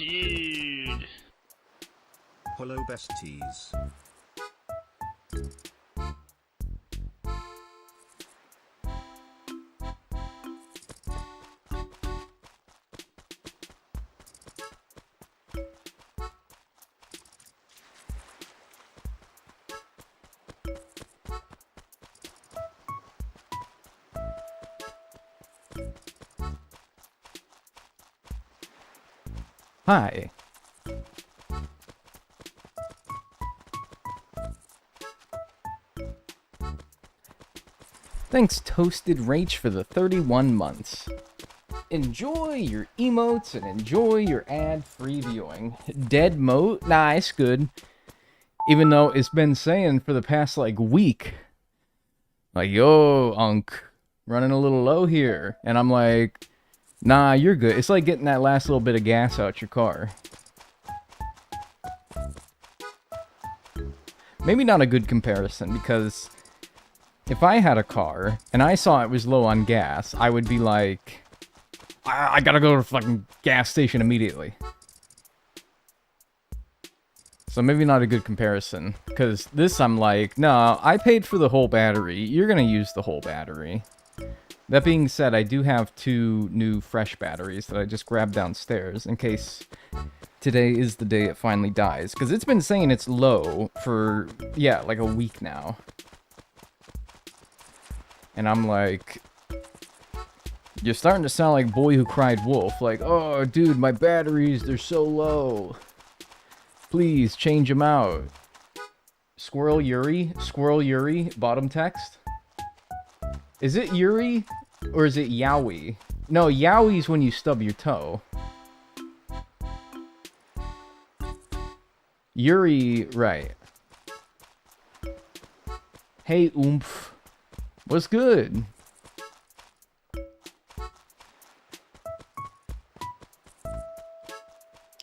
Dude. Hello, besties. Hi. Thanks, Toasted Rach, for the 31 months. Enjoy your emotes and enjoy your ad-free viewing. Dead moat? Nice, good. Even though it's been saying for the past, like, week, like, yo, Unk, running a little low here. And I'm like, nah, you're good. It's like getting that last little bit of gas out your car. Maybe not a good comparison, because if I had a car and I saw it was low on gas, I would be like, I gotta go to the fucking gas station immediately. So maybe not a good comparison, because this I'm like, no, I paid for the whole battery. You're gonna use the whole battery. That being said, I do have 2 new fresh batteries that I just grabbed downstairs in case today is the day it finally dies. Because it's been saying it's low for, yeah, like a week now. And I'm like, you're starting to sound like Boy Who Cried Wolf. Like, oh, dude, my batteries, they're so low. Please, change them out. Squirrel Yuri, bottom text. Is it Yuri, or is it Yowie? No, Yowie's when you stub your toe. Yuri, right. Hey, Oomph. What's good?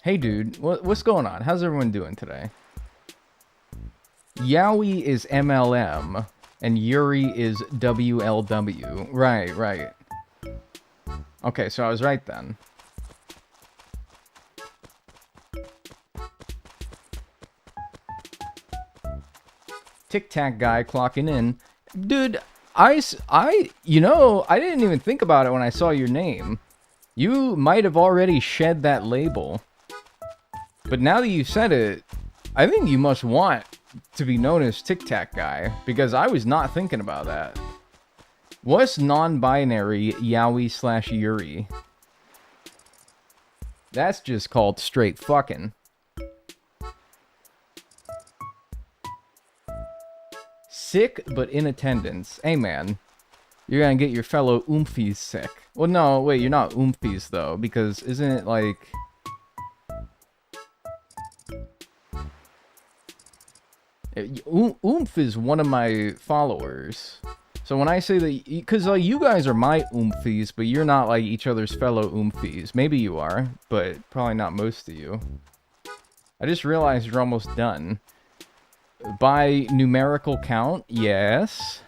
Hey, dude. What's going on? How's everyone doing today? Yowie is MLM. And Yuri is WLW. Right, right. Okay, so I was right then. Tic Tac guy clocking in. Dude, you know, I didn't even think about it when I saw your name. You might have already shed that label. But now that you said it, I think you must want to be known as Tic Tac guy, because I was not thinking about that. What's non-binary Yowie / Yuri? That's just called straight fucking. Sick, but in attendance. Hey, man. You're gonna get your fellow Oomphies sick. Well, no, wait, you're not Oomphies, though, because isn't it, like... Oomph is one of my followers. So when I say that... Because, like, you guys are my Oomphies, but you're not, like, each other's fellow Oomphies. Maybe you are, but probably not most of you. I just realized you're almost done. By numerical count, yes.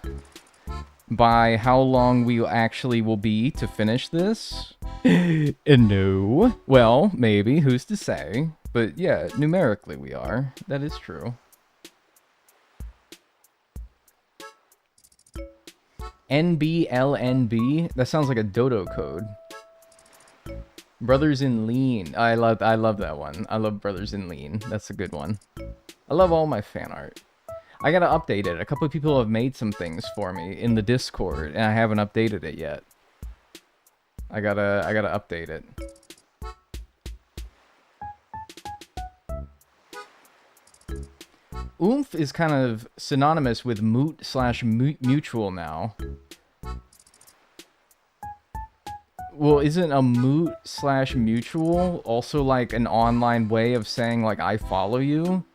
By how long we actually will be to finish this? No. Well, maybe. Who's to say? But yeah, numerically we are. That is true. NBLNB? That sounds like a dodo code. Brothers in Lean. I love that one. I love Brothers in Lean. That's a good one. I love all my fan art. I gotta update it. A couple of people have made some things for me in the Discord, and I haven't updated it yet. I gotta update it. Oomph is kind of synonymous with moot / mutual now. Well, isn't a moot / mutual also like an online way of saying like I follow you?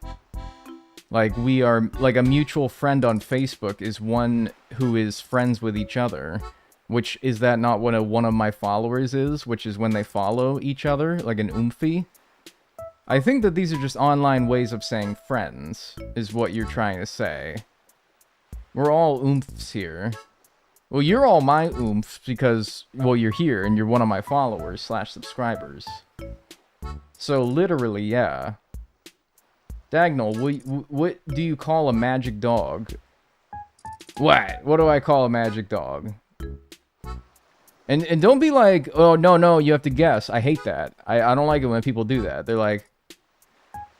Like we are, like a mutual friend on Facebook is one who is friends with each other. Which, is that not what one of my followers is? Which is when they follow each other, like an Oomphy? I think that these are just online ways of saying friends, is what you're trying to say. We're all Oomphs here. Well, you're all my Oomph because, well, you're here and you're one of my followers / subscribers. So literally, yeah. Dagnel, what do you call a magic dog? What? What do I call a magic dog? And don't be like, oh, no, you have to guess. I hate that. I don't like it when people do that. They're like,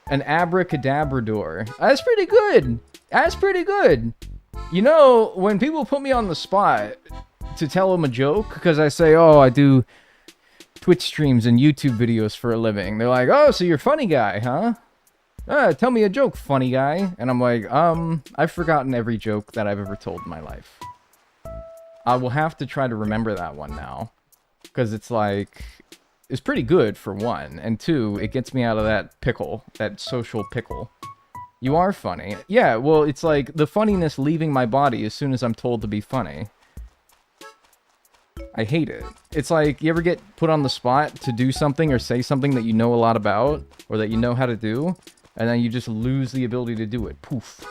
an abracadabrador. That's pretty good. That's pretty good. You know, when people put me on the spot to tell them a joke, because I say, oh, I do Twitch streams and YouTube videos for a living. They're like, oh, so you're a funny guy, huh? Tell me a joke, funny guy. And I'm like, I've forgotten every joke that I've ever told in my life. I will have to try to remember that one now. Because it's like, it's pretty good for one. And two, it gets me out of that pickle, that social pickle. You are funny. Yeah, well, it's like the funniness leaving my body as soon as I'm told to be funny. I hate it. It's like, you ever get put on the spot to do something or say something that you know a lot about, or that you know how to do, and then you just lose the ability to do it. Poof.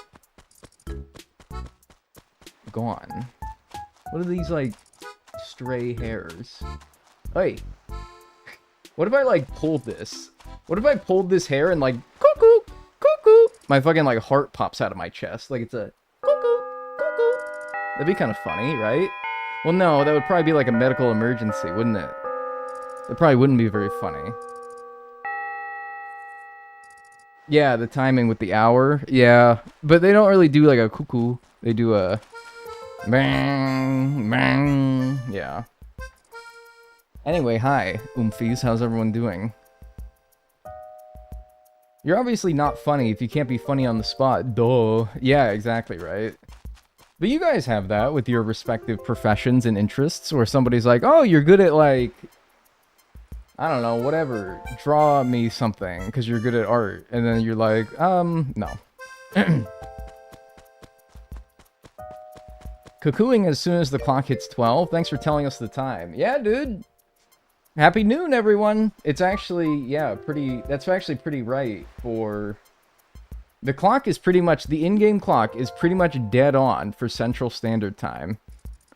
Gone. What are these, like, stray hairs? Hey. What if I, like, pulled this? What if I pulled this hair and, like, cuckoo, cuckoo? My fucking, like, heart pops out of my chest. Like, it's a cuckoo, cuckoo. That'd be kind of funny, right? Well, no, that would probably be, like, a medical emergency, wouldn't it? It probably wouldn't be very funny. Yeah, the timing with the hour. Yeah, but they don't really do, like, a cuckoo. They do a... bang, bang. Yeah. Anyway, hi, Oomphies. How's everyone doing? You're obviously not funny if you can't be funny on the spot. Duh. Yeah, exactly, right? But you guys have that with your respective professions and interests, where somebody's like, oh, you're good at, like, I don't know, whatever. Draw me something, because you're good at art. And then you're like, no. Cuckooing as soon as the clock hits 12. Thanks for telling us the time. Yeah, dude. Happy noon, everyone. It's actually, yeah, that's actually pretty right for... The clock is pretty much, the in-game clock is pretty much dead on for Central Standard Time.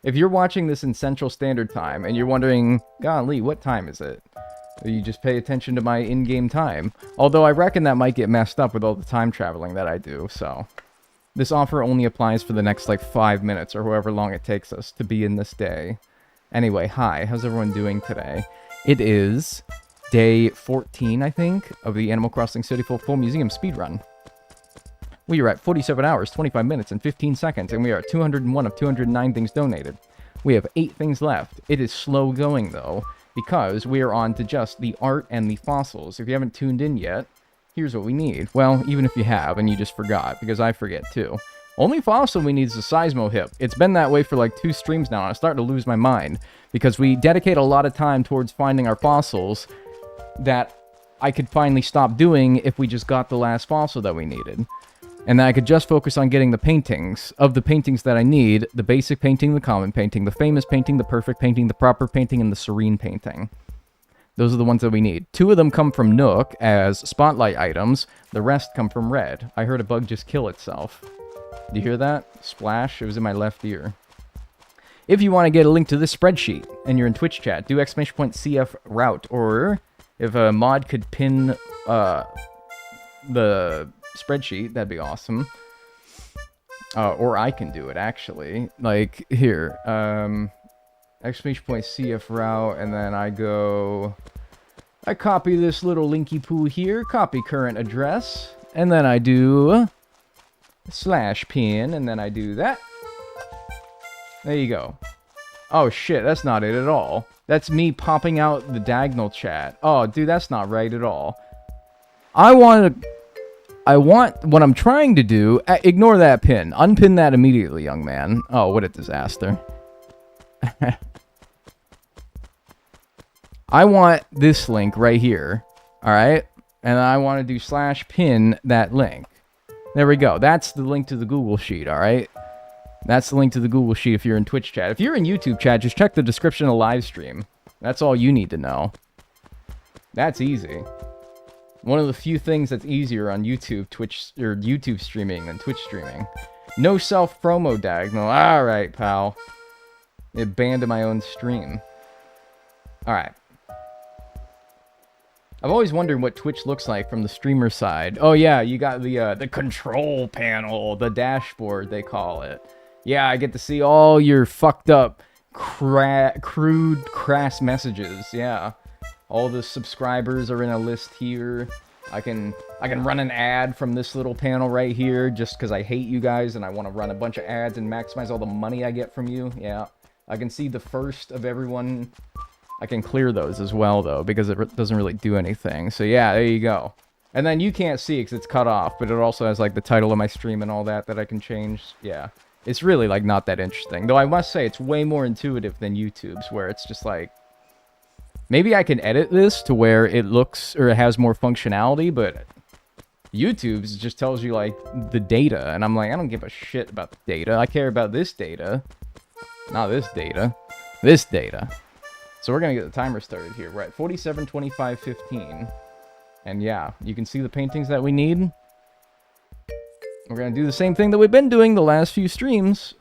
If you're watching this in Central Standard Time and you're wondering, golly, what time is it? You just pay attention to my in-game time. Although I reckon that might get messed up with all the time traveling that I do, so... This offer only applies for the next, like, 5 minutes or however long it takes us to be in this day. Anyway, hi, how's everyone doing today? It is day 14, I think, of the Animal Crossing City Full Museum speedrun. We are at 47 hours, 25 minutes, and 15 seconds, and we are at 201 of 209 things donated. We have 8 things left. It is slow going, though, because we are on to just the art and the fossils. If you haven't tuned in yet, here's what we need. Well, even if you have, and you just forgot, because I forget, too. Only fossil we need is a Seismo hip. It's been that way for, like, 2 streams now, and I'm starting to lose my mind, because we dedicate a lot of time towards finding our fossils that I could finally stop doing if we just got the last fossil that we needed. And then I could just focus on getting the paintings of the paintings that I need, the basic painting, the common painting, the famous painting, the perfect painting, the proper painting, and the serene painting. Those are the ones that we need. 2 of them come from Nook as spotlight items. The rest come from Red. I heard a bug just kill itself. Do you hear that? Splash? It was in my left ear. If you want to get a link to this spreadsheet and you're in Twitch chat, do !CFroute. Or if a mod could pin the spreadsheet, that'd be awesome. Or I can do it, actually. Like, here. !CFroute, and then I copy this little linky poo here, copy current address, and then I do /pin, and then I do that. There you go. Oh shit, that's not it at all. That's me popping out the Dagnel chat. Oh, dude, that's not right at all. I want, what I'm trying to do, ignore that pin. Unpin that immediately, young man. Oh, what a disaster. I want this link right here, alright? And I want to do /pin that link. There we go. That's the link to the Google Sheet, alright? That's the link to the Google Sheet if you're in Twitch chat. If you're in YouTube chat, just check the description of the live stream. That's all you need to know. That's easy. One of the few things that's easier on YouTube, Twitch, or YouTube streaming than Twitch streaming. No self-promo, Dagnel. Alright, pal. It banned my own stream. Alright. I've always wondered what Twitch looks like from the streamer side. Oh yeah, you got the control panel, the dashboard they call it. Yeah, I get to see all your fucked up, crude, crass messages. Yeah, all the subscribers are in a list here. I can run an ad from this little panel right here just because I hate you guys and I want to run a bunch of ads and maximize all the money I get from you. Yeah, I can see the first of everyone. I can clear those as well, though, because it doesn't really do anything. So yeah, there you go. And then you can't see because it's cut off, but it also has, like, the title of my stream and all that I can change. Yeah. It's really, like, not that interesting. Though I must say, it's way more intuitive than YouTube's, where it's just, like... Maybe I can edit this to where it looks, or it has more functionality, but... YouTube's just tells you, like, the data. And I'm like, I don't give a shit about the data. I care about this data. Not this data. This data. So we're going to get the timer started here. We're at 47, 25, 15. And yeah, you can see the paintings that we need. We're going to do the same thing that we've been doing the last few streams.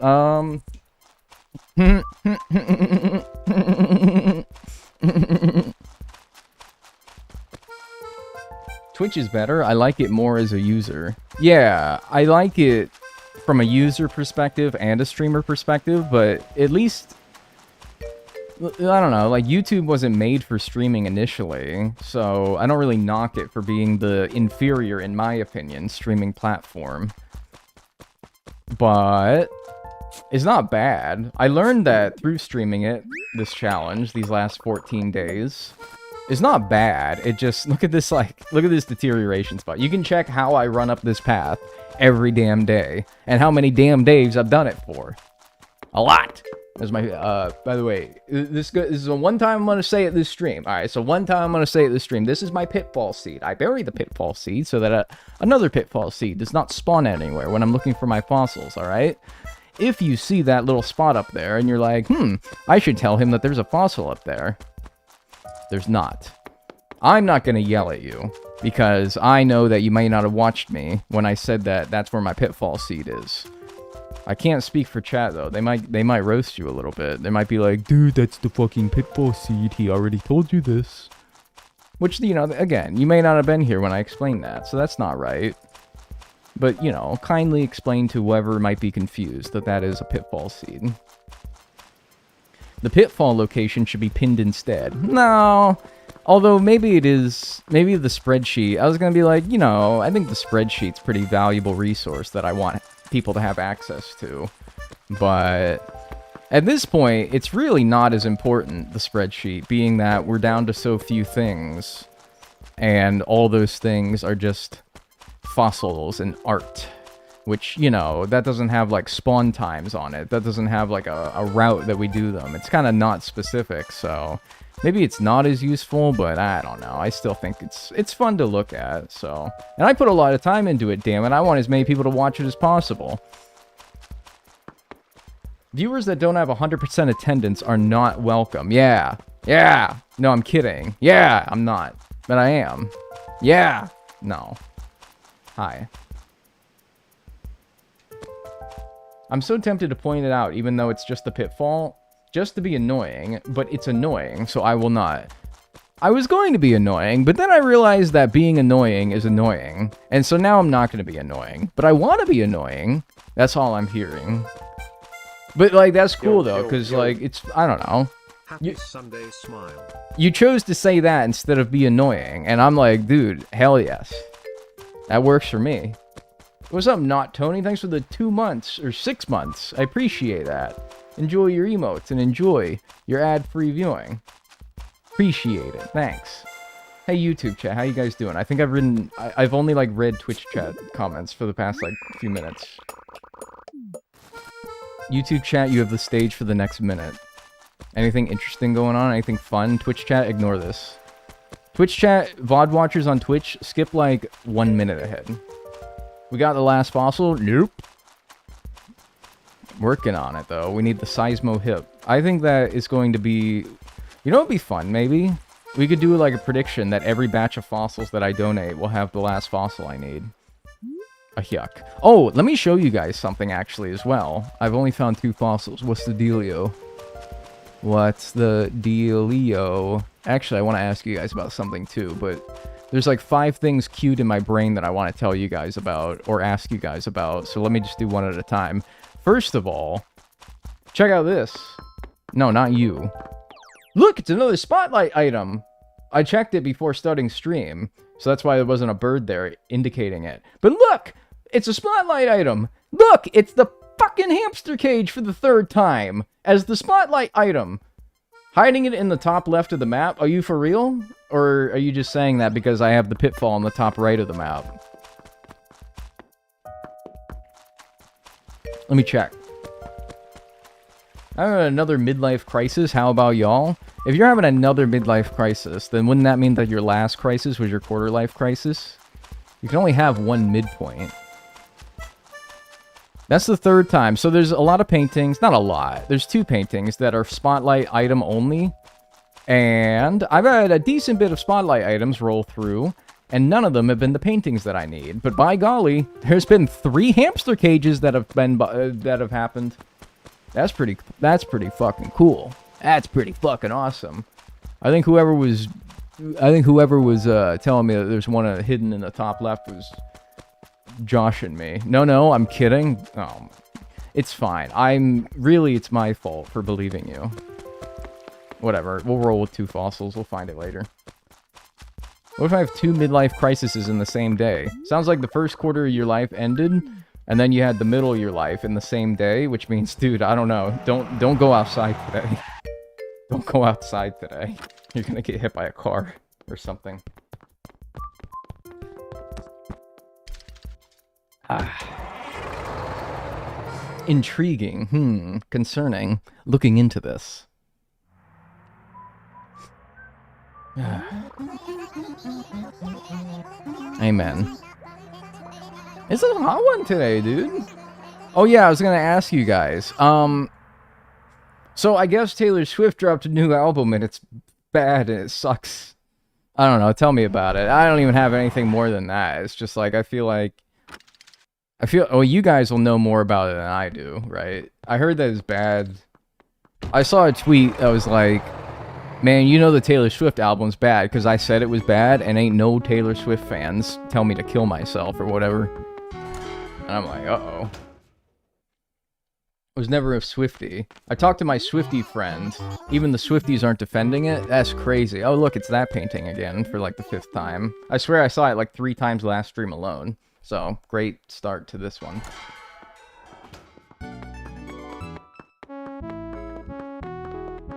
Twitch is better. I like it more as a user. Yeah, I like it from a user perspective and a streamer perspective, but at least... I don't know, like, YouTube wasn't made for streaming initially, so I don't really knock it for being the inferior, in my opinion, streaming platform. But it's not bad. I learned that through streaming it, this challenge, these last 14 days. It's not bad. It just, look at this, like, look at this deterioration spot. You can check how I run up this path every damn day, and how many damn days I've done it for. A lot. That's my, by the way, this is a one time I'm going to say it this stream. Alright, so one time I'm going to say it this stream. This is my pitfall seed. I bury the pitfall seed so that another pitfall seed does not spawn anywhere when I'm looking for my fossils, alright? If you see that little spot up there and you're like, I should tell him that there's a fossil up there. There's not. I'm not going to yell at you because I know that you may not have watched me when I said that that's where my pitfall seed is. I can't speak for chat, though. They might roast you a little bit. They might be like, dude, that's the fucking pitfall seed. He already told you this. Which, you know, again, you may not have been here when I explained that, so that's not right. But, you know, kindly explain to whoever might be confused that that is a pitfall seed. The pitfall location should be pinned instead. No. Although, maybe it is... Maybe the spreadsheet... I was going to be like, you know, I think the spreadsheet's a pretty valuable resource that I want people to have access to. But at this point, it's really not as important, the spreadsheet, being that we're down to so few things. And all those things are just fossils and art. Which, you know, that doesn't have, like, spawn times on it. That doesn't have, like, a route that we do them. It's kind of not specific, so... Maybe it's not as useful, but I don't know. I still think it's fun to look at, so... And I put a lot of time into it, damn it. I want as many people to watch it as possible. Viewers that don't have 100% attendance are not welcome. Yeah. Yeah. No, I'm kidding. Yeah, I'm not. But I am. Yeah. No. Hi. I'm so tempted to point it out, even though it's just a pitfall. Just to be annoying, but it's annoying, so I will not. I was going to be annoying, but then I realized that being annoying is annoying, and so now I'm not going to be annoying. But I want to be annoying. That's all I'm hearing. But, like, that's cool, though, because, like, it's... I don't know. Happy Sunday smile. You chose to say that instead of be annoying, and I'm like, dude, hell yes. That works for me. What's up, Not Tony? Thanks for the 2 months, or 6 months. I appreciate that. Enjoy your emotes and enjoy your ad-free viewing. Appreciate it. Thanks. Hey, YouTube chat, how you guys doing? I think I've only, like, read Twitch chat comments for the past, like, few minutes. YouTube chat, you have the stage for the next minute. Anything interesting going on? Anything fun? Twitch chat, ignore this. Twitch chat, VOD watchers on Twitch, skip, like, 1 minute ahead. We got the last fossil? Nope. Working on it, though. We need the Seismo hip. I think that is going to be... You know what would be fun, maybe? We could do, like, a prediction that every batch of fossils that I donate will have the last fossil I need. A yuck. Oh, let me show you guys something, actually, as well. I've only found 2 fossils. What's the dealio? What's the dealio? Actually, I want to ask you guys about something too, but there's like 5 things queued in my brain that I want to tell you guys about or ask you guys about. So let me just do one at a time. First of all, check out this. No, not you. Look, it's another spotlight item. I checked it before starting stream, so that's why there wasn't a bird there indicating it. But look, it's a spotlight item. Look, it's the fucking hamster cage for the 3rd time as the spotlight item. Hiding it in the top left of the map? Are you for real? Or are you just saying that because I have the pitfall on the top right of the map? Let me check. I'm having another midlife crisis. How about y'all? If you're having another midlife crisis, then wouldn't that mean that your last crisis was your quarter life crisis? You can only have one midpoint. That's the 3rd time. So there's a lot of paintings. Not a lot. There's 2 paintings that are spotlight item only. And I've had a decent bit of spotlight items roll through, and none of them have been the paintings that I need. But by golly, there's been 3 hamster cages that have been that have happened. That's pretty fucking cool. That's pretty fucking awesome. I think whoever was telling me that there's one hidden in the top left was joshing me. No, I'm kidding. Oh, it's fine. It's my fault for believing you. Whatever. We'll roll with 2 fossils. We'll find it later. What if I have 2 midlife crises in the same day? Sounds like the first quarter of your life ended, and then you had the middle of your life in the same day, which means, dude, I don't know. Don't go outside today. Don't go outside today. You're gonna get hit by a car or something. Intriguing. Concerning. Looking into this. Amen. It's a hot one today, dude. Oh yeah, I was gonna ask you guys. So I guess Taylor Swift dropped a new album and it's bad and it sucks. I don't know, tell me about it. I don't even have anything more than that. It's just like, oh, you guys will know more about it than I do, right? I heard that it's bad. I saw a tweet that was like, man, you know the Taylor Swift album's bad because I said it was bad and ain't no Taylor Swift fans tell me to kill myself or whatever. And I'm like, uh-oh. I was never a Swiftie. I talked to my Swiftie friend. Even the Swifties aren't defending it. That's crazy. Oh, look, it's that painting again for like the 5th time. I swear I saw it like 3 times last stream alone. So, great start to this one.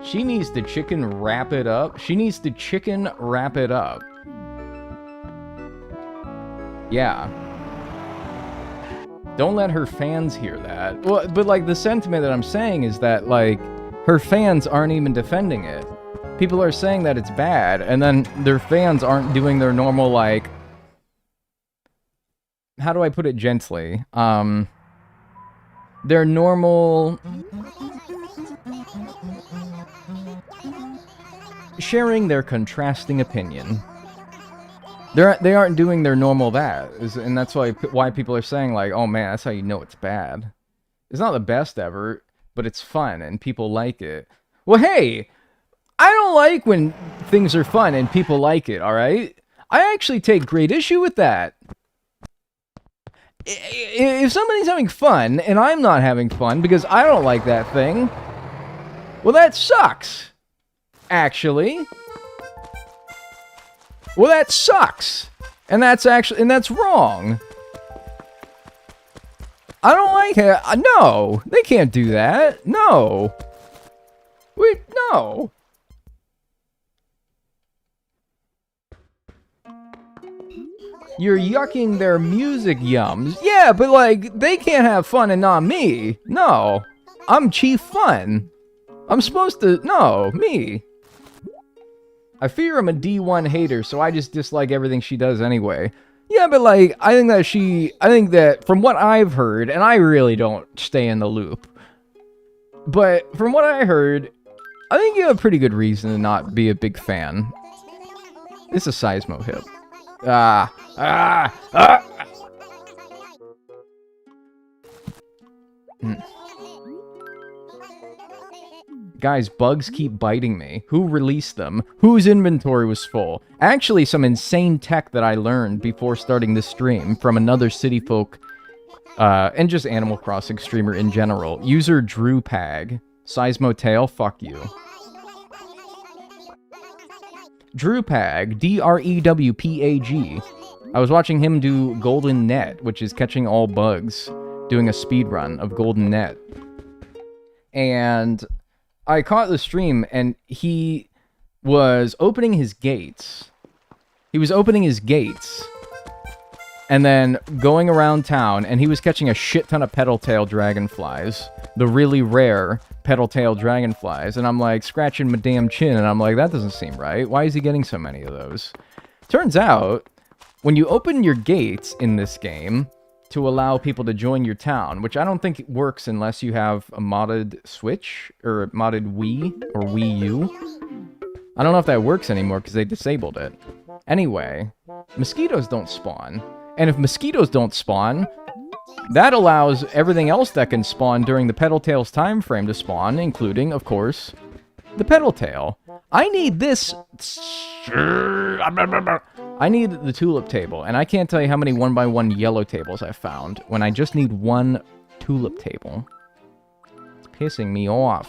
She needs to chicken wrap it up. She needs to chicken wrap it up. Yeah. Don't let her fans hear that. Well, but like the sentiment that I'm saying is that like her fans aren't even defending it. People are saying that it's bad, and then their fans aren't doing their normal like. How do I put it gently? Their normal sharing their contrasting opinion. They aren't doing their normal and that's why people are saying like, oh man, that's how you know it's bad. It's not the best ever, but it's fun and people like it. Well, hey, I don't like when things are fun and people like it, alright? I actually take great issue with that. If somebody's having fun and I'm not having fun because I don't like that thing, well, that sucks. Actually. Well, that sucks. And that's wrong. I don't like it. No, they can't do that. No. Wait, no. You're yucking their music yums. Yeah, but like, they can't have fun and not me. No. I'm chief fun. I'm supposed to... No, me. I fear I'm a D1 hater, so I just dislike everything she does anyway. Yeah, but like, I think that from what I've heard, and I really don't stay in the loop, but from what I heard, I think you have a pretty good reason to not be a big fan. It's a Seismo hip. Guys, bugs keep biting me. Who released them? Whose inventory was full? Actually, some insane tech that I learned before starting this stream from another City Folk, and just Animal Crossing streamer in general. User DrewPag. Seismotail, fuck you. DrewPag, D-R-E-W-P-A-G. I was watching him do Golden Net, which is catching all bugs, doing a speedrun of Golden Net. And I caught the stream, and he was opening his gates. He was opening his gates, and then going around town, and he was catching a shit ton of petal-tail dragonflies. The really rare petal-tail dragonflies. And I'm like, scratching my damn chin, and I'm like, that doesn't seem right. Why is he getting so many of those? Turns out, when you open your gates in this game to allow people to join your town, which I don't think works unless you have a modded Switch, or a modded Wii, or Wii U. I don't know if that works anymore because they disabled it. Anyway, mosquitoes don't spawn. And if mosquitoes don't spawn, that allows everything else that can spawn during the Petaltail's time frame to spawn, including, of course, the Petaltail. I need this. I need the tulip table, and I can't tell you how many 1x1 yellow tables I found when I just need one tulip table. It's pissing me off.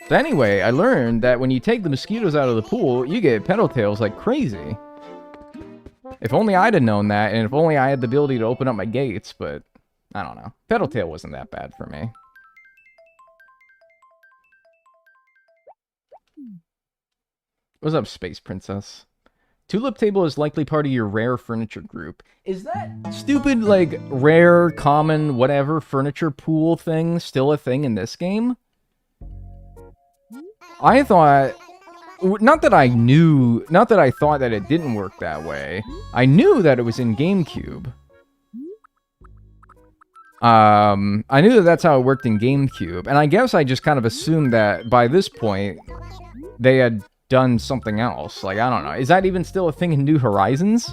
So anyway, I learned that when you take the mosquitoes out of the pool, you get Petaltails like crazy. If only I'd have known that, and if only I had the ability to open up my gates, but I don't know. Petaltail wasn't that bad for me. What's up, Space Princess? Tulip table is likely part of your rare furniture group. Is that stupid, like, rare, common, whatever furniture pool thing still a thing in this game? I thought... Not that I knew... Not that I thought that it didn't work that way. I knew that it was in GameCube. I knew that that's how it worked in GameCube. And I guess I just kind of assumed that by this point, they had done something else. Like, I don't know. Is that even still a thing in New Horizons?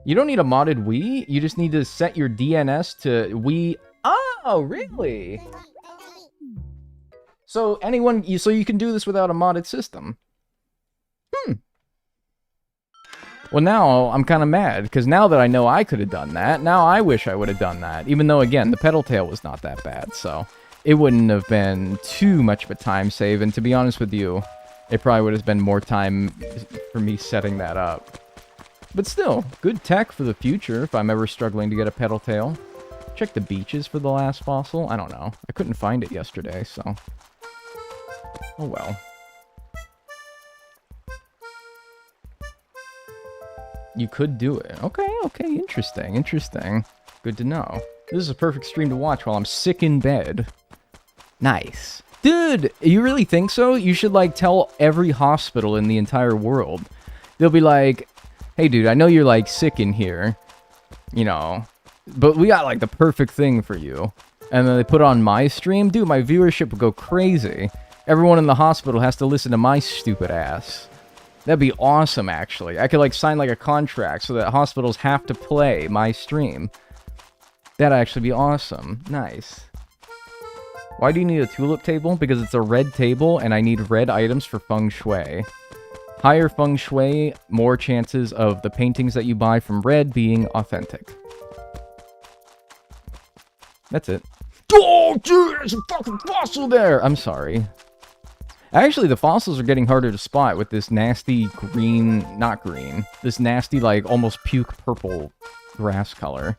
You don't need a modded Wii. You just need to set your DNS to Wii. Oh, really? So so you can do this without a modded system. Well, now I'm kind of mad, because now that I know I could have done that, now I wish I would have done that. Even though, again, the Petaltail was not that bad, so it wouldn't have been too much of a time save, and to be honest with you, it probably would have been more time for me setting that up. But still, good tech for the future if I'm ever struggling to get a Petaltail. Check the beaches for the last fossil. I don't know. I couldn't find it yesterday, so... Oh well. You could do it. Okay, interesting, interesting. Good to know. This is a perfect stream to watch while I'm sick in bed. Nice. Dude, you really think so? You should, like, tell every hospital in the entire world. They'll be like, hey, dude, I know you're, like, sick in here. You know, but we got, like, the perfect thing for you. And then they put on my stream. Dude, my viewership would go crazy. Everyone in the hospital has to listen to my stupid ass. That'd be awesome, actually. I could, like, sign, like, a contract so that hospitals have to play my stream. That'd actually be awesome. Nice. Why do you need a tulip table? Because it's a red table, and I need red items for Feng Shui. Higher Feng Shui, more chances of the paintings that you buy from red being authentic. That's it. Oh, dude, there's a fucking fossil there! I'm sorry. Actually, the fossils are getting harder to spot with this nasty green... Not green. This nasty, like, almost puke purple grass color.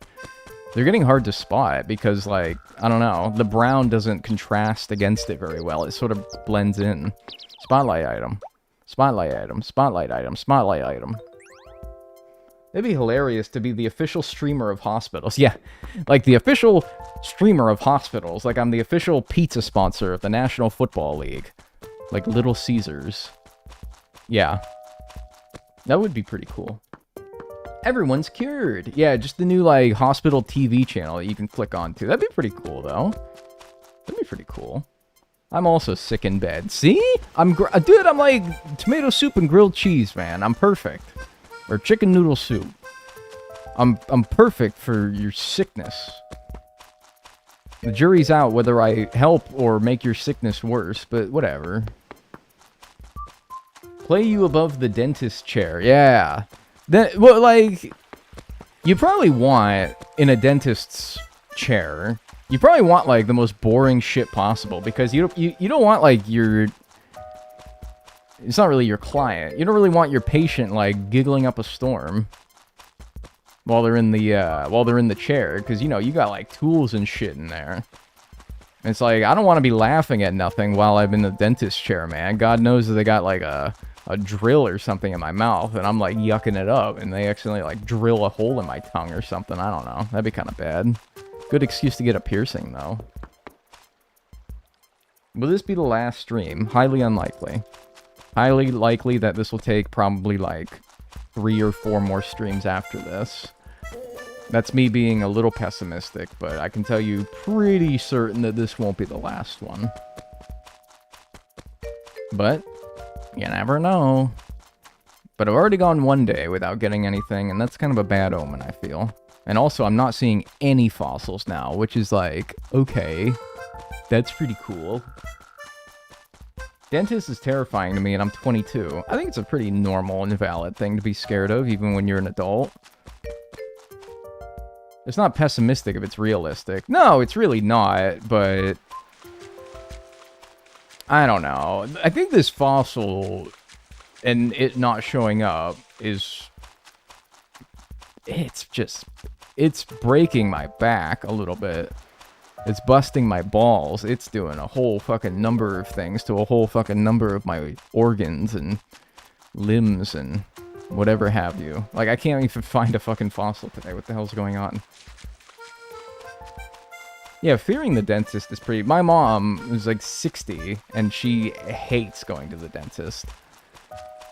They're getting hard to spot because, like, I don't know. The brown doesn't contrast against it very well. It sort of blends in. Spotlight item. Spotlight item. Spotlight item. Spotlight item. It'd be hilarious to be the official streamer of hospitals. Yeah, like the official streamer of hospitals. Like I'm the official pizza sponsor of the National Football League. Like Little Caesars. Yeah. That would be pretty cool. Everyone's cured. Yeah, just the new, like, hospital TV channel that you can click onto. That'd be pretty cool, though. That'd be pretty cool. I'm also sick in bed. See? Dude, I'm like tomato soup and grilled cheese, man. I'm perfect. Or chicken noodle soup. I'm perfect for your sickness. The jury's out whether I help or make your sickness worse, but whatever. Play you above the dentist chair. Yeah. Well, like, you probably want, in a dentist's chair, you probably want, like, the most boring shit possible, because you don't want, like, your... It's not really your client. You don't really want your patient, like, giggling up a storm while they're in the chair, because, you know, you got, like, tools and shit in there. And it's like, I don't want to be laughing at nothing while I'm in the dentist chair, man. God knows that they got, like, a drill or something in my mouth, and I'm, like, yucking it up, and they accidentally, like, drill a hole in my tongue or something. I don't know. That'd be kind of bad. Good excuse to get a piercing, though. Will this be the last stream? Highly unlikely. Highly likely that this will take probably, like, 3 or 4 more streams after this. That's me being a little pessimistic, but I can tell you pretty certain that this won't be the last one. But you never know. But I've already gone 1 day without getting anything, and that's kind of a bad omen, I feel. And also, I'm not seeing any fossils now, which is like, okay, that's pretty cool. Dentist is terrifying to me, and I'm 22. I think it's a pretty normal and valid thing to be scared of, even when you're an adult. It's not pessimistic if it's realistic. No, it's really not, but... I don't know. I think this fossil and it not showing up is... It's breaking my back a little bit. It's busting my balls. It's doing a whole fucking number of things to a whole fucking number of my organs and limbs and whatever have you. Like, I can't even find a fucking fossil today. What the hell's going on? Yeah, fearing the dentist is pretty... My mom is like 60, and she hates going to the dentist.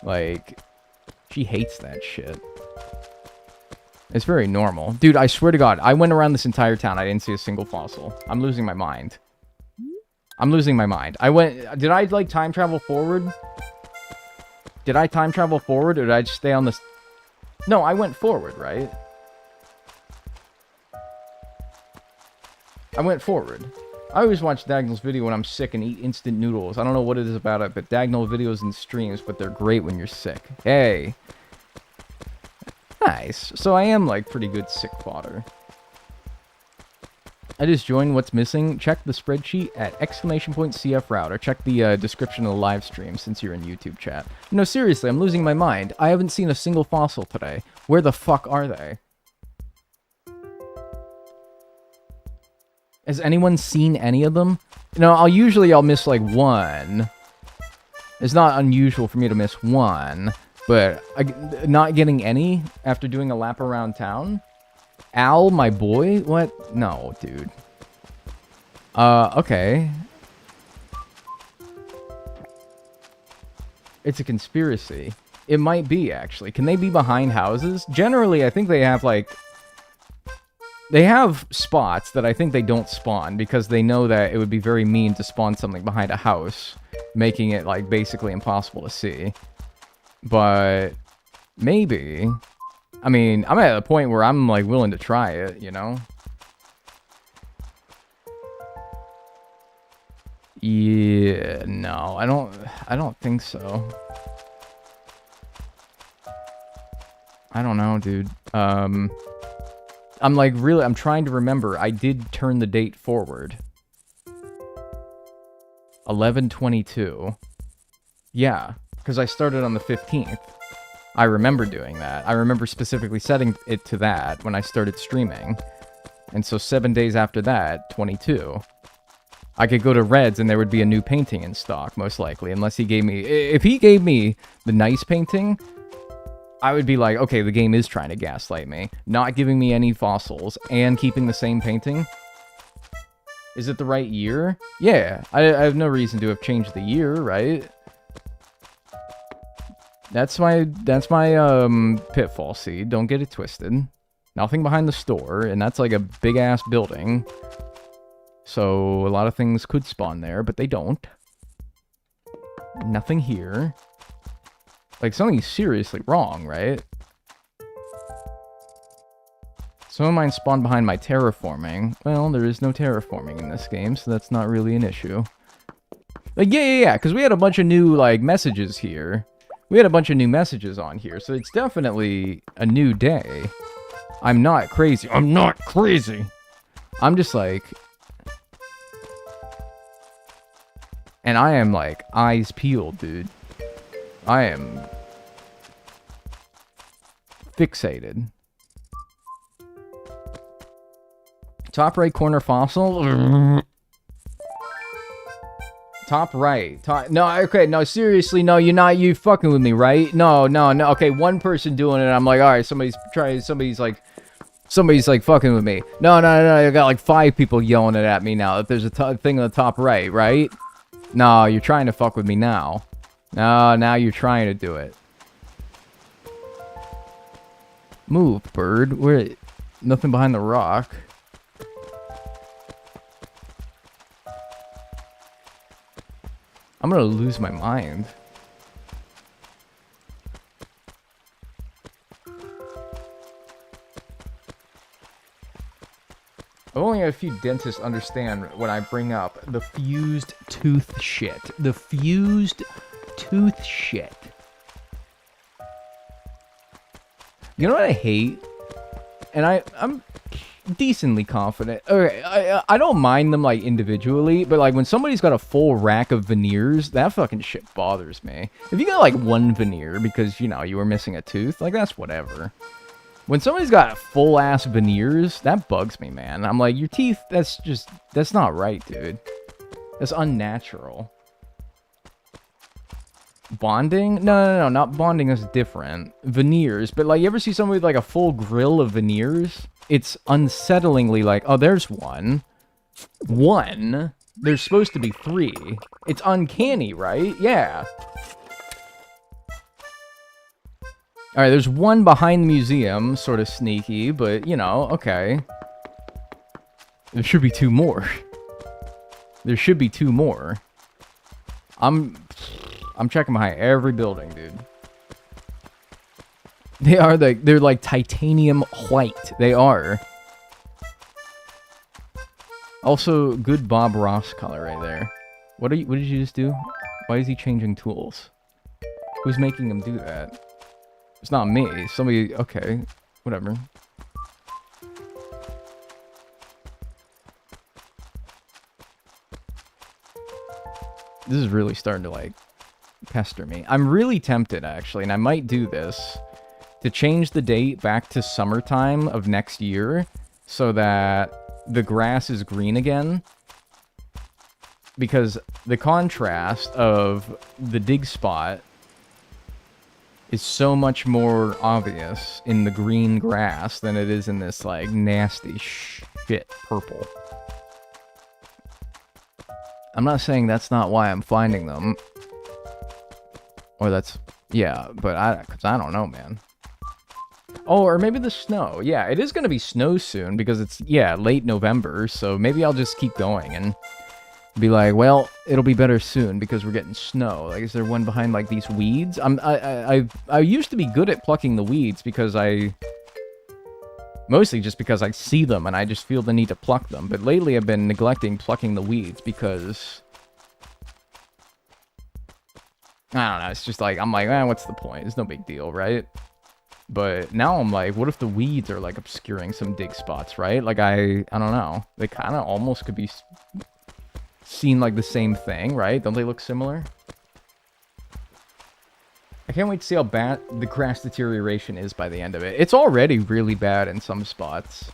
Like, she hates that shit. It's very normal. Dude, I swear to God, I went around this entire town. I didn't see a single fossil. I'm losing my mind. I'm losing my mind. Did I, like, time travel forward? Did I time travel forward, or did I just stay on this... No, I went forward, right? I went forward. I always watch Dagnel's video when I'm sick and eat instant noodles. I don't know what it is about it, but Dagnel videos and streams, but they're great when you're sick. Hey. Nice. So I am, like, pretty good sick fodder. I just joined What's Missing. Check the spreadsheet at !CFroute, or check the description of the live stream since you're in YouTube chat. No, seriously, I'm losing my mind. I haven't seen a single fossil today. Where the fuck are they? Has anyone seen any of them? You know, I'll miss, like, one. It's not unusual for me to miss one. But not getting any after doing a lap around town? Al, my boy? What? No, dude. Okay. It's a conspiracy. It might be, actually. Can they be behind houses? Generally, I think they have, like... They have spots that I think they don't spawn because they know that it would be very mean to spawn something behind a house, making it, like, basically impossible to see. But maybe. I mean, I'm at a point where I'm, like, willing to try it, you know? Yeah, no, I don't think so. I don't know, dude. I'm like, really, I'm trying to remember. I did turn the date forward. 11/22. Yeah, because I started on the 15th. I remember doing that. I remember specifically setting it to that when I started streaming. And so 7 days after that, 22. I could go to Red's and there would be a new painting in stock, most likely, unless he gave me... If he gave me the nice painting... I would be like, okay, the game is trying to gaslight me. Not giving me any fossils and keeping the same painting. Is it the right year? Yeah, I have no reason to have changed the year, right? That's my Pitfall seed. Don't get it twisted. Nothing behind the store, and that's like a big-ass building. So a lot of things could spawn there, but they don't. Nothing here. Like, something's seriously wrong, right? Some of mine spawned behind my terraforming. Well, there is no terraforming in this game, so that's not really an issue. Like, yeah, because we had a bunch of new, like, messages here. We had a bunch of new messages on here, so it's definitely a new day. I'm not crazy. I'm not crazy! I'm just like... And I am, like, eyes peeled, dude. I am... fixated. Top right corner fossil? Top right. No, okay, no, seriously, no, you fucking with me, right? No. Okay, one person doing it, I'm like, alright, somebody's like fucking with me. No, I got like 5 people yelling it at me now that there's a thing on the top right, right? No, you're trying to fuck with me now. No, now you're trying to do it. Move, bird. Where? Nothing behind the rock. I'm gonna lose my mind. I've only had a few dentists understand when I bring up the fused tooth shit. The fused tooth shit. You know what I hate? And I'm decently confident. Okay, I don't mind them, like, individually, but, like, when somebody's got a full rack of veneers, that fucking shit bothers me. If you got, like, one veneer because, you know, you were missing a tooth, like, that's whatever. When somebody's got full-ass veneers, that bugs me, man. I'm like, your teeth, that's not right, dude. That's unnatural. Bonding? No, not bonding, that's different. Veneers, but, like, you ever see somebody with, like, a full grill of veneers? It's unsettlingly like, oh, there's one. One? There's supposed to be 3. It's uncanny, right? Yeah. Alright, there's one behind the museum, sort of sneaky, but, you know, okay. There should be 2 more. There should be 2 more. I'm checking behind every building, dude. They're like titanium white. They are. Also, good Bob Ross color right there. What did you just do? Why is he changing tools? Who's making him do that? It's not me. Somebody, okay, whatever. This is really starting to, like, pester me. I'm really tempted, actually, and I might do this, to change the date back to summertime of next year so that the grass is green again. Because the contrast of the dig spot is so much more obvious in the green grass than it is in this, like, nasty shit purple. I'm not saying that's not why I'm finding them. Or that's... yeah, but because I don't know, man. Oh, or maybe the snow. Yeah, it is going to be snow soon because it's, yeah, late November. So maybe I'll just keep going and be like, well, it'll be better soon because we're getting snow. Like, is there one behind, like, these weeds? I used to be good at plucking the weeds because mostly just because I see them and I just feel the need to pluck them. But lately I've been neglecting plucking the weeds because... I don't know, it's just like, I'm like, what's the point? It's no big deal, right? But now I'm like, what if the weeds are, like, obscuring some dig spots, right? Like, I don't know. They kind of almost could be seen like the same thing, right? Don't they look similar? I can't wait to see how bad the grass deterioration is by the end of it. It's already really bad in some spots.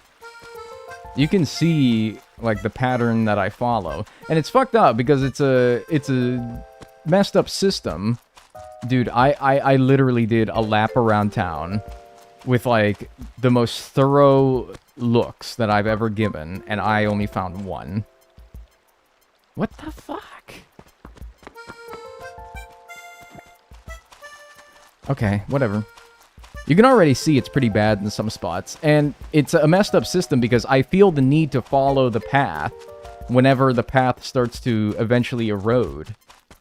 You can see, like, the pattern that I follow. And it's fucked up because it's a messed up system. Dude, I literally did a lap around town with, like, the most thorough looks that I've ever given, and I only found one. What the fuck? Okay, whatever. You can already see it's pretty bad in some spots, and it's a messed up system because I feel the need to follow the path whenever the path starts to eventually erode.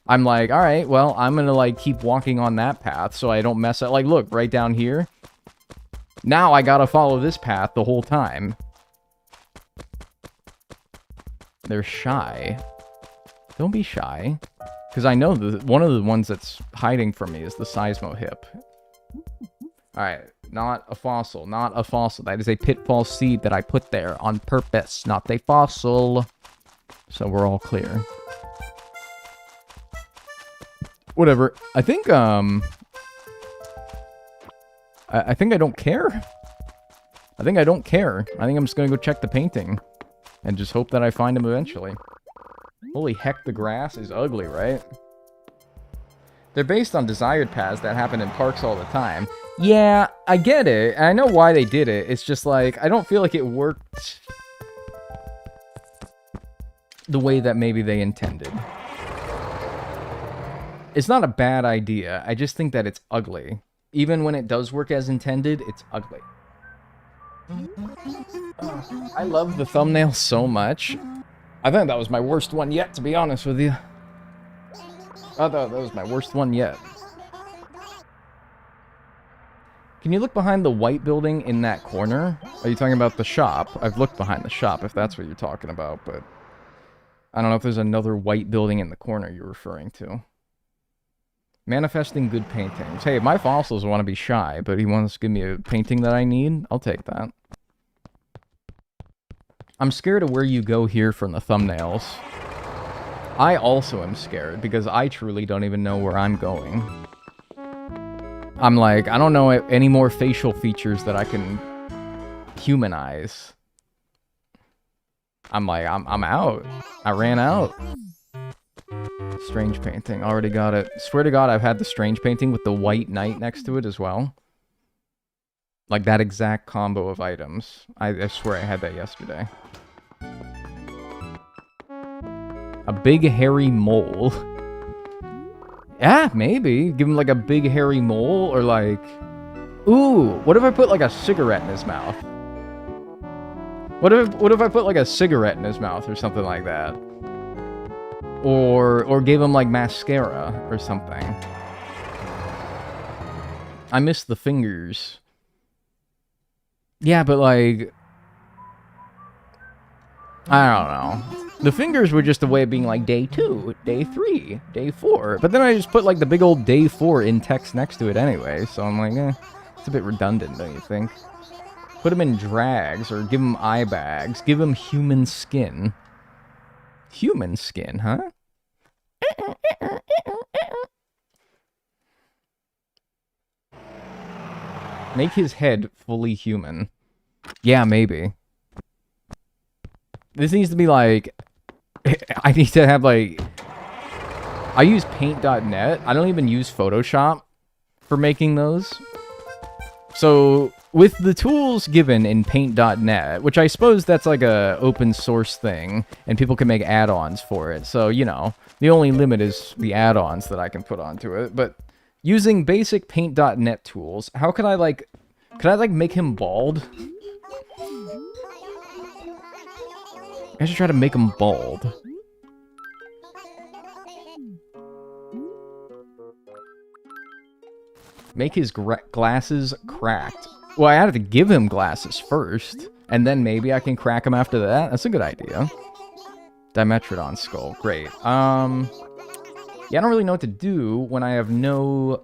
I'm like, alright, well, I'm gonna, like, keep walking on that path so I don't mess up. Like, look, right down here. Now I gotta follow this path the whole time. They're shy. Don't be shy. Because I know one of the ones that's hiding from me is the seismo hip. Alright, not a fossil. Not a fossil. That is a pitfall seed that I put there on purpose. Not a fossil. So we're all clear. Whatever. I think, I think I don't care. I think I don't care. I think I'm just gonna go check the painting. And just hope that I find him eventually. Holy heck, the grass is ugly, right? They're based on desired paths that happen in parks all the time. Yeah, I get it. I know why they did it. It's just like, I don't feel like it worked the way that maybe they intended. It's not a bad idea. I just think that it's ugly. Even when it does work as intended, it's ugly. I love the thumbnail so much. I think that was my worst one yet, to be honest with you. I thought that was my worst one yet. Can you look behind the white building in that corner? Are you talking about the shop? I've looked behind the shop, if that's what you're talking about, but... I don't know if there's another white building in the corner you're referring to. Manifesting good paintings. Hey, my fossils want to be shy, but he wants to give me a painting that I need. I'll take that. I'm scared of where you go here from the thumbnails. I also am scared, because I truly don't even know where I'm going. I'm like, I don't know any more facial features that I can humanize. I'm like, I'm out. I ran out. Strange painting. Already got it. Swear to God, I've had the strange painting with the white knight next to it as well. Like that exact combo of items. I swear I had that yesterday. A big hairy mole. Yeah, maybe. Give him like a big hairy mole or like... Ooh, what if I put like a cigarette in his mouth? What if I put like a cigarette in his mouth or something like that? Or gave him like mascara or something. I miss the fingers. Yeah, but like... I don't know. The fingers were just a way of being like day 2, day 3, day 4. But then I just put like the big old day 4 in text next to it anyway. So I'm like, it's a bit redundant, don't you think? Put him in drags or give him eye bags. Give him human skin. Human skin, huh? Make his head fully human. Yeah, maybe. This needs to be like... I need to have like... I use paint.net. I don't even use Photoshop for making those. So, with the tools given in paint.net, which I suppose that's like a open source thing, and people can make add-ons for it. So, you know, the only limit is the add-ons that I can put onto it. But using basic paint.net tools, how could I like... Could I like make him bald? I should try to make him bald. Make his glasses cracked. Well, I had to give him glasses first, and then maybe I can crack him after that. That's a good idea. Dimetrodon skull. Great. Yeah, I don't really know what to do when I have no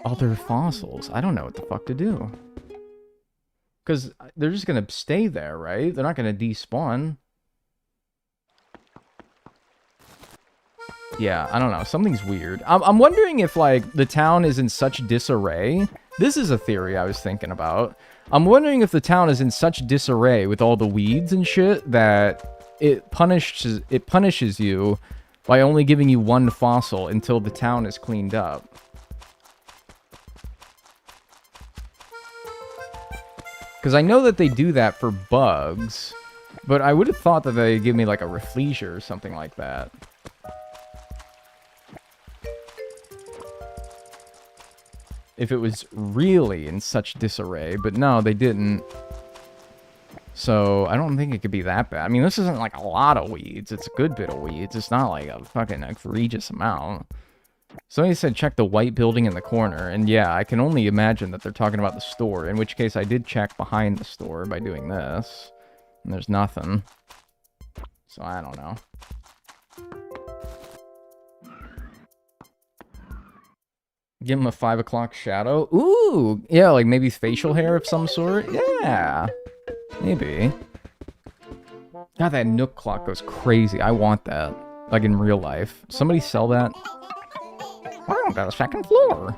other fossils. I don't know what the fuck to do. Because they're just going to stay there, right? They're not going to despawn. Yeah, I don't know. Something's weird. I'm wondering if, like, the town is in such disarray. This is a theory I was thinking about. I'm wondering if the town is in such disarray with all the weeds and shit that it punishes you by only giving you one fossil until the town is cleaned up. Because I know that they do that for bugs, but I would have thought that they'd give me like a Rafflesia or something like that. If it was really in such disarray, but no, they didn't. So, I don't think it could be that bad. I mean, this isn't like a lot of weeds. It's a good bit of weeds. It's not like a fucking egregious amount. Somebody said check the white building in the corner, and yeah, I can only imagine that they're talking about the store, in which case I did check behind the store by doing this, and there's nothing. So I don't know. Give him a 5 o'clock shadow. Ooh! Yeah, like maybe facial hair of some sort? Yeah! Maybe. God, that Nook clock goes crazy. I want that. Like in real life. Somebody sell that? Wow, got a second floor.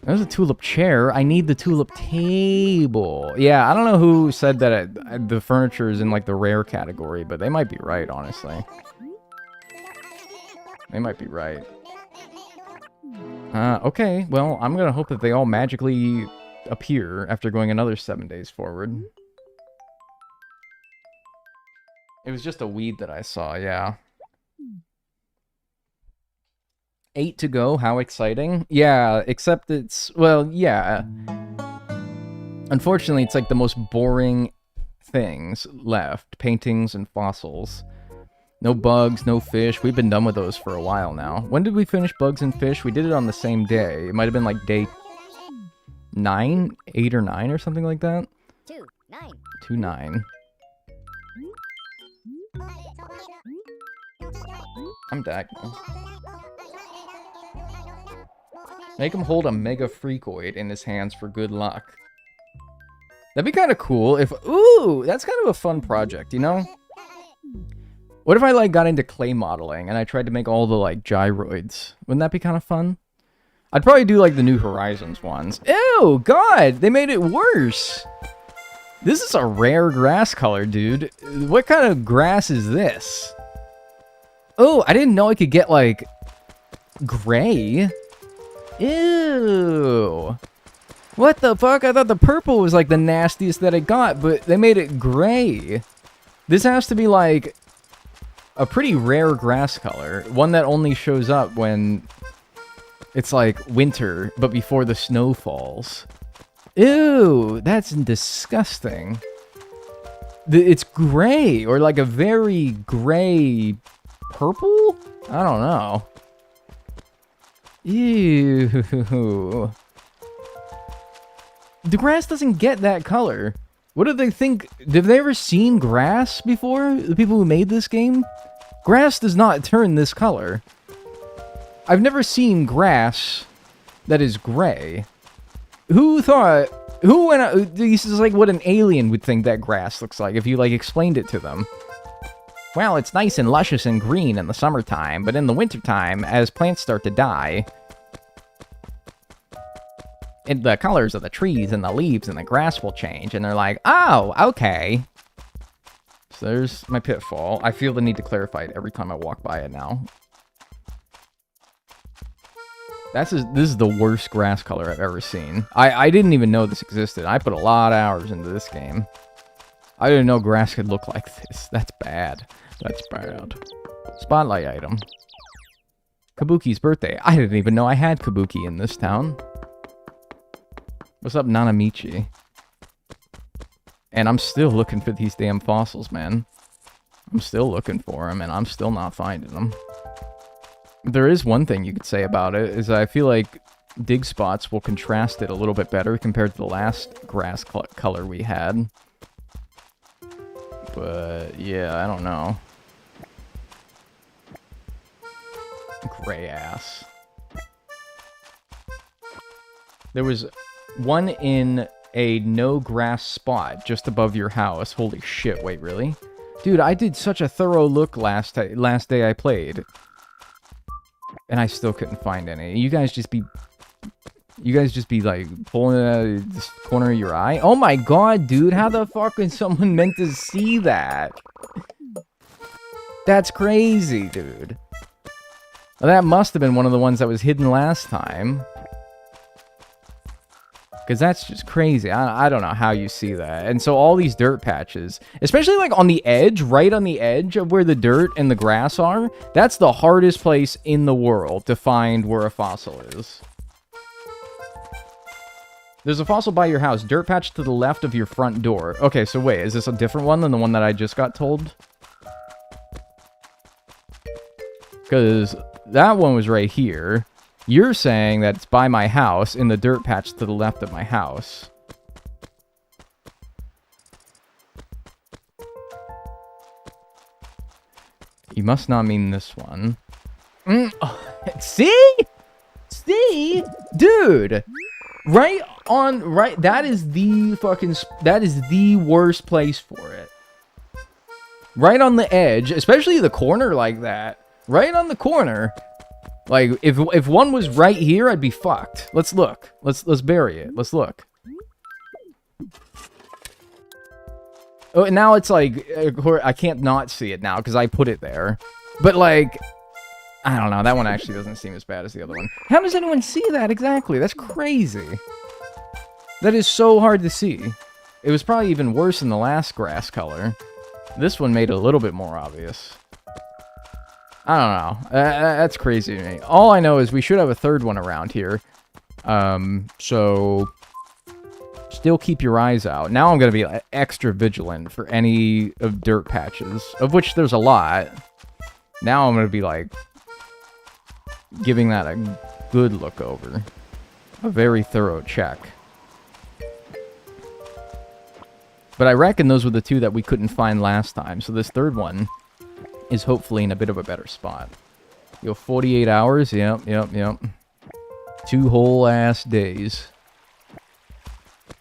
There's a tulip chair. I need the tulip table. Yeah, I don't know who said that the furniture is in like the rare category, but they might be right, honestly. They might be right. Okay, well, I'm gonna hope that they all magically appear after going another 7 days forward. It was just a weed that I saw, yeah. 8 to go, how exciting. Yeah, except it's, well, yeah. Unfortunately, it's like the most boring things left. Paintings and fossils. No bugs, no fish. We've been done with those for a while now. When did we finish bugs and fish? We did it on the same day. It might have been like day 9? 8 or 9 or something like that? 2-9. 2-9. I'm Dagnel. Make him hold a mega freakoid in his hands for good luck. That'd be kind of cool if... Ooh! That's kind of a fun project, you know? What if I, like, got into clay modeling and I tried to make all the, like, gyroids? Wouldn't that be kind of fun? I'd probably do, like, the New Horizons ones. Ew! God! They made it worse! This is a rare grass color, dude. What kind of grass is this? Oh, I didn't know I could get, like, gray. Ew. What the fuck? I thought the purple was, like, the nastiest that I got, but they made it gray. This has to be, like, a pretty rare grass color. One that only shows up when it's, like, winter, but before the snow falls. Ew, that's disgusting. It's gray, or, like, a very gray purple? I don't know. Ew. The grass doesn't get that color. What do they think? Have they ever seen grass before? The people who made this game? Grass does not turn this color. I've never seen grass that is gray. Who thought... Who went out... This is like what an alien would think that grass looks like if you, like, explained it to them. Well, it's nice and luscious and green in the summertime, but in the wintertime, as plants start to die... the colors of the trees and the leaves and the grass will change, and they're like, oh, okay. So there's my pitfall. I feel the need to clarify it every time I walk by it now. This is the worst grass color I've ever seen. I didn't even know this existed. I put a lot of hours into this game. I didn't know grass could look like this. That's bad. That's bad. Spotlight item. Kabuki's birthday. I didn't even know I had Kabuki in this town. What's up, Nanamichi? And I'm still looking for these damn fossils, man. I'm still looking for them, and I'm still not finding them. There is one thing you could say about it, is I feel like dig spots will contrast it a little bit better compared to the last grass color we had. But, yeah, I don't know. Gray ass. There was one in a no grass spot just above your house. Holy shit, wait, really? Dude, I did such a thorough look last day I played. And I still couldn't find any. You guys just be like pulling it out of the corner of your eye? Oh my god, dude, how the fuck is someone meant to see that? That's crazy, dude. Well, that must have been one of the ones that was hidden last time. Because that's just crazy. I don't know how you see that. And so all these dirt patches, especially like on the edge, right on the edge of where the dirt and the grass are, that's the hardest place in the world to find where a fossil is. There's a fossil by your house. Dirt patch to the left of your front door. Okay, so wait, is this a different one than the one that I just got told? Because that one was right here. You're saying that it's by my house in the dirt patch to the left of my house. You must not mean this one. See? See? Dude! Right, that is the fucking, that is the worst place for it. Right on the edge, especially the corner like that. Right on the corner. Like, if one was right here, I'd be fucked. Let's look. Let's bury it. Let's look. Oh, and now it's like, I can't not see it now because I put it there. But like, I don't know. That one actually doesn't seem as bad as the other one. How does anyone see that exactly? That's crazy. That is so hard to see. It was probably even worse in the last grass color. This one made it a little bit more obvious. I don't know. That's crazy to me. All I know is we should have a third one around here. So still keep your eyes out. Now I'm going to be extra vigilant for any of dirt patches, of which there's a lot. Now I'm going to be like giving that a good look over. A very thorough check. But I reckon those were the two that we couldn't find last time. So this third one is hopefully in a bit of a better spot. Yo, 48 hours? Yep. 2 whole ass days.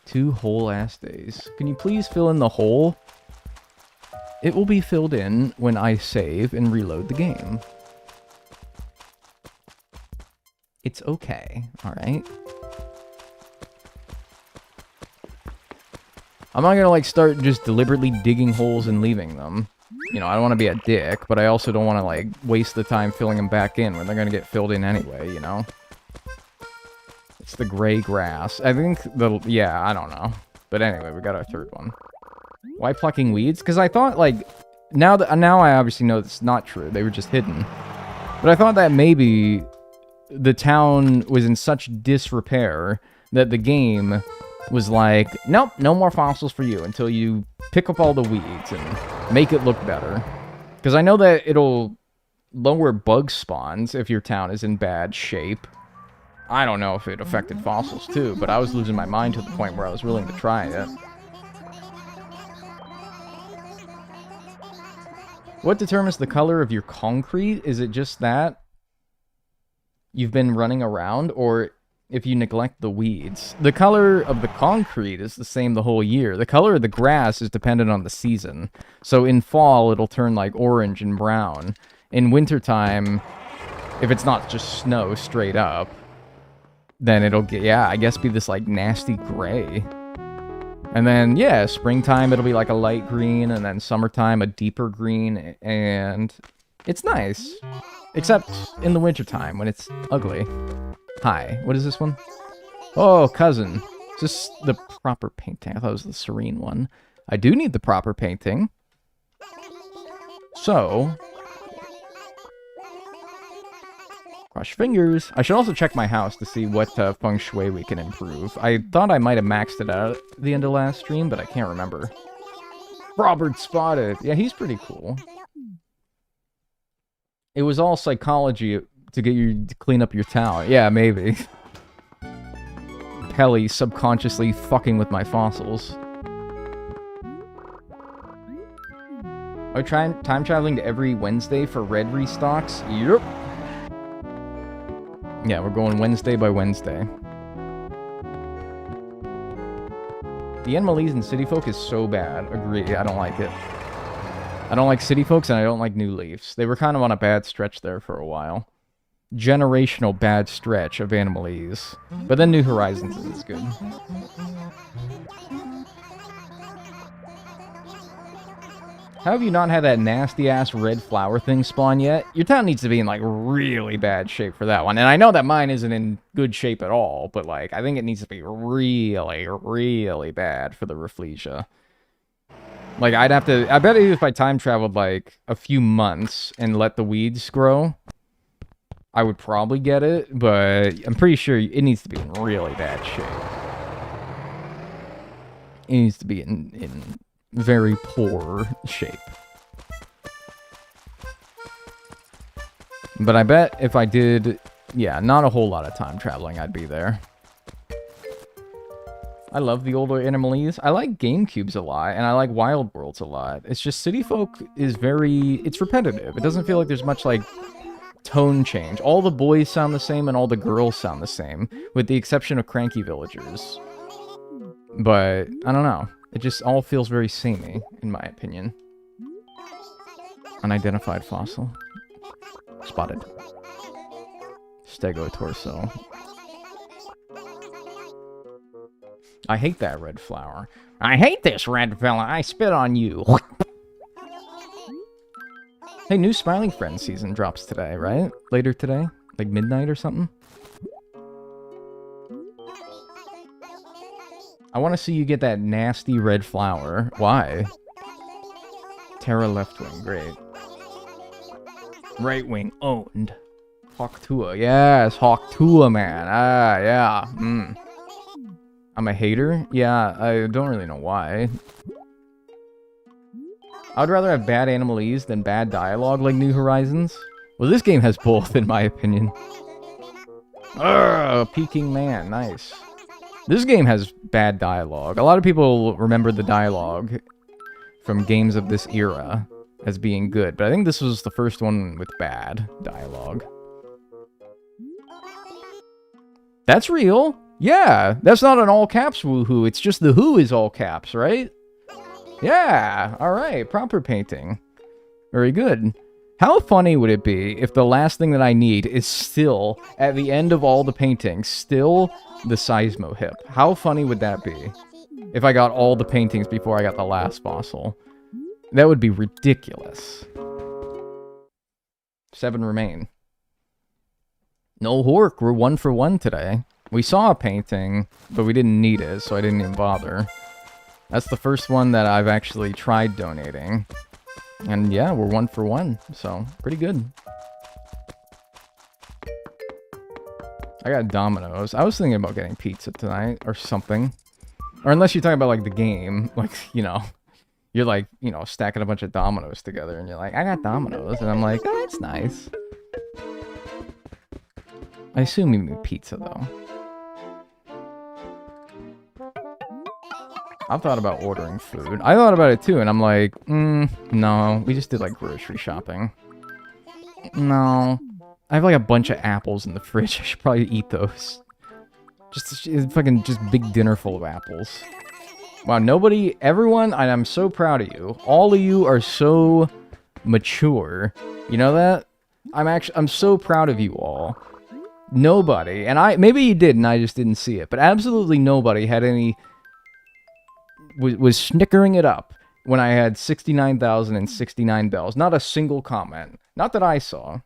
2 whole ass days. Can you please fill in the hole? It will be filled in when I save and reload the game. It's okay, alright? I'm not gonna, like, start just deliberately digging holes and leaving them. You know, I don't want to be a dick, but I also don't want to, like, waste the time filling them back in when they're gonna get filled in anyway, you know? It's the gray grass. I think yeah, I don't know. But anyway, we got our third one. Why plucking weeds? Because I thought, like, now I obviously know that's not true. They were just hidden. But I thought that maybe the town was in such disrepair that the game was like, nope, no more fossils for you until you pick up all the weeds and make it look better. Because I know that it'll lower bug spawns if your town is in bad shape. I don't know if it affected fossils too, but I was losing my mind to the point where I was willing to try it. What determines the color of your concrete? Is it just that you've been running around, or if you neglect the weeds? The color of the concrete is the same the whole year. The color of the grass is dependent on the season. So in fall, it'll turn like orange and brown. In wintertime, if it's not just snow straight up, then it'll get, yeah, I guess be this like nasty gray. And then, yeah, springtime it'll be like a light green, and then summertime a deeper green, and it's nice. Except in the wintertime when it's ugly. Hi, what is this one? Oh, cousin. Is this the proper painting? I thought it was the serene one. I do need the proper painting. So, cross your fingers. I should also check my house to see what feng shui we can improve. I thought I might have maxed it out at the end of last stream, but I can't remember. Robert spotted. Yeah, he's pretty cool. It was all psychology to get you to clean up your town. Yeah, maybe. Pelly subconsciously fucking with my fossils. Are we trying time traveling to every Wednesday for red restocks? Yep. Yeah, we're going Wednesday by Wednesday. The Animalese in City Folk is so bad. Agree, I don't like it. I don't like City Folks, and I don't like New Leafs. They were kind of on a bad stretch there for a while. Generational bad stretch of Animalese. But then New Horizons is good. How have you not had that nasty-ass red flower thing spawn yet? Your town needs to be in, like, really bad shape for that one. And I know that mine isn't in good shape at all, but, like, I think it needs to be really, really bad for the Rafflesia. Like, I'd have to... I bet if I time traveled, like, a few months and let the weeds grow, I would probably get it, but I'm pretty sure it needs to be in really bad shape. It needs to be in very poor shape. But I bet if I did, yeah, not a whole lot of time traveling, I'd be there. I love the older Animalese. I like GameCubes a lot, and I like Wild Worlds a lot. It's just City Folk is it's repetitive. It doesn't feel like there's much, like, tone change. All the boys sound the same, and all the girls sound the same, with the exception of Cranky Villagers. But, I don't know. It just all feels very samey, in my opinion. Unidentified fossil. Spotted. Stegotorso. I hate that red flower. I hate this red fella. I spit on you. Hey, new Smiling Friends season drops today, right? Later today? Like midnight or something? I want to see you get that nasty red flower. Why? Terra left wing. Great. Right wing owned. Hawktua. Yes, Hawktua, man. Ah, yeah. I'm a hater? Yeah, I don't really know why. I would rather have bad Animalese than bad dialogue like New Horizons. Well, this game has both, in my opinion. Urgh, Peking Man. Nice. This game has bad dialogue. A lot of people remember the dialogue from games of this era as being good, but I think this was the first one with bad dialogue. That's real. Yeah, that's not an all caps woohoo. It's just the who is all caps, right? Yeah, all right, proper painting. Very good. How funny would it be if the last thing that I need is still, at the end of all the paintings, still the Seismo hip? How funny would that be if I got all the paintings before I got the last fossil? That would be ridiculous. 7 remain. No Hork, we're 1 for 1 today. We saw a painting, but we didn't need it, so I didn't even bother. That's the first one that I've actually tried donating. And yeah, we're 1 for 1, so pretty good. I got Domino's. I was thinking about getting pizza tonight, or something. Or unless you're talking about, like, the game. Like, you know, you're, like, you know, stacking a bunch of Domino's together, and you're like, I got Domino's. And I'm like, oh, that's nice. I assume you mean pizza, though. I've thought about ordering food. I thought about it too, and I'm like, no. We just did like grocery shopping. No. I have like a bunch of apples in the fridge. I should probably eat those. Just fucking just big dinner full of apples. Wow, everyone, and I'm so proud of you. All of you are so mature. You know that? I'm so proud of you all. Nobody, and maybe you did and I just didn't see it, but absolutely nobody had any... was snickering it up when I had 69,069 bells. Not a single comment. Not that I saw.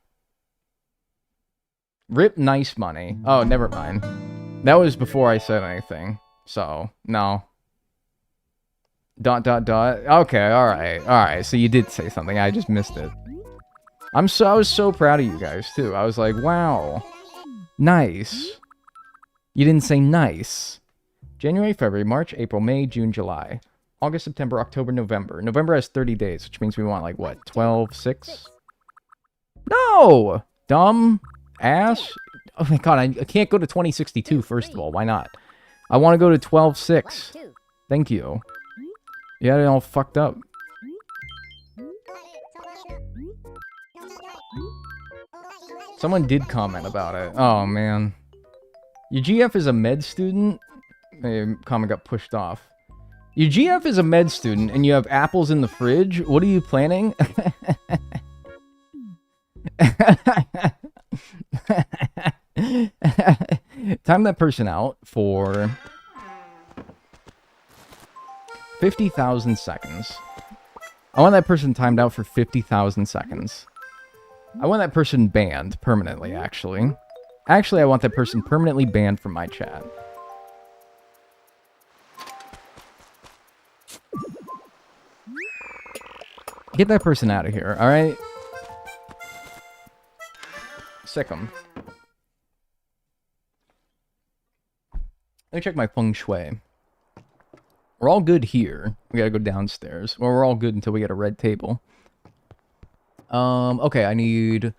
Rip nice money. Oh, never mind. That was before I said anything. So, no. ... Okay, alright. So you did say something. I just missed it. I was so proud of you guys, too. I was like, wow. Nice. You didn't say nice. January, February, March, April, May, June, July. August, September, October, November. November has 30 days, which means we want, like, what, 12, 6? No! Dumb ass. Oh my god, I can't go to 2062, first of all. Why not? I want to go to 12-6. Thank you. You had it all fucked up. Someone did comment about it. Oh, man. Your GF is a med student? The comment got pushed off. Your GF is a med student and you have apples in the fridge? What are you planning? Time that person out for 50,000 seconds. I want that person timed out for 50,000 seconds. I want that person banned permanently, actually. Actually, I want that person permanently banned from my chat. Get that person out of here, alright? Sick 'em. Let me check my Feng Shui. We're all good here. We gotta go downstairs. Well, we're all good until we get a red table. Okay, I need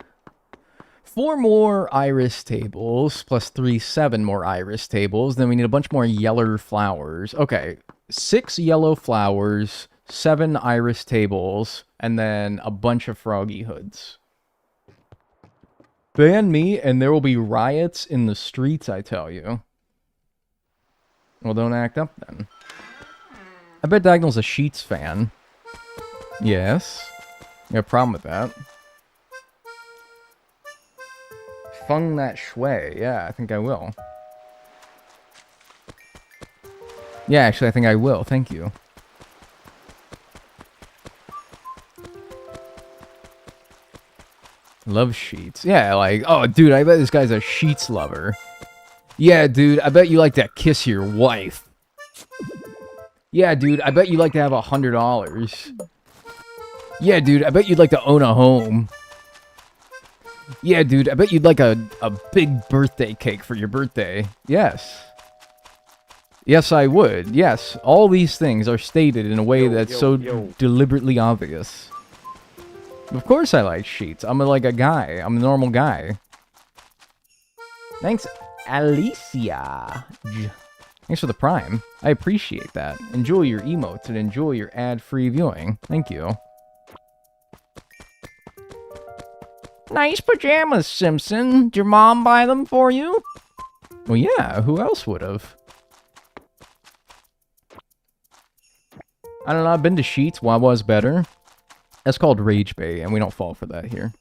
4 more iris tables, plus 3, 7 more iris tables. Then we need a bunch more yellow flowers. Okay, 6 yellow flowers, 7 iris tables, and then a bunch of froggy hoods. Ban me, and there will be riots in the streets, I tell you. Well, don't act up, then. I bet Dagnel's a Sheets fan. Yes. You have a problem with that. Feng that Shui. Yeah, I think I will. Yeah, actually, I think I will. Thank you. Love Sheets. Yeah, like, oh, dude, I bet this guy's a Sheets lover. Yeah, dude, I bet you like to kiss your wife. Yeah, dude, I bet you like to have $100. Yeah, dude, I bet you'd like to own a home. Yeah, dude, I bet you'd like a big birthday cake for your birthday. Yes. Yes, I would. Yes, all these things are stated in a way that's so deliberately obvious. Of course I like Sheets. I'm like a guy. I'm a normal guy. Thanks, Alicia. Thanks for the Prime. I appreciate that. Enjoy your emotes and enjoy your ad-free viewing. Thank you. Nice pajamas, Simpson. Did your mom buy them for you? Well, yeah. Who else would have? I don't know. I've been to Sheets. Wawa's better. That's called rage bait, and we don't fall for that here.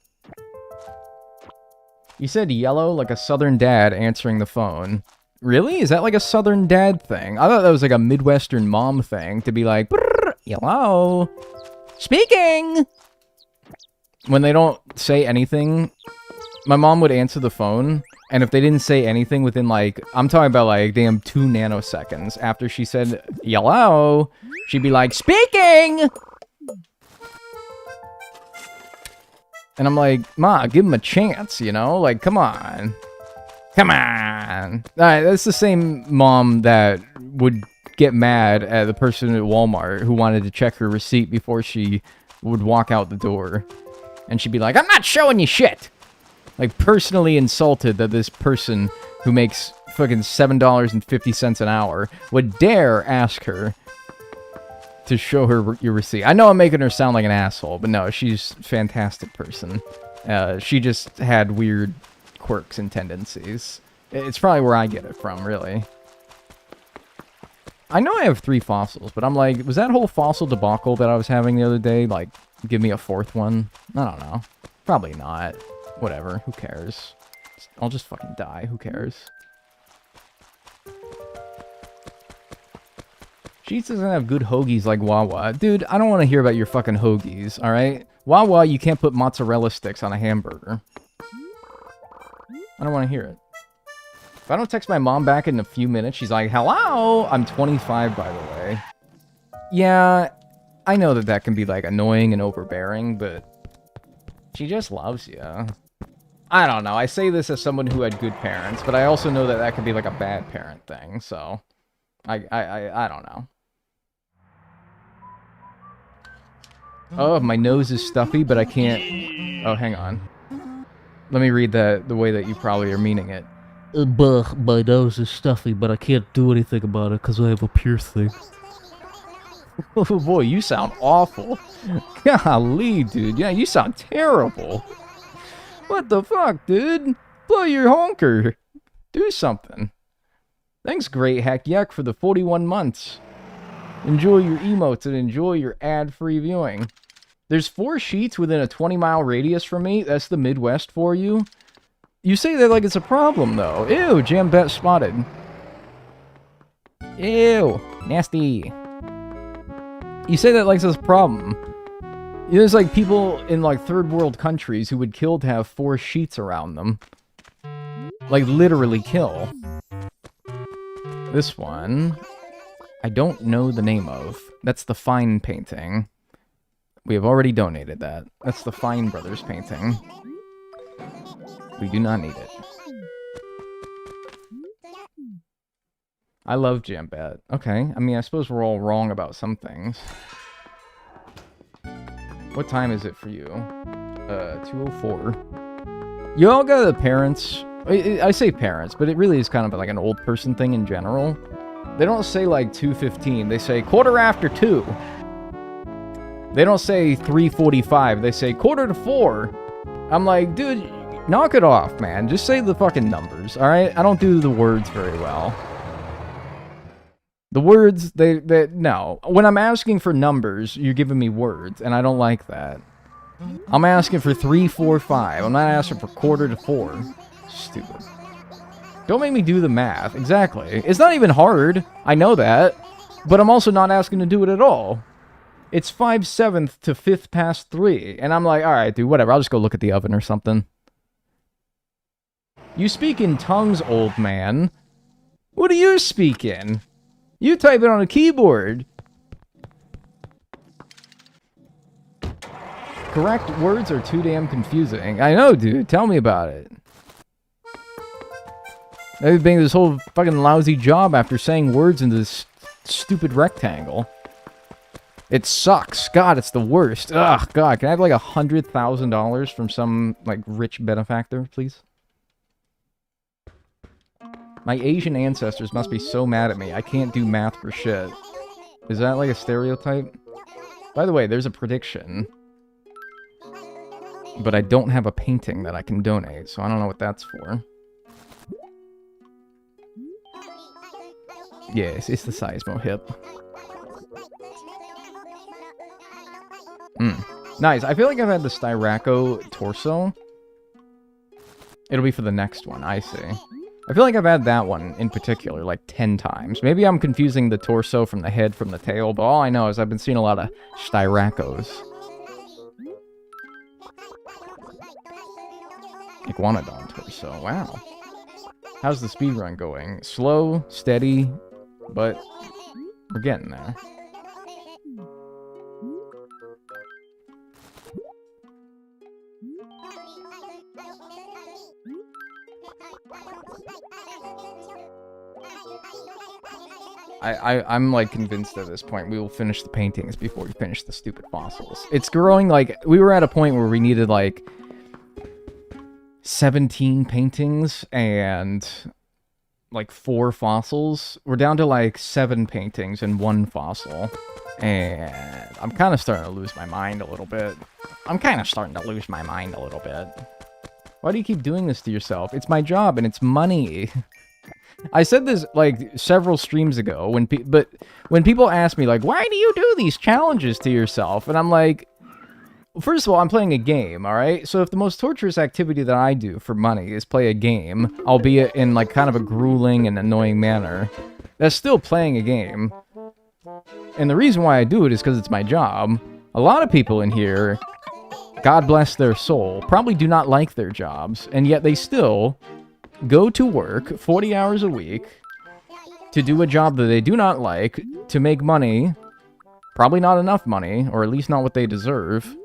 You said yellow like a southern dad answering the phone. Really? Is that like a southern dad thing? I thought that was like a Midwestern mom thing to be like, hello, speaking. When they don't say anything, my mom would answer the phone, and if they didn't say anything within like, I'm talking about like damn 2 nanoseconds after she said hello, she'd be like, speaking. And I'm like, Ma, give him a chance, you know? Like, come on. Come on. Alright, that's the same mom that would get mad at the person at Walmart who wanted to check her receipt before she would walk out the door. And she'd be like, I'm not showing you shit! Like, personally insulted that this person who makes fucking $7.50 an hour would dare ask her to show her your receipt. I know I'm making her sound like an asshole, but no, she's a fantastic person. She just had weird quirks and tendencies. It's probably where I get it from, really. I know I have 3 fossils, but I'm like, was that whole fossil debacle that I was having the other day, like, give me a 4th one? I don't know. Probably not. Whatever, who cares? I'll just fucking die, who cares? Sheets doesn't have good hoagies like Wawa. Dude, I don't want to hear about your fucking hoagies, alright? Wawa, you can't put mozzarella sticks on a hamburger. I don't want to hear it. If I don't text my mom back in a few minutes, she's like, hello! I'm 25, by the way. Yeah, I know that that can be, like, annoying and overbearing, but she just loves you. I don't know. I say this as someone who had good parents, but I also know that that could be, like, a bad parent thing, so I don't know. Oh, my nose is stuffy, but I can't... Oh, hang on. Let me read that the way that you probably are meaning it. My nose is stuffy, but I can't do anything about it because I have a piercing. Oh boy, you sound awful. Golly, dude. Yeah, you sound terrible. What the fuck, dude? Blow your honker. Do something. Thanks, Great Hack Yuck, for the 41 months. Enjoy your emotes and enjoy your ad-free viewing. There's 4 sheets within a 20-mile radius from me. That's the Midwest for you. You say that like it's a problem, though. Ew, jam bet spotted. Ew, nasty. You say that like it's a problem. There's like people in like third world countries who would kill to have 4 sheets around them. Like literally kill. This one, I don't know the name of. That's the Fine painting. We have already donated that. That's the Fine Brothers painting. We do not need it. I love Jambat. Okay, I mean, I suppose we're all wrong about some things. What time is it for you? 2:04. You all got the parents. I say parents, but it really is kind of like an old person thing in general. They don't say like 2:15. They say 2:45. They don't say 3:45. They say 3:45. I'm like, dude, knock it off, man. Just say the fucking numbers, all right? I don't do the words very well. The words, no. When I'm asking for numbers, you're giving me words, and I don't like that. I'm asking for 3, 4, 5. I'm not asking for 3:45. Stupid. Don't make me do the math. Exactly. It's not even hard. I know that. But I'm also not asking to do it at all. It's 5/7 to 5 past 3. And I'm like, alright, dude, whatever. I'll just go look at the oven or something. You speak in tongues, old man. What do you speak in? You type it on a keyboard. Correct words are too damn confusing. I know, dude. Tell me about it. I've been this whole fucking lousy job after saying words in this stupid rectangle. It sucks. God, it's the worst. Ugh, God. Can I have like $100,000 from some like rich benefactor, please? My Asian ancestors must be so mad at me. I can't do math for shit. Is that like a stereotype? By the way, there's a prediction. But I don't have a painting that I can donate, so I don't know what that's for. Yes, it's the Seismo hip. Nice. I feel like I've had the Styraco torso. It'll be for the next one, I see. I feel like I've had that one in particular like 10 times. Maybe I'm confusing the torso from the head from the tail, but all I know is I've been seeing a lot of Styracos. Iguanodon torso. Wow. How's the speedrun going? Slow, steady, but we're getting there. I'm like convinced at this point we will finish the paintings before we finish the stupid fossils. It's growing like, we were at a point where we needed like 17 paintings and like 4 fossils. We're down to like 7 paintings and 1 fossil. And I'm kind of starting to lose my mind a little bit. Why do you keep doing this to yourself? It's my job and it's money. I said this like several streams ago when people ask me like, why do you do these challenges to yourself? And I'm like, first of all, I'm playing a game, all right? So if the most torturous activity that I do for money is play a game, albeit in like kind of a grueling and annoying manner, that's still playing a game. And the reason why I do it is because it's my job. A lot of people in here, God bless their soul, probably do not like their jobs, and yet they still go to work 40 hours a week to do a job that they do not like, to make money, probably not enough money, or at least not what they deserve.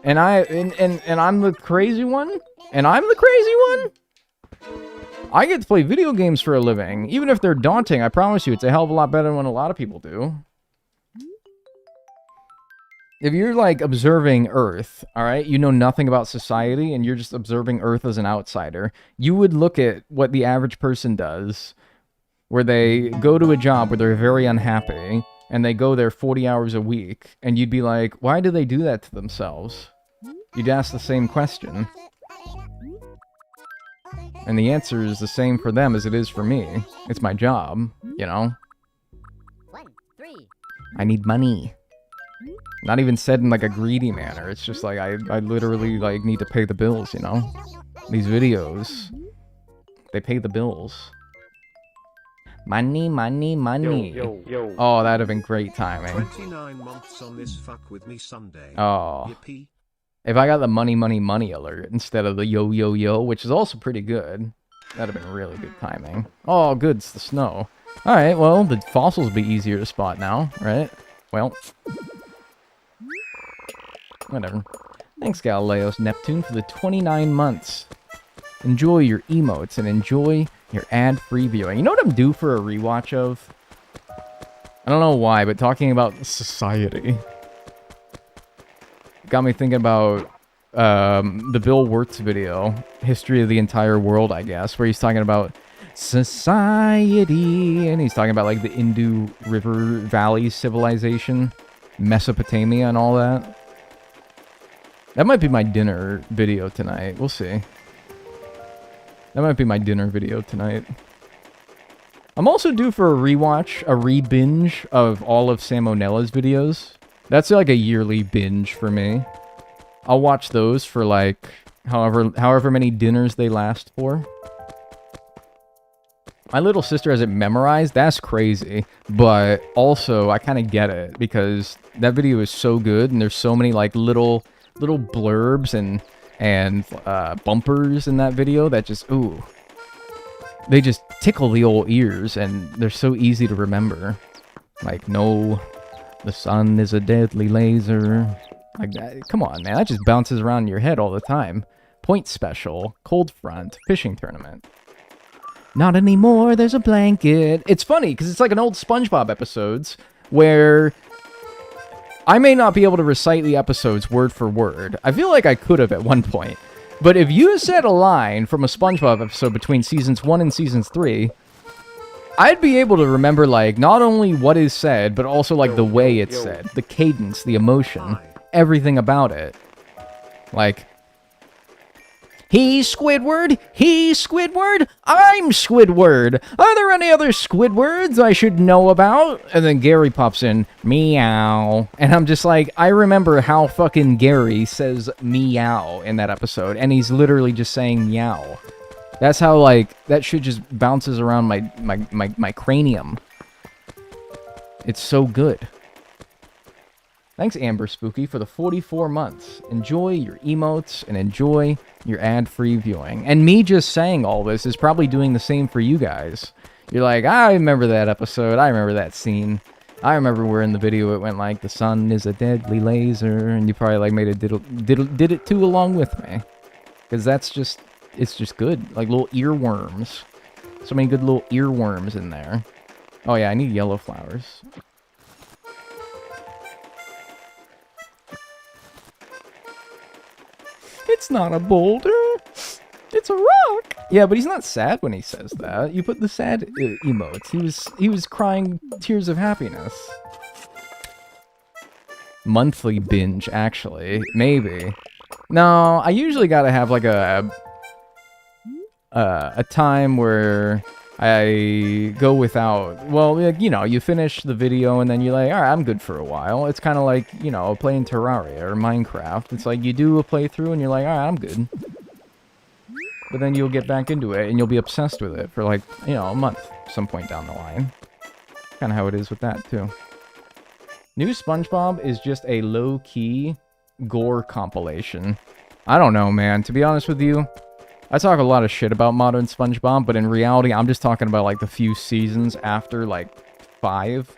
And I'm the crazy one? And I'm the crazy one? I get to play video games for a living. Even if they're daunting, I promise you, it's a hell of a lot better than what a lot of people do. If you're, like, observing Earth, alright, you know nothing about society, and you're just observing Earth as an outsider, you would look at what the average person does, where they go to a job where they're very unhappy, and they go there 40 hours a week, and you'd be like, why do they do that to themselves? You'd ask the same question. And the answer is the same for them as it is for me. It's my job, you know? I need money. Not even said in like a greedy manner. It's just like I literally like need to pay the bills, you know? These videos, they pay the bills. Money, money, money. Yo. Oh, that'd have been great timing. 29 months on this fuck with me Sunday. Oh. Yippee. If I got the money, money, money alert instead of the yo, which is also pretty good, that'd have been really good timing. Oh, good, it's the snow. Alright, well, the fossils will be easier to spot now, right? Well. Whatever. Thanks, Galileo's Neptune, for the 29 months. Enjoy your emotes and enjoy your ad-free viewing. You know what I'm due for a rewatch of? I don't know why, but talking about society got me thinking about the Bill Wirtz video, History of the Entire World, I guess, where he's talking about society, and he's talking about like the Indus River Valley civilization, Mesopotamia, and all that. That might be my dinner video tonight. We'll see. That might be my dinner video tonight. I'm also due for a rewatch, a re-binge of all of Salmonella's videos. That's like a yearly binge for me. I'll watch those for like however many dinners they last for. My little sister has it memorized. That's crazy. But also, I kind of get it because that video is so good and there's so many like little blurbs and bumpers in that video that just, ooh. They just tickle the old ears, and they're so easy to remember. Like, no, the sun is a deadly laser. Like, that, come on, man. That just bounces around in your head all the time. Point special, cold front, fishing tournament. Not anymore, there's a blanket. It's funny, because it's like an old SpongeBob episodes, where I may not be able to recite the episodes word for word. I feel like I could have at one point. But if you said a line from a SpongeBob episode between seasons 1 and seasons 3, I'd be able to remember, like, not only what is said, but also, like, the way it's said. The cadence, the emotion, everything about it. Like, he's Squidward, I'm Squidward. Are there any other Squidwards I should know about? And then Gary pops in, meow. And I'm just like, I remember how fucking Gary says meow in that episode, and he's literally just saying meow. That's how, like, that shit just bounces around my cranium. It's so good. Thanks, Amber Spooky, for the 44 months. Enjoy your emotes and enjoy your ad-free viewing. And me just saying all this is probably doing the same for you guys. You're like, I remember that episode. I remember that scene. I remember where in the video it went like, the sun is a deadly laser. And you probably like made a did it too along with me. Because that's just, it's just good. Like little earworms. So many good little earworms in there. Oh yeah, I need yellow flowers. It's not a boulder. It's a rock. Yeah, but he's not sad when he says that. You put the sad emotes. He was crying tears of happiness. Monthly binge, actually. Maybe. No, I usually gotta have like a time where I go without, well, you know, you finish the video and then you're like, alright, I'm good for a while. It's kind of like, you know, playing Terraria or Minecraft. It's like you do a playthrough and you're like, alright, I'm good. But then you'll get back into it and you'll be obsessed with it for like, you know, a month, some point down the line. Kind of how it is with that, too. New SpongeBob is just a low-key gore compilation. I don't know, man. To be honest with you, I talk a lot of shit about modern SpongeBob, but in reality, I'm just talking about, like, the few seasons after, like, 5,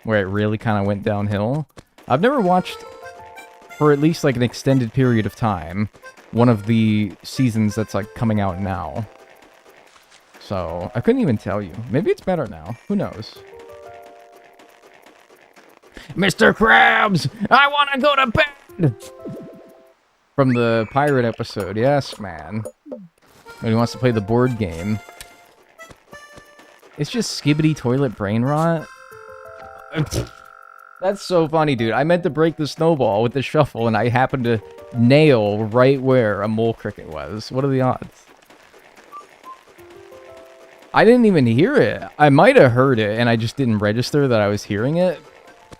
where it really kind of went downhill. I've never watched, for at least, like, an extended period of time, one of the seasons that's, like, coming out now. So, I couldn't even tell you. Maybe it's better now. Who knows? Mr. Krabs! I want to go to bed! From the pirate episode. Yes, man. When he wants to play the board game. It's just skibbity toilet brain rot. That's so funny, dude. I meant to break the snowball with the shuffle, and I happened to nail right where a mole cricket was. What are the odds? I didn't even hear it. I might have heard it, and I just didn't register that I was hearing it.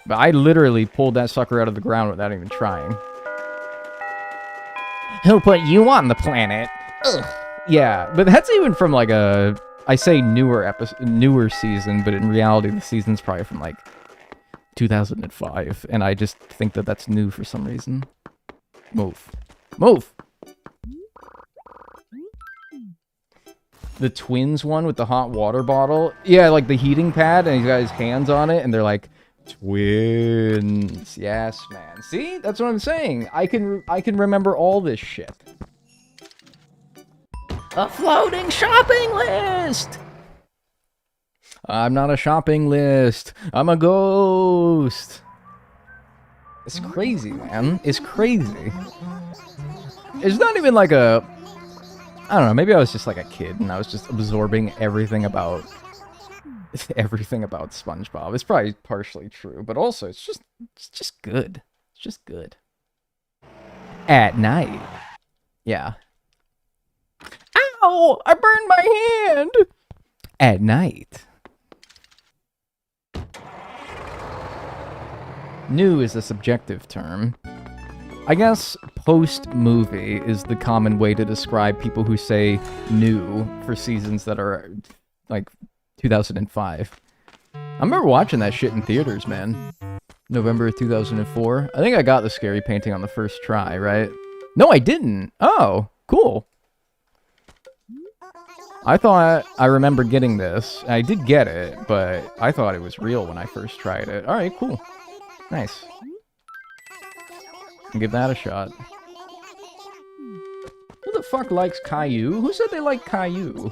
But I literally pulled that sucker out of the ground without even trying. Who put you on the planet? Ugh. Yeah, but that's even from like a, I say newer season, but in reality the season's probably from like 2005, and I just think that that's new for some reason. Move. Move! The twins one with the hot water bottle? Yeah, like the heating pad, and he's got his hands on it, and they're like, twins. Yes, man. See? That's what I'm saying. I can remember all this shit. A floating shopping list! I'm not a shopping list. I'm a ghost. It's crazy, man. It's crazy. It's not even like a... I don't know, maybe I was just like a kid and I was just absorbing everything about SpongeBob. It's probably partially true, but also it's just good. It's just good. At night. Yeah. Ow! I burned my hand! At night. New is a subjective term. I guess post-movie is the common way to describe people who say new for seasons that are, like, 2005. I remember watching that shit in theaters, man. November of 2004. I think I got the scary painting on the first try, right? No, I didn't! Oh, cool. I thought I remember getting this. I did get it, but I thought it was real when I first tried it. Alright, cool. Nice. Give that a shot. Who the fuck likes Caillou? Who said they like Caillou?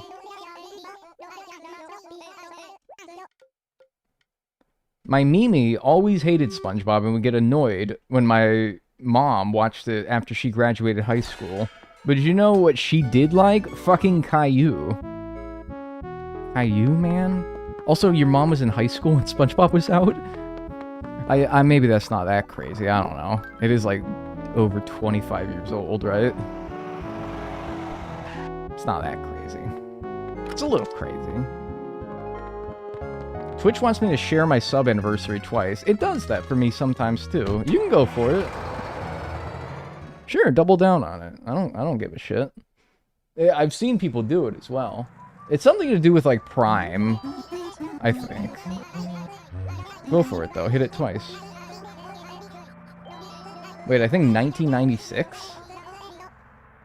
My Mimi always hated SpongeBob and would get annoyed when my mom watched it after she graduated high school. But did you know what she did like? Fucking Caillou. Caillou, man? Also, your mom was in high school when SpongeBob was out? I maybe that's not that crazy. I don't know. It is like over 25 years old, right? It's not that crazy. It's a little crazy. Twitch wants me to share my sub anniversary twice. It does that for me sometimes too. You can go for it. Sure, double down on it. I don't give a shit. I've seen people do it as well. It's something to do with like Prime, I think. Go for it, though. Hit it twice. Wait, I think 1996?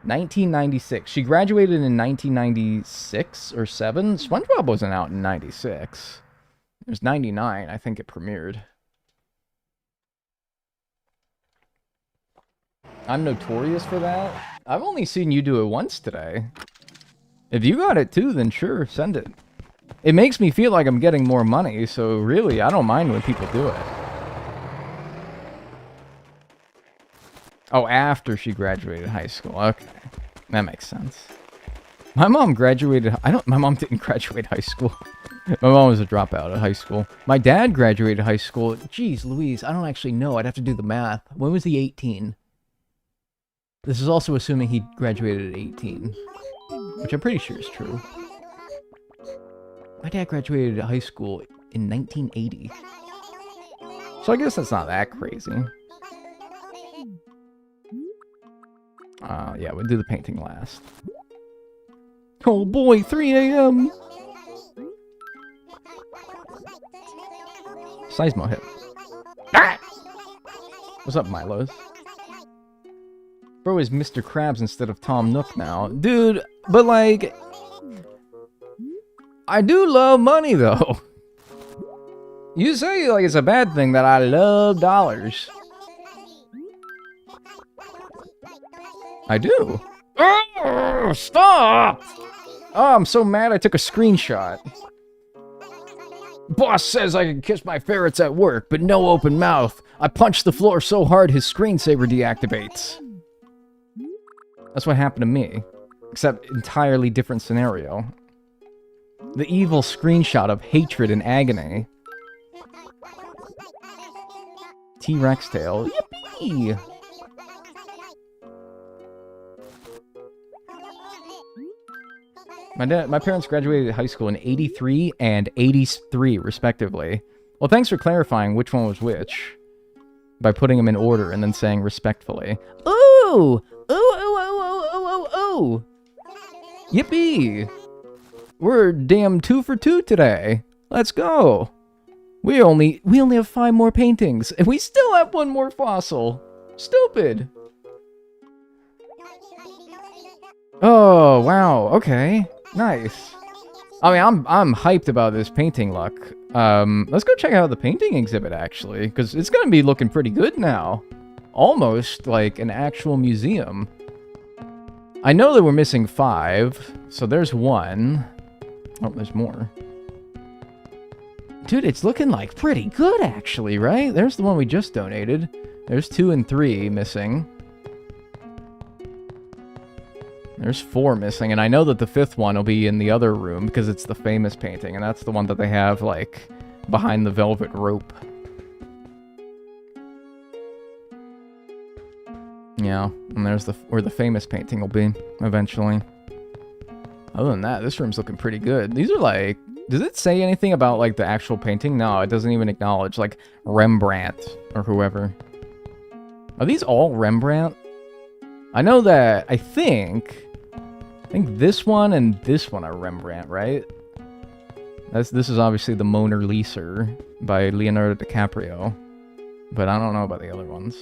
1996. She graduated in 1996 or 7? SpongeBob wasn't out in 96. It was 99, I think it premiered. I'm notorious for that. I've only seen you do it once today. If you got it too, then sure, send it. It makes me feel like I'm getting more money, so really, I don't mind when people do it. Oh, after she graduated high school. Okay. That makes sense. My mom graduated... My mom didn't graduate high school. My mom was a dropout of high school. My dad graduated high school. Jeez Louise, I don't actually know. I'd have to do the math. When was he 18? This is also assuming he graduated at 18. Which I'm pretty sure is true. My dad graduated high school in 1980. So I guess that's not that crazy. Yeah, we'll do the painting last. Oh boy, 3 a.m. Seismo hit. Ah! What's up, Milos? Bro is Mr. Krabs instead of Tom Nook now. Dude, but like... I do love money, though. You say, like, it's a bad thing that I love dollars. I do. Oh, stop! Oh, I'm so mad I took a screenshot. Boss says I can kiss my ferrets at work, but no open mouth. I punch the floor so hard his screensaver deactivates. That's what happened to me. Except entirely different scenario. The evil screenshot of hatred and agony. T-Rex tail. Yippee! My parents graduated high school in 83 and 83, respectively. Well, thanks for clarifying which one was which. By putting them in order and then saying respectfully. Ooh! Ooh, ooh, ooh, ooh, ooh, ooh, ooh! Yippee! We're damn 2 for 2 today. Let's go. We only have 5 more paintings, and we still have 1 more fossil. Stupid. Oh, wow. Okay. Nice. I mean, I'm hyped about this painting luck. Let's go check out the painting exhibit, actually, because it's gonna be looking pretty good now. Almost like an actual museum. I know that we're missing 5, so there's 1. Oh, there's more. Dude, it's looking like pretty good, actually, right? There's the one we just donated. There's 2 and 3 missing. There's 4 missing, and I know that the 5th one will be in the other room because it's the famous painting, and that's the one that they have, like, behind the velvet rope. Yeah, and there's where the famous painting will be, eventually. Other than that, this room's looking pretty good. These are, like... Does it say anything about, like, the actual painting? No, it doesn't even acknowledge, like, Rembrandt or whoever. Are these all Rembrandt? I know that, I think this one and this one are Rembrandt, right? This is obviously the Mona Lisa by Leonardo DiCaprio. But I don't know about the other ones.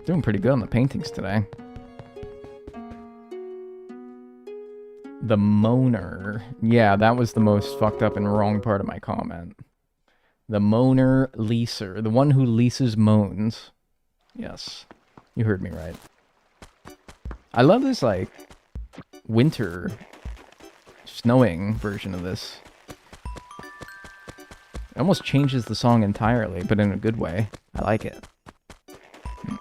Doing pretty good on the paintings today. The Moaner. Yeah, that was the most fucked up and wrong part of my comment. The Moaner Leaser. The one who leases moans. Yes. You heard me right. I love this, like, winter snowing version of this. It almost changes the song entirely, but in a good way. I like it.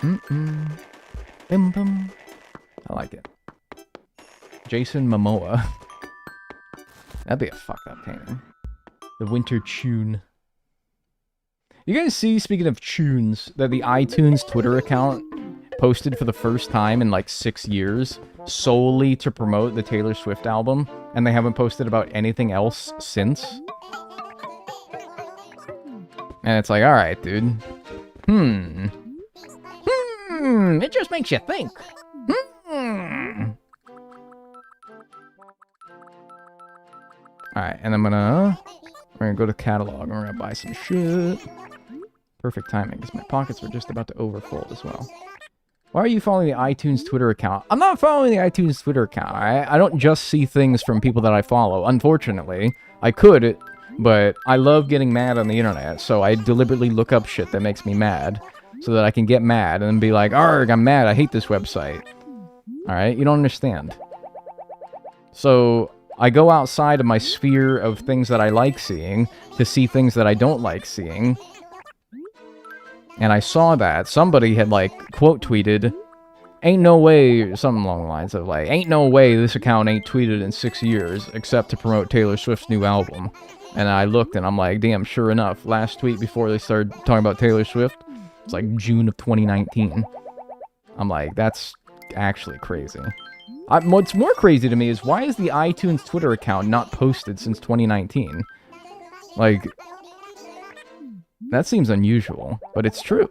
Bim bum. I like it. Jason Momoa. That'd be a fucked up painting. The winter tune. You guys see, speaking of tunes, that the iTunes Twitter account posted for the first time in like 6 years solely to promote the Taylor Swift album, and they haven't posted about anything else since? And it's like, alright, dude. It just makes you think. Alright, and we're gonna go to catalog, and we're gonna buy some shit. Perfect timing, because my pockets were just about to overfull as well. Why are you following the iTunes Twitter account? I'm not following the iTunes Twitter account, alright? I don't just see things from people that I follow, unfortunately. I could, but I love getting mad on the internet, so I deliberately look up shit that makes me mad, so that I can get mad and be like, arg, I'm mad, I hate this website. Alright, you don't understand. So, I go outside of my sphere of things that I like seeing to see things that I don't like seeing. And I saw that somebody had, like, quote tweeted, ain't no way, something along the lines of, like, ain't no way this account ain't tweeted in 6 years except to promote Taylor Swift's new album. And I looked and I'm like, damn, sure enough, last tweet before they started talking about Taylor Swift, it's like June of 2019. I'm like, that's actually crazy. What's more crazy to me is, why is the iTunes Twitter account not posted since 2019? Like, that seems unusual, but it's true.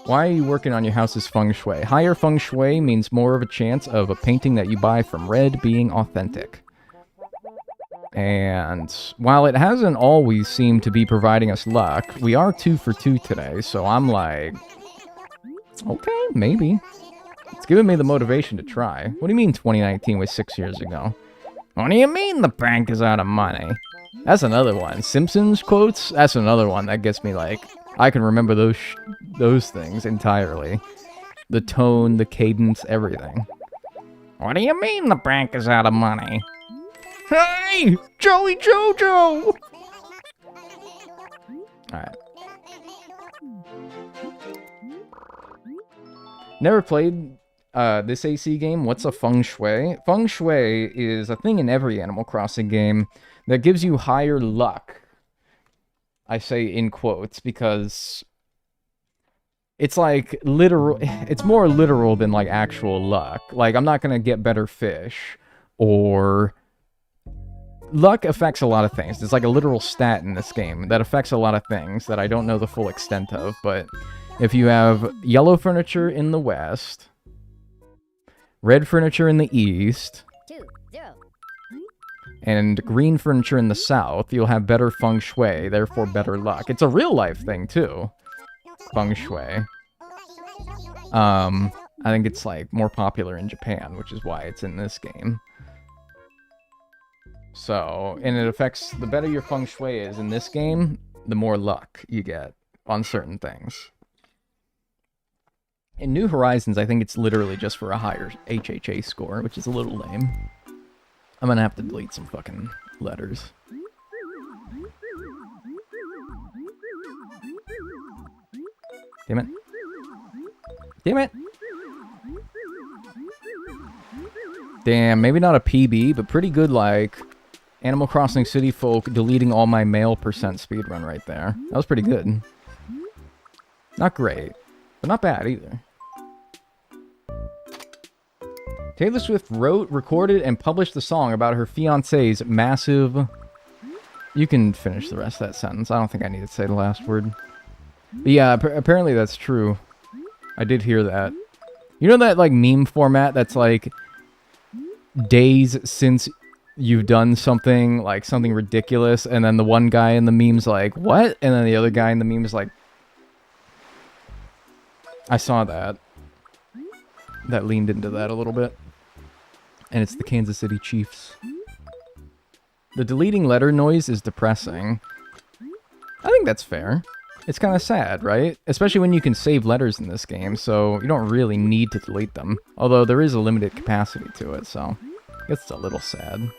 Why are you working on your house's feng shui? Higher feng shui means more of a chance of a painting that you buy from Red being authentic. And while it hasn't always seemed to be providing us luck, we are 2 for 2 today, so I'm like, okay, maybe. It's giving me the motivation to try. What do you mean 2019 was 6 years ago? What do you mean the bank is out of money? That's another one. Simpsons quotes? That's another one that gets me like, I can remember those things entirely. The tone, the cadence, everything. What do you mean the bank is out of money? Hey! Joey Jojo! Alright. Never played this AC game. What's a feng shui? Feng shui is a thing in every Animal Crossing game that gives you higher luck. I say in quotes because it's like literal. It's more literal than like actual luck. Like, I'm not gonna get better fish, or luck affects a lot of things. There's like a literal stat in this game that affects a lot of things that I don't know the full extent of, but if you have yellow furniture in the west, red furniture in the east, 2, 0. and green furniture in the south, you'll have better feng shui, therefore better luck. It's a real life thing too, feng shui. I think it's like more popular in Japan, which is why it's in this game. So, and it affects, the better your feng shui is in this game, the more luck you get on certain things. In New Horizons, I think it's literally just for a higher HHA score, which is a little lame. I'm gonna have to delete some fucking letters. Damn it. Damn it. Damn, maybe not a PB, but pretty good, like, Animal Crossing City Folk deleting all my mail percent speedrun right there. That was pretty good. Not great, but not bad either. Taylor Swift wrote, recorded, and published the song about her fiancé's massive... You can finish the rest of that sentence. I don't think I need to say the last word. But yeah, apparently that's true. I did hear that. You know that, like, meme format that's, like, days since you've done something, like, something ridiculous, and then the one guy in the meme's like, what? And then the other guy in the meme is like... I saw that. That leaned into that a little bit. And it's the Kansas City Chiefs. The deleting letter noise is depressing. I think that's fair. It's kind of sad, right? Especially when you can save letters in this game, so you don't really need to delete them. Although there is a limited capacity to it, so I guess it's a little sad.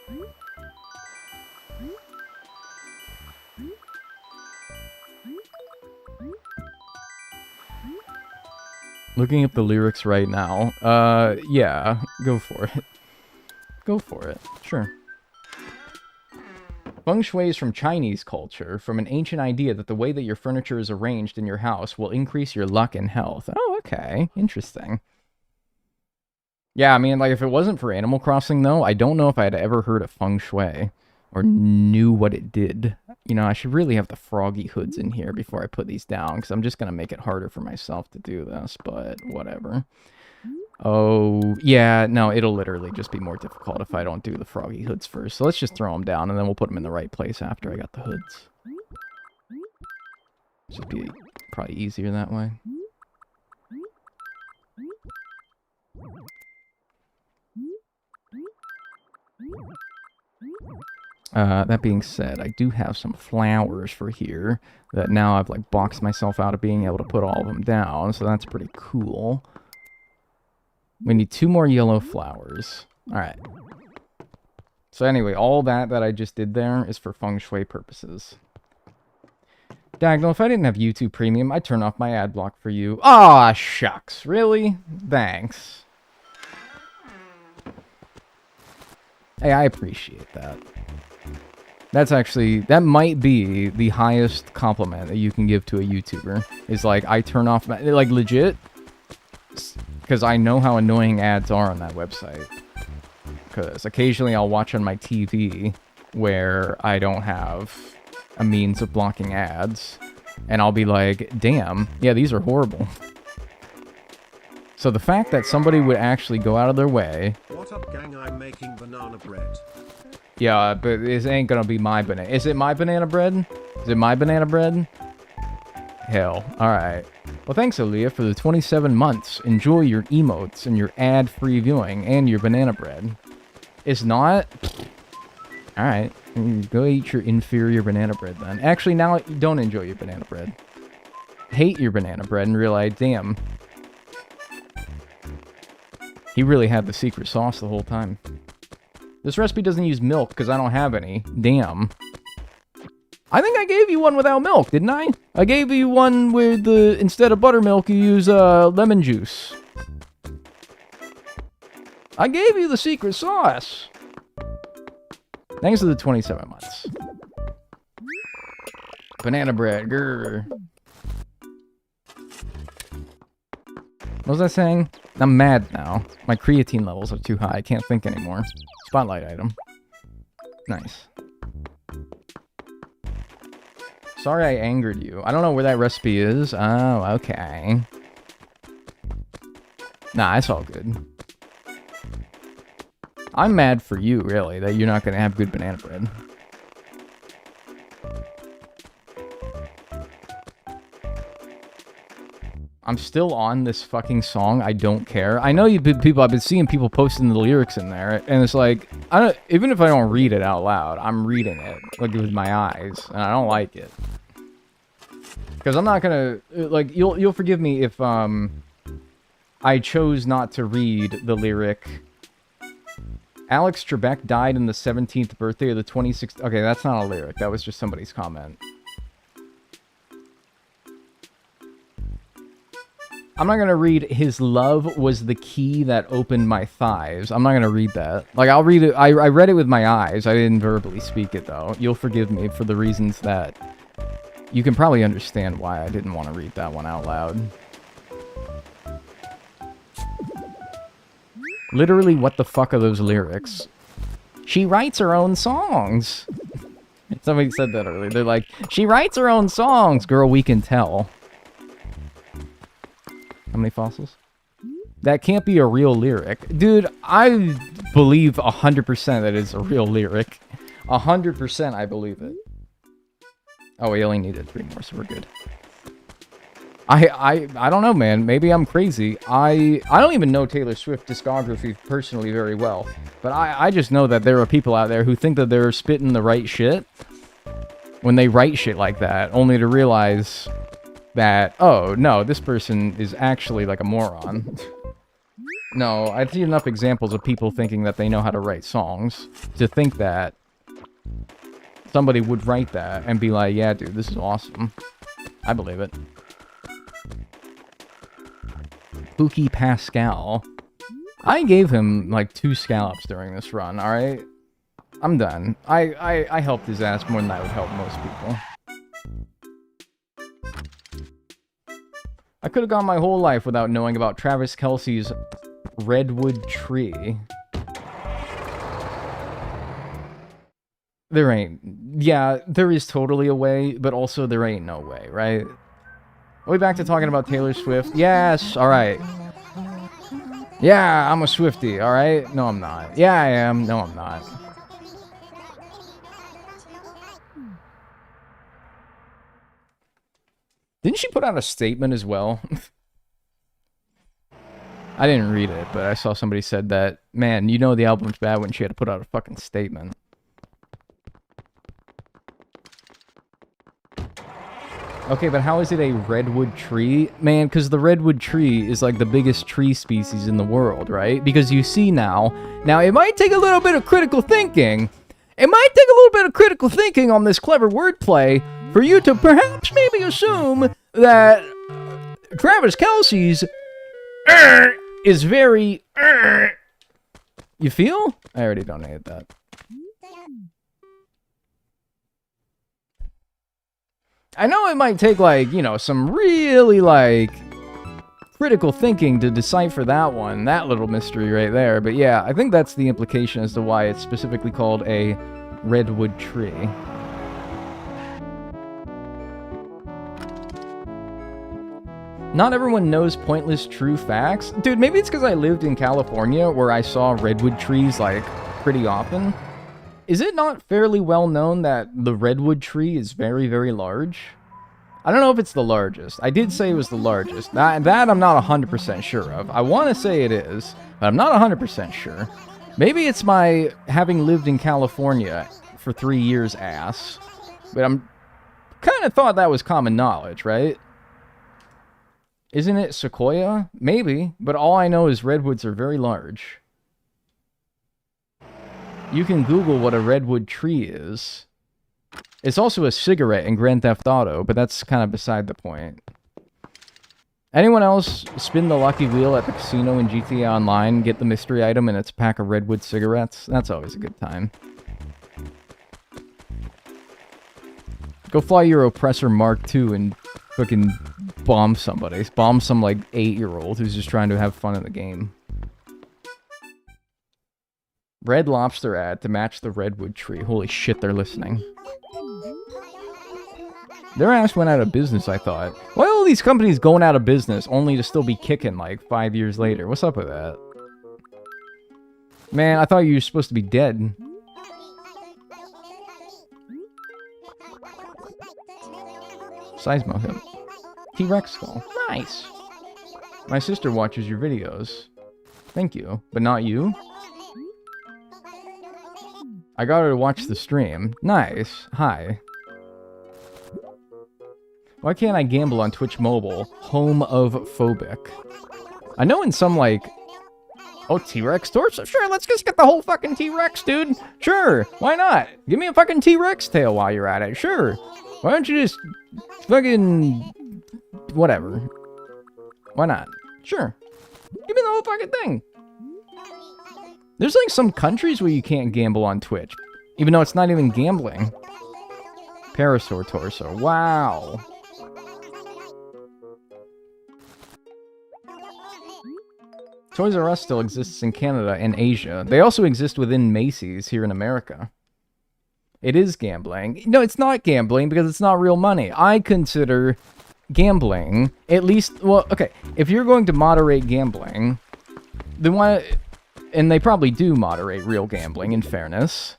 Looking up the lyrics right now. Yeah, go for it. Go for it, sure. Feng Shui is from Chinese culture, from an ancient idea that the way that your furniture is arranged in your house will increase your luck and health. Oh, okay. Interesting. Yeah, I mean, like, if it wasn't for Animal Crossing, though, I don't know if I had ever heard of Feng Shui, or knew what it did. You know, I should really have the froggy hoods in here before I put these down, because I'm just going to make it harder for myself to do this, but whatever. Oh, yeah, no, it'll literally just be more difficult if I don't do the froggy hoods first. So let's just throw them down, and then we'll put them in the right place after I got the hoods. Should be probably easier that way. That being said, I do have some flowers for here that now I've, like, boxed myself out of being able to put all of them down, so that's pretty cool. We need 2 more yellow flowers. Alright. So anyway, all that I just did there is for Feng Shui purposes. Dagnel, if I didn't have YouTube Premium, I'd turn off my ad block for you. Aw, shucks. Really? Thanks. Hey, I appreciate that. That's actually, that might be the highest compliment that you can give to a YouTuber. Is like, I turn off my, like, legit. Because I know how annoying ads are on that website. Because occasionally I'll watch on my TV where I don't have a means of blocking ads. And I'll be like, damn, yeah, these are horrible. So the fact that somebody would actually go out of their way... What up, gang? I'm making banana bread. Yeah, but this ain't gonna be my banana. Is it my banana bread? Is it my banana bread? Hell, alright. Well, thanks, Aaliyah, for the 27 months. Enjoy your emotes and your ad-free viewing and your banana bread. It's not? Alright. Go eat your inferior banana bread, then. Actually, now don't enjoy your banana bread. Hate your banana bread and realize, damn. He really had the secret sauce the whole time. This recipe doesn't use milk because I don't have any. Damn. I think I gave you one without milk, didn't I? I gave you one with, instead of buttermilk, you use, lemon juice. I gave you the secret sauce. Thanks to the 27 months. Banana bread, grrr. What was I saying? I'm mad now. My creatine levels are too high. I can't think anymore. Spotlight item. Nice. Sorry I angered you. I don't know where that recipe is. Oh, okay. Nah, it's all good. I'm mad for you, really, that you're not going to have good banana bread. I'm still on this fucking song. I don't care. I know I've been seeing people posting the lyrics in there, and it's like, even if I don't read it out loud, I'm reading it, like, with my eyes, and I don't like it. Because I'm not gonna, like, you'll forgive me if, I chose not to read the lyric. Alex Trebek died on the 17th birthday of the 26th... Okay, that's not a lyric. That was just somebody's comment. I'm not gonna read his love was the key that opened my thighs. I'm not gonna read that. Like, I'll read it. I read it with my eyes. I didn't verbally speak it, though. You'll forgive me for the reasons that... You can probably understand why I didn't want to read that one out loud. Literally, what the fuck are those lyrics? She writes her own songs. Somebody said that earlier. They're like, she writes her own songs. Girl, we can tell. How many fossils? That can't be a real lyric. Dude, I believe 100% that it's a real lyric. 100% I believe it. Oh, we only needed 3 more, so we're good. I don't know, man. Maybe I'm crazy. I don't even know Taylor Swift discography personally very well. But I just know that there are people out there who think that they're spitting the right shit when they write shit like that, only to realize that, oh, no, this person is actually like a moron. No, I've seen enough examples of people thinking that they know how to write songs to think that somebody would write that and be like, yeah, dude, this is awesome. I believe it. Pookie Pascal. I gave him, like, 2 scallops during this run, alright? I'm done. I helped his ass more than I would help most people. I could have gone my whole life without knowing about Travis Kelce's redwood tree. There ain't... Yeah, there is totally a way, but also there ain't no way, right? Are we back to talking about Taylor Swift? Yes, alright. Yeah, I'm a Swiftie, alright? No, I'm not. Yeah, I am. No, I'm not. Didn't she put out a statement as well? I didn't read it, but I saw somebody said that, man, you know the album's bad when she had to put out a fucking statement. Okay, but how is it a redwood tree? Man, because the redwood tree is like the biggest tree species in the world, right? Because you see now, it might take a little bit of critical thinking. It might take a little bit of critical thinking on this clever wordplay for you to perhaps maybe assume that Travis Kelce's is very... You feel? I already donated that. I know it might take, like, you know, some really, like, critical thinking to decipher that one, that little mystery right there. But yeah, I think that's the implication as to why it's specifically called a redwood tree. Not everyone knows pointless true facts. Dude, maybe it's because I lived in California where I saw redwood trees, like, pretty often. Is it not fairly well known that the redwood tree is very, very large? I don't know if it's the largest. I did say it was the largest. That I'm not 100% sure of. I want to say it is, but I'm not 100% sure. Maybe it's my having lived in California for 3 years ass. But I'm kind of thought that was common knowledge, right? Isn't it sequoia? Maybe, but all I know is redwoods are very large. You can Google what a redwood tree is. It's also a cigarette in Grand Theft Auto, but that's kind of beside the point. Anyone else spin the lucky wheel at the casino in GTA Online, get the mystery item, and it's a pack of redwood cigarettes? That's always a good time. Go fly your Oppressor Mark II and fucking bomb somebody. Bomb some, like, 8-year-old who's just trying to have fun in the game. Red Lobster ad to match the redwood tree. Holy shit, they're listening. Their ass went out of business, I thought. Why are all these companies going out of business only to still be kicking, like, 5 years later? What's up with that? Man, I thought you were supposed to be dead. Seismo hip. T-Rex skull. Nice. My sister watches your videos. Thank you. But not you? I got her to watch the stream. Nice. Hi. Why can't I gamble on Twitch Mobile? Home of Phobic. I know in some, like... Oh, T-Rex torso? Sure, let's just get the whole fucking T-Rex, dude. Sure, why not? Give me a fucking T-Rex tail while you're at it. Sure. Why don't you just... fucking... whatever. Why not? Sure. Give me the whole fucking thing. There's like some countries where you can't gamble on Twitch, even though it's not even gambling. Parasaur torso. Wow. Toys R Us still exists in Canada and Asia. They also exist within Macy's here in America. It is gambling. No, it's not gambling because it's not real money. I consider gambling, at least, well, okay, if you're going to moderate gambling, then why, and they probably do moderate real gambling, in fairness,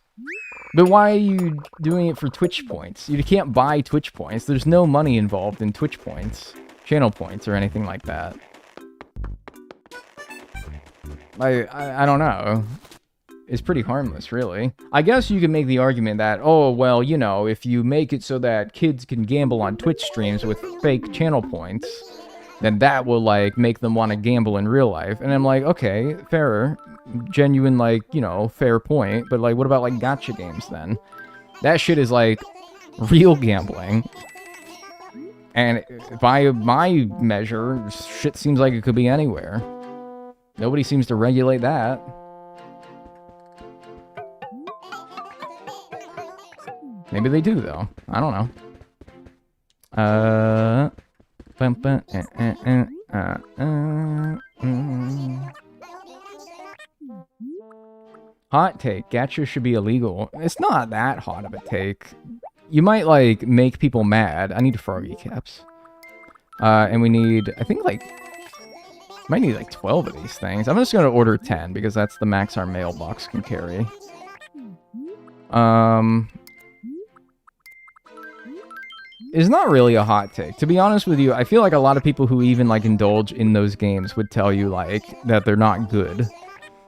but why are you doing it for Twitch points? You can't buy Twitch points. There's no money involved in Twitch points, channel points, or anything like that. I don't know. It's pretty harmless, really. I guess you can make the argument that, oh, well, you know, if you make it so that kids can gamble on Twitch streams with fake channel points, then that will, like, make them want to gamble in real life. And I'm like, okay, fair, genuine, like, you know, fair point. But, like, what about, like, gacha games, then? That shit is, like, real gambling. And by my measure, shit seems like it could be anywhere. Nobody seems to regulate that. Maybe they do, though. I don't know. Hot take. Gacha should be illegal. It's not that hot of a take. You might, like, make people mad. I need froggy caps. And we need, I think, like, might need, like, 12 of these things. I'm just going to order 10, because that's the max our mailbox can carry. It's not really a hot take. To be honest with you, I feel like a lot of people who even, like, indulge in those games would tell you, like, that they're not good.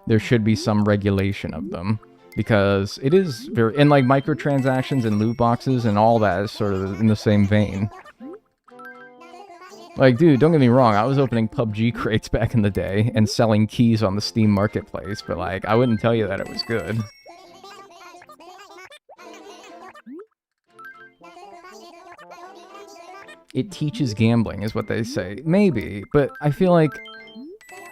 There should be some regulation of them. Because it is very... And, like, microtransactions and loot boxes and all that is sort of in the same vein. Like, dude, don't get me wrong, I was opening PUBG crates back in the day and selling keys on the Steam Marketplace, but, like, I wouldn't tell you that it was good. It teaches gambling, is what they say. Maybe, but I feel like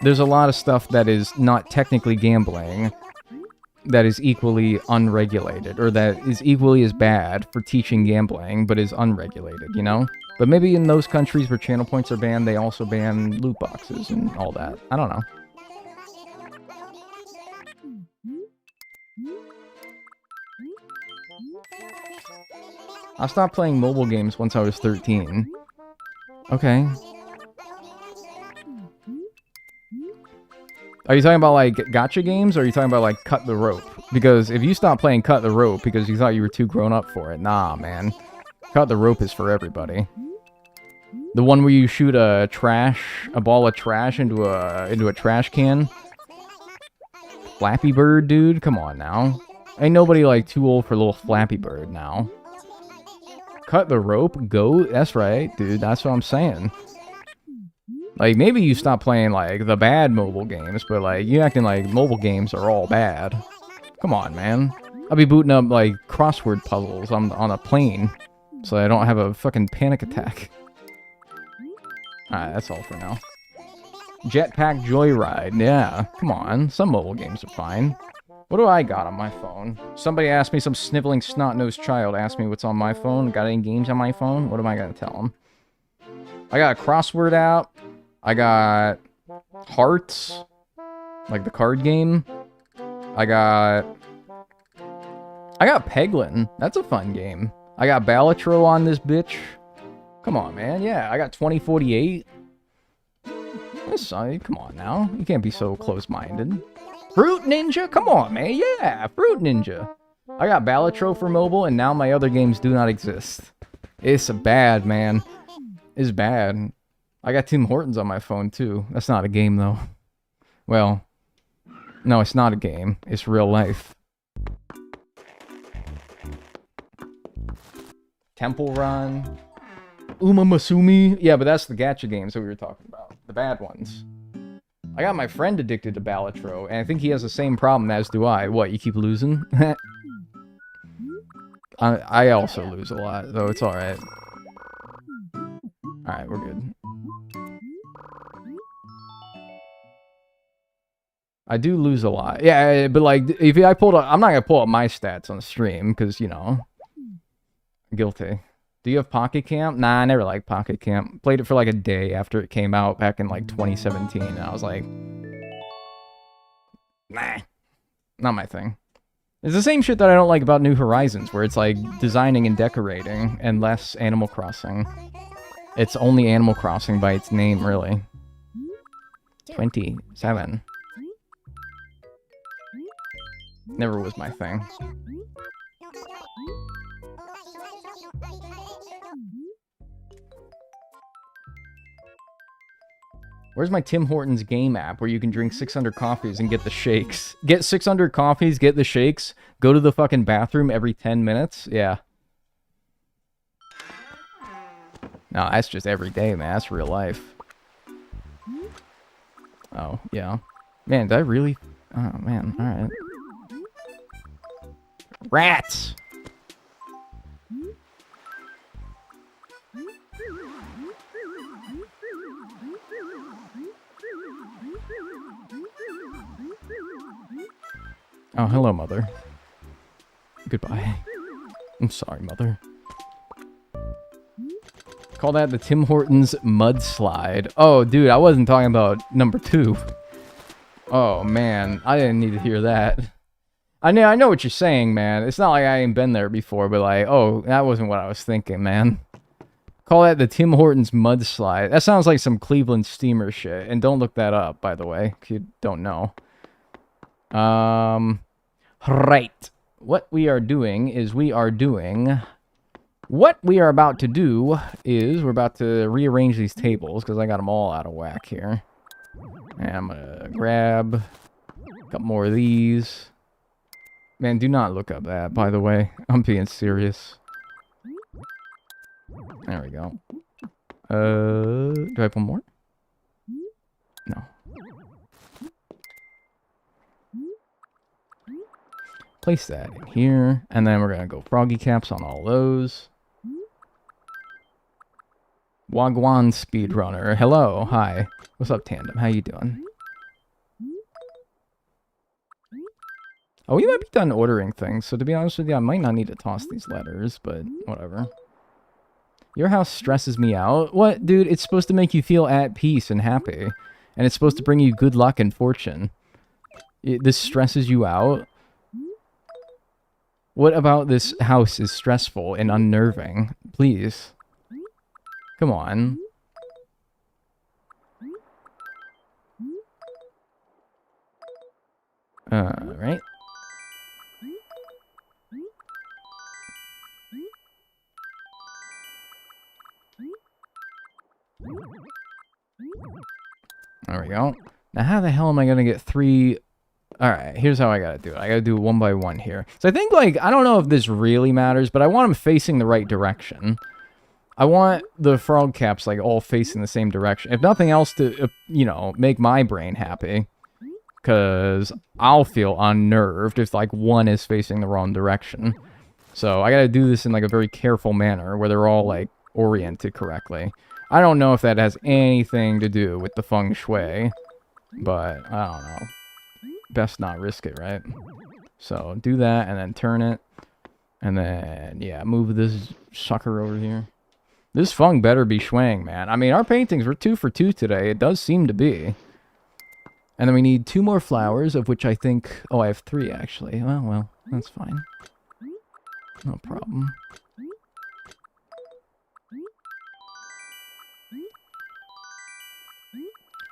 there's a lot of stuff that is not technically gambling that is equally unregulated, or that is equally as bad for teaching gambling, but is unregulated, you know? But maybe in those countries where channel points are banned, they also ban loot boxes and all that. I don't know. I stopped playing mobile games once I was 13. Okay. Are you talking about, like, gacha games, or are you talking about, like, Cut the Rope? Because if you stop playing Cut the Rope because you thought you were too grown up for it, nah, man. Cut the Rope is for everybody. The one where you shoot a ball of trash into a trash can? Flappy Bird, dude? Come on now. Ain't nobody, like, too old for little Flappy Bird now. Cut the Rope? Go? That's right, dude. That's what I'm saying. Like, maybe you stop playing, like, the bad mobile games, but, like, you acting like mobile games are all bad. Come on, man. I'll be booting up, like, crossword puzzles on a plane, so I don't have a fucking panic attack. Alright, that's all for now. Jetpack Joyride, yeah. Come on, some mobile games are fine. What do I got on my phone? Somebody asked me, some sniveling snot-nosed child asked me what's on my phone. Got any games on my phone? What am I gonna tell him? I got a crossword app. I got Hearts, like the card game. I got Peglin. That's a fun game. I got Balatro on this bitch. Come on, man. Yeah, I got 2048. Come on now. You can't be so close-minded. Fruit Ninja? Come on, man. Yeah, Fruit Ninja. I got Balatro for mobile, and now my other games do not exist. It's bad, man. It's bad. I got Tim Hortons on my phone, too. That's not a game, though. Well, no, it's not a game. It's real life. Temple Run. Uma Masumi. Yeah, but that's the gacha games that we were talking about. The bad ones. I got my friend addicted to Balatro, and I think he has the same problem as do I. What, you keep losing? I also lose a lot, though it's alright. Alright, we're good. I do lose a lot. Yeah, but like, if I pulled up, I'm not gonna pull up my stats on stream because, you know, guilty. Do you have Pocket Camp? Nah, I never liked Pocket Camp. Played it for like a day after it came out back in like 2017. And I was like, nah, not my thing. It's the same shit that I don't like about New Horizons, where it's like designing and decorating and less Animal Crossing. It's only Animal Crossing by its name, really. 27. Never was my thing. Where's my Tim Hortons game app where you can drink 600 coffees and get the shakes? Get 600 coffees, get the shakes, go to the fucking bathroom every 10 minutes? Yeah. No, that's just every day, man. That's real life. Oh, yeah. Man, did I really... Oh, man. Alright. Rats! Oh, hello, Mother. Goodbye. I'm sorry, Mother. Call that the Tim Hortons mudslide. Oh, dude, I wasn't talking about number 2. Oh, man. I didn't need to hear that. I know what you're saying, man. It's not like I ain't been there before, but like, oh, that wasn't what I was thinking, man. Call that the Tim Hortons mudslide. That sounds like some Cleveland steamer shit. And don't look that up, by the way, if you don't know. Right. What we are doing is what we are about to do is we're about to rearrange these tables because I got them all out of whack here. And I'm gonna grab a couple more of these. Man, do not look up that, by the way. I'm being serious. There we go. Do I have one more? No. Place that in here, and then we're gonna go froggy caps on all those. Wagwan speedrunner. Hello, hi. What's up, Tandem? How you doing? Oh, we might be done ordering things, so to be honest with you, I might not need to toss these letters, but whatever. Your house stresses me out. What, dude? It's supposed to make you feel at peace and happy, and it's supposed to bring you good luck and fortune. This stresses you out? What about this house is stressful and unnerving? Please. Come on. Right? There we go. Now how the hell am I gonna get 3... Alright, here's how I gotta do it. I gotta do it one by one here. So I think, like, I don't know if this really matters, but I want them facing the right direction. I want the frog caps, like, all facing the same direction. If nothing else to, you know, make my brain happy. Because I'll feel unnerved if, like, one is facing the wrong direction. So I gotta do this in, like, a very careful manner where they're all, like, oriented correctly. I don't know if that has anything to do with the Feng Shui, but I don't know. Best not risk it, right? So do that and then turn it. And then, yeah, move this sucker over here. This Feng better be Shuang, man. I mean, our paintings were 2 for 2 today. It does seem to be. And then we need 2 more flowers, of which I think... Oh, I have 3, actually. Well, that's fine. No problem.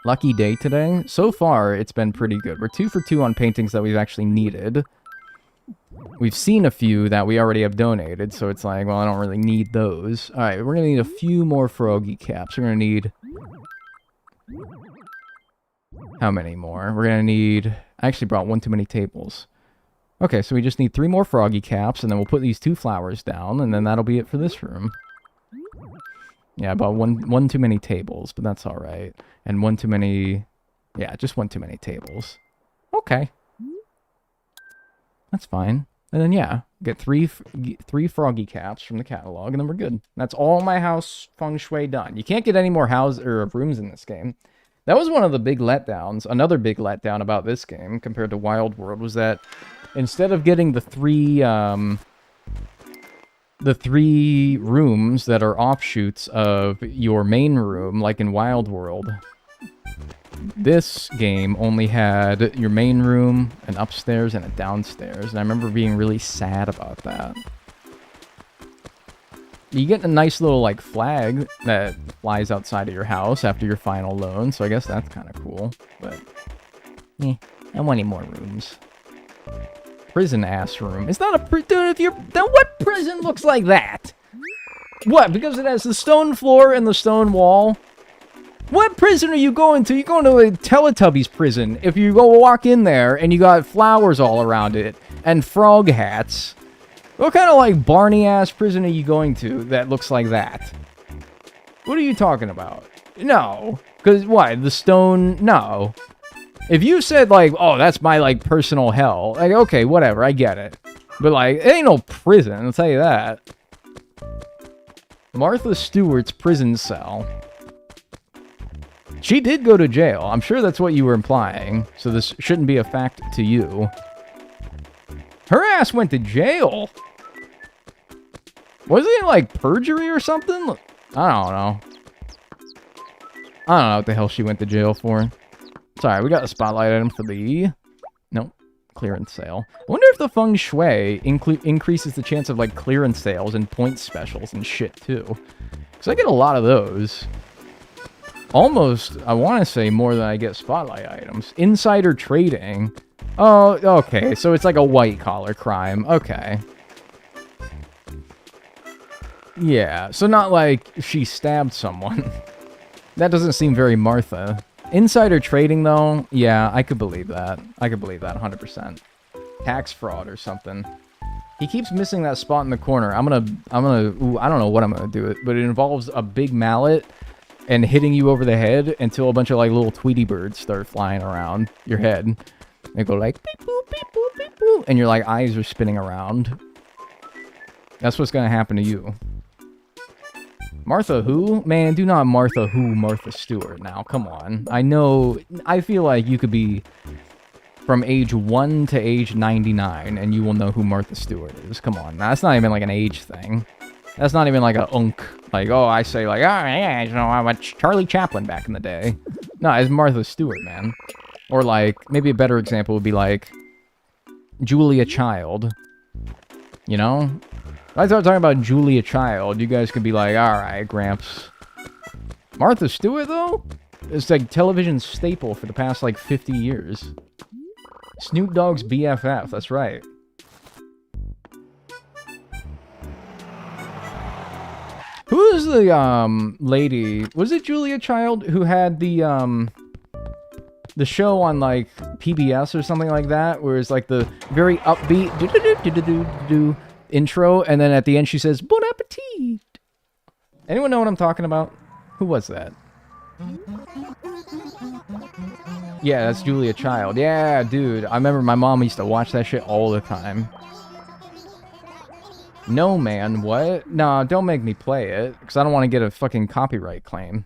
Lucky day today. So far, it's been pretty good. We're 2 for 2 on paintings that we've actually needed. We've seen a few that we already have donated, so it's like, well, I don't really need those. Alright, we're going to need a few more froggy caps. We're going to need... How many more? We're going to need... I actually brought one too many tables. Okay, so we just need 3 more froggy caps, and then we'll put these 2 flowers down, and then that'll be it for this room. Yeah, about one too many tables, but that's alright. And one too many... Yeah, just one too many tables. Okay. That's fine. And then, yeah, get three froggy caps from the catalog, and then we're good. That's all my house feng shui done. You can't get any more houses or rooms in this game. That was one of the big letdowns. Another big letdown about this game compared to Wild World was that instead of getting the three rooms that are offshoots of your main room, like in Wild World, this game only had your main room, an upstairs, and a downstairs. And I remember being really sad about that. You get a nice little, like, flag that flies outside of your house after your final loan, so I guess that's kind of cool. But, I want any more rooms. Prison-ass room. It's not a prison if you're... Then what prison looks like that? What? Because it has the stone floor and the stone wall? What prison are you going to? You're going to a Teletubbies prison. If you go walk in there and you got flowers all around it and frog hats... What kind of, like, Barney-ass prison are you going to that looks like that? What are you talking about? No. Because, what? The stone... No. If you said, like, oh, that's my, like, personal hell. Like, okay, whatever, I get it. But, like, it ain't no prison, I'll tell you that. Martha Stewart's prison cell. She did go to jail. I'm sure that's what you were implying. So this shouldn't be a fact to you. Her ass went to jail. Wasn't it like perjury or something? I don't know. I don't know what the hell she went to jail for. Sorry, we got a spotlight item for the... Nope. Clearance sale. I wonder if the Feng Shui increases the chance of like clearance sales and point specials and shit too. Because I get a lot of those. Almost, I want to say more than I get spotlight items. Insider trading... Oh, okay, so it's like a white-collar crime. Okay. Yeah, so not like she stabbed someone. That doesn't seem very Martha. Insider trading, though, yeah, I could believe that. I could believe that, 100%. Tax fraud or something. He keeps missing that spot in the corner. Ooh, I don't know what I'm gonna do, but it involves a big mallet and hitting you over the head until a bunch of, like, little Tweety birds start flying around your head. They go like, beep, boop, beep, boop, beep, boop, and your, like, eyes are spinning around. That's what's gonna happen to you. Martha who? Man, do not Martha who Martha Stewart now. Come on. I feel like you could be from age 1 to age 99, and you will know who Martha Stewart is. Come on. Now, that's not even, like, an age thing. That's not even, like, a unk. Like, oh, I say, like, oh, yeah, you know, I watched Charlie Chaplin back in the day. No, it's Martha Stewart, man. Or, like, maybe a better example would be, like, Julia Child. You know? If I start talking about Julia Child, you guys could be like, alright, Gramps. Martha Stewart, though? It's, like, television staple for the past, like, 50 years. Snoop Dogg's BFF, that's right. Who's the, lady... Was it Julia Child who had the show on, like, PBS or something like that, where it's, like, the very upbeat intro, and then at the end she says, Bon appetit! Anyone know what I'm talking about? Who was that? Yeah, that's Julia Child. Yeah, dude. I remember my mom used to watch that shit all the time. No, man. What? Nah, don't make me play it, because I don't want to get a fucking copyright claim.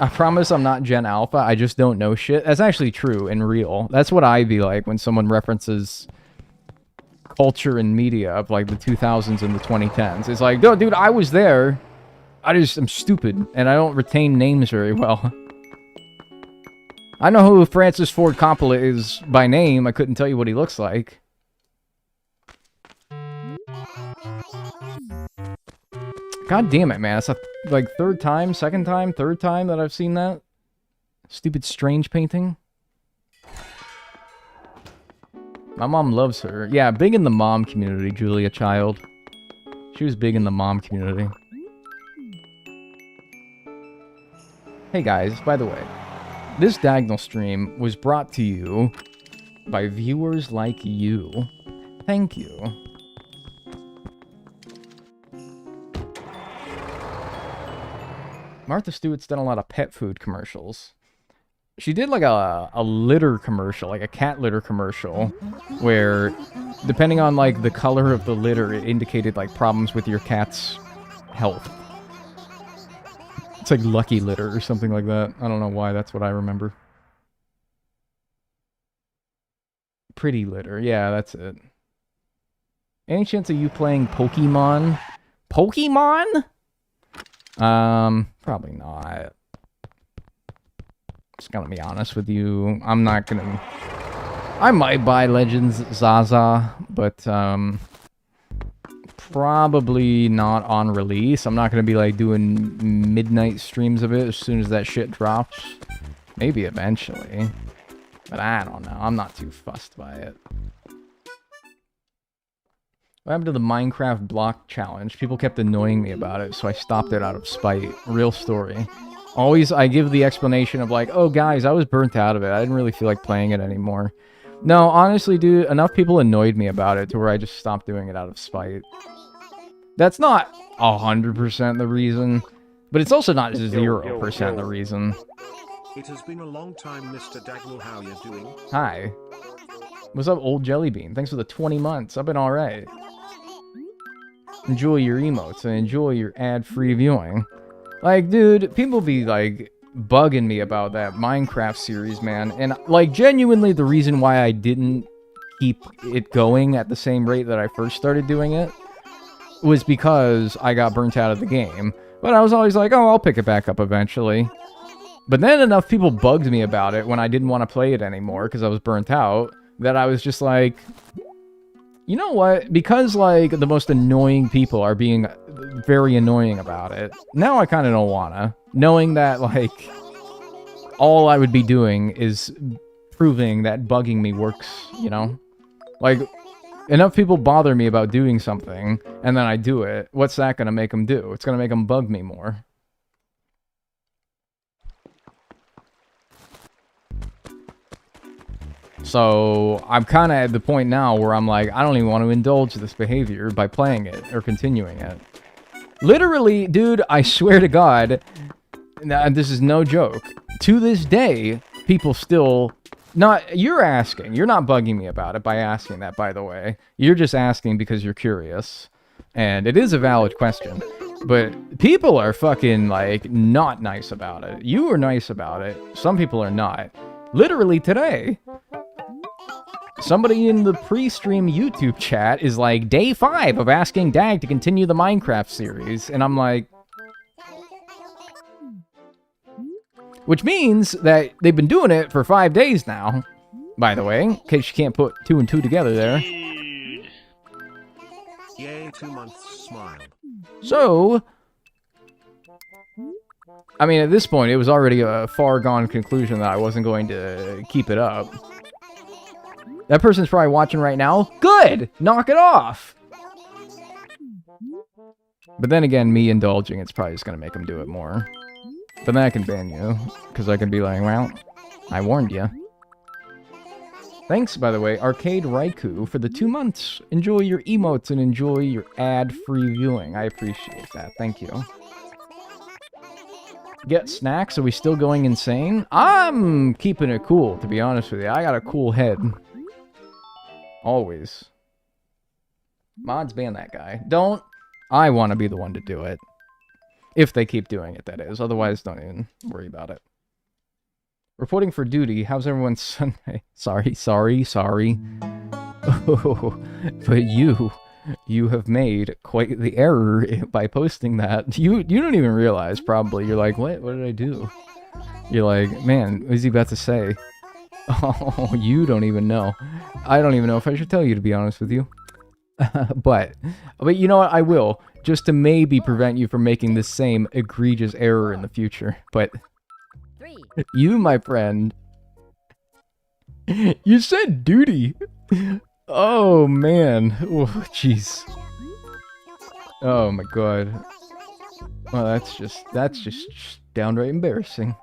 I promise I'm not Gen Alpha, I just don't know shit. That's actually true and real. That's what I'd be like when someone references culture and media of, like, the 2000s and the 2010s. It's like, no, dude, I was there. I'm stupid, and I don't retain names very well. I know who Francis Ford Coppola is by name, I couldn't tell you what he looks like. God damn it, man. It's like third time that I've seen that. Stupid Strange painting. My mom loves her. Yeah, big in the mom community, Julia Child. She was big in the mom community. Hey guys, by the way, this Dagnel stream was brought to you by viewers like you. Thank you. Martha Stewart's done a lot of pet food commercials. She did like a litter commercial, like a cat litter commercial, where depending on like the color of the litter, it indicated like problems with your cat's health. It's like Lucky Litter or something like that. I don't know why, that's what I remember. Pretty Litter, yeah, that's it. Any chance of you playing Pokemon? Pokemon? Probably not. Just gonna be honest with you. I'm not gonna... I might buy Legends Zaza, but, probably not on release. I'm not gonna be, like, doing midnight streams of it as soon as that shit drops. Maybe eventually. But I don't know. I'm not too fussed by it. What happened to the Minecraft block challenge? People kept annoying me about it, so I stopped it out of spite. Real story. Always, I give the explanation of like, oh guys, I was burnt out of it. I didn't really feel like playing it anymore. No, honestly, dude, enough people annoyed me about it to where I just stopped doing it out of spite. That's not 100% the reason, but it's also not 0% the reason. It has been a long time, Mr. Dagnel. How you doing? Hi. What's up, Old Jellybean? Thanks for the 20 months. I've been alright. Enjoy your emotes and enjoy your ad-free viewing. Like, dude, people be, like, bugging me about that Minecraft series, man. And, like, genuinely the reason why I didn't keep it going at the same rate that I first started doing it was because I got burnt out of the game. But I was always like, oh, I'll pick it back up eventually. But then enough people bugged me about it when I didn't want to play it anymore because I was burnt out, that I was just like, you know what? Because, like, the most annoying people are being very annoying about it, now I kind of don't wanna. Knowing that, like, all I would be doing is proving that bugging me works, you know? Like, enough people bother me about doing something, and then I do it. What's that gonna make them do? It's gonna make them bug me more. So, I'm kind of at the point now where I'm like, I don't even want to indulge this behavior by playing it or continuing it. Literally, dude, I swear to God, and this is no joke, to this day, people still... You're asking. You're not bugging me about it by asking that, by the way. You're just asking because you're curious. And it is a valid question. But people are fucking, like, not nice about it. You are nice about it. Some people are not. Literally today... Somebody in the pre-stream YouTube chat is like, day 5 of asking Dag to continue the Minecraft series. And I'm like... Which means that they've been doing it for 5 days now. By the way, in case you can't put 2 and 2 together there. Yay, 2 months smile. So... I mean, at this point, it was already a far-gone conclusion that I wasn't going to keep it up. That person's probably watching right now. Good! Knock it off! But then again, me indulging, it's probably just going to make them do it more. But then I can ban you, because I can be like, well, I warned you. Thanks, by the way, Arcade Raikou, for the 2 months. Enjoy your emotes and enjoy your ad-free viewing. I appreciate that. Thank you. Get snacks? Are we still going insane? I'm keeping it cool, to be honest with you. I got a cool head. Always. Mods ban that guy. Don't. I want to be the one to do it. If they keep doing it, that is. Otherwise, don't even worry about it. Reporting for duty. How's everyone's Sunday? Sorry. Oh, but you have made quite the error by posting that. You don't even realize, probably. You're like, what did I do? You're like, man, what is he about to say? Oh, you don't even know. I don't even know if I should tell you, to be honest with you. but you know what? I will. Just to maybe prevent you from making the same egregious error in the future. But you, my friend, you said duty. Oh, man. Oh, jeez. Oh, my God. Well, that's just downright embarrassing.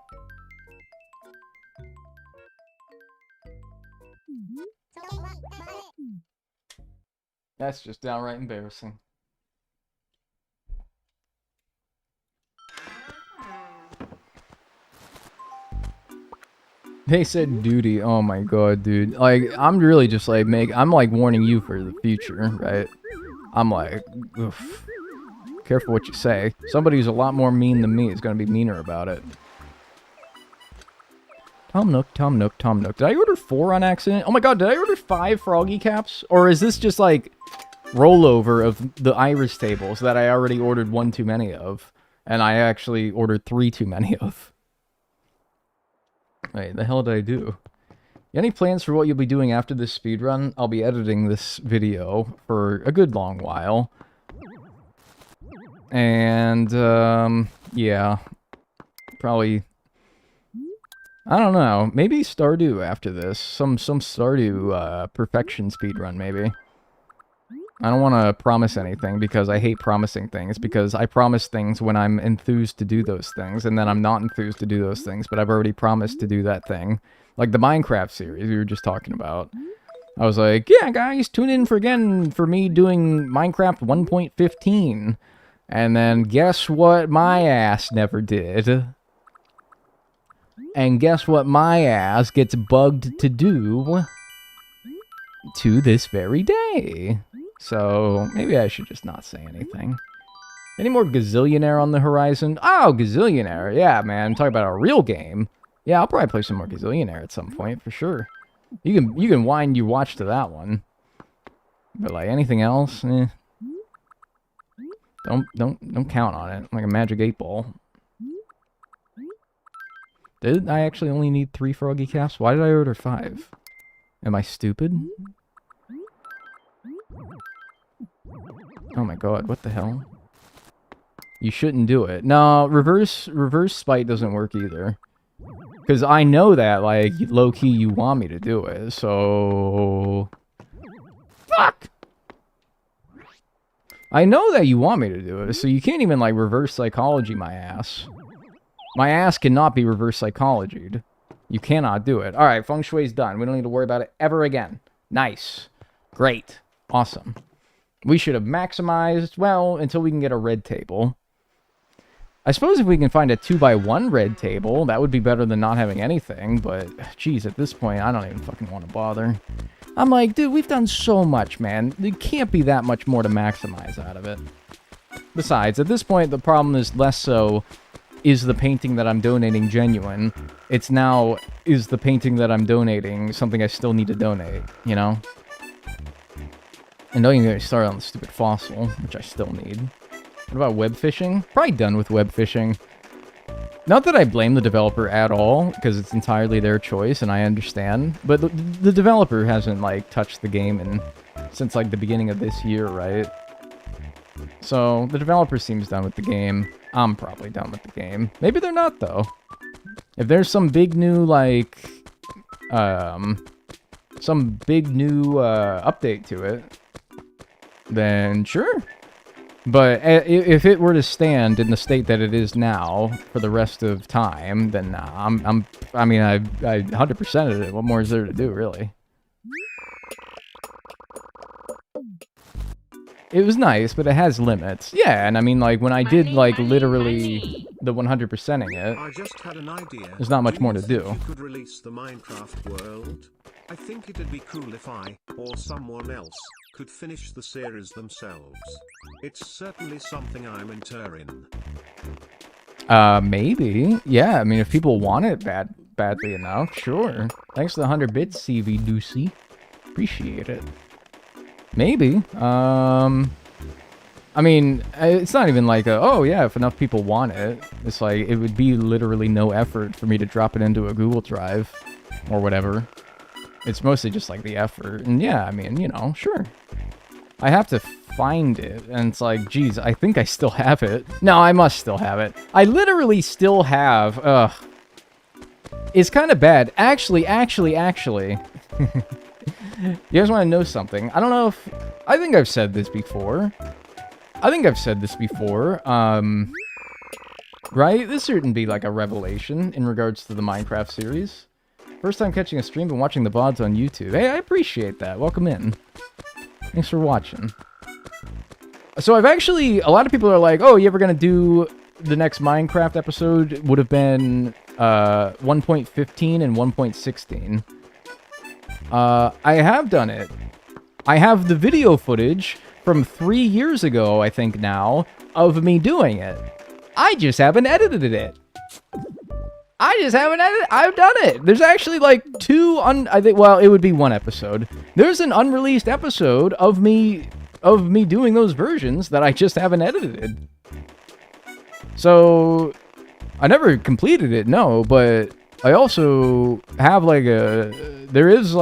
That's just downright embarrassing. They said duty. Oh my god, dude. Like, I'm really just like I'm like warning you for the future, right? I'm like, oof. Careful what you say. Somebody who's a lot more mean than me is going to be meaner about it. Tom Nook, Tom Nook, Tom Nook. Did I order 4 on accident? Oh my god, did I order 5 froggy caps? Or is this just like rollover of the iris tables that I already ordered 1 too many of? And I actually ordered 3 too many of. Wait, the hell did I do? Any plans for what you'll be doing after this speedrun? I'll be editing this video for a good long while. And, yeah. Probably... I don't know. Maybe Stardew after this. Some Stardew, perfection speedrun, maybe. I don't want to promise anything, because I hate promising things, because I promise things when I'm enthused to do those things, and then I'm not enthused to do those things, but I've already promised to do that thing. Like the Minecraft series we were just talking about. I was like, yeah, guys, tune in for me doing Minecraft 1.15. And then guess what my ass never did? And guess what my ass gets bugged to do to this very day. So, maybe I should just not say anything. Any more Gazillionaire on the horizon? Oh, Gazillionaire. Yeah, man. Talk about a real game. Yeah, I'll probably play some more Gazillionaire at some point, for sure. You can wind your watch to that one. But, like, anything else? Eh. Don't count on it. Like a magic 8-ball. Did I actually only need 3 froggy caps? Why did I order 5? Am I stupid? Oh my god, what the hell? You shouldn't do it. No, reverse spite doesn't work either. Because I know that, like, low-key you want me to do it, so... Fuck! I know that you want me to do it, so you can't even, like, reverse psychology my ass. My ass cannot be reverse psychologied. You cannot do it. Alright, Feng Shui's done. We don't need to worry about it ever again. Nice. Great. Awesome. We should have maximized, well, until we can get a red table. I suppose if we can find a 2x1 red table, that would be better than not having anything, but, geez, at this point, I don't even fucking want to bother. I'm like, dude, we've done so much, man. There can't be that much more to maximize out of it. Besides, at this point, the problem is less so, is the painting that I'm donating genuine? It's now, is the painting that I'm donating something I still need to donate, you know? And don't even get me started on the stupid fossil, which I still need. What about web fishing? Probably done with web fishing. Not that I blame the developer at all, because it's entirely their choice, and I understand. But the developer hasn't, like, touched the game since, like, the beginning of this year, right? So, the developer seems done with the game. I'm probably done with the game. Maybe they're not, though. If there's some big new, like, update to it, then sure. But if it were to stand in the state that it is now for the rest of time, then nah, I mean, I 100%ed it. What more is there to do, really? It was nice, but it has limits. Yeah, and I mean, like, when I did, like, literally the 100%ing it, I just had an idea. There's not much more to do. You could release the Minecraft world. I think it'd be cool if I, or someone else, could finish the series themselves. It's certainly something I'm interested in. Maybe. Yeah, I mean, if people want it badly enough, sure. Thanks for the 100 bits, CV Doocy. Appreciate it. Maybe. I mean, it's not even like oh yeah, if enough people want it. It's like, it would be literally no effort for me to drop it into a Google Drive or whatever. It's mostly just like the effort. And yeah, I mean, you know, sure. I have to find it, and it's like, geez, I think I still have it. No, I must still have it. I literally still have, It's kind of bad. Actually. You guys want to know something? I don't know if... I think I've said this before. Right? This shouldn't be like a revelation in regards to the Minecraft series. First time catching a stream and watching the VODs on YouTube. Hey, I appreciate that. Welcome in. Thanks for watching. So I've actually... A lot of people are like, oh, you ever gonna do... The next Minecraft episode would have been 1.15 and 1.16. I have done it. I have the video footage from 3 years ago, I think now, of me doing it. I just haven't edited it. I've done it. There's actually like well, it would be 1 episode. There's an unreleased episode of me doing those versions that I just haven't edited. So I never completed it, no, but I also have like there's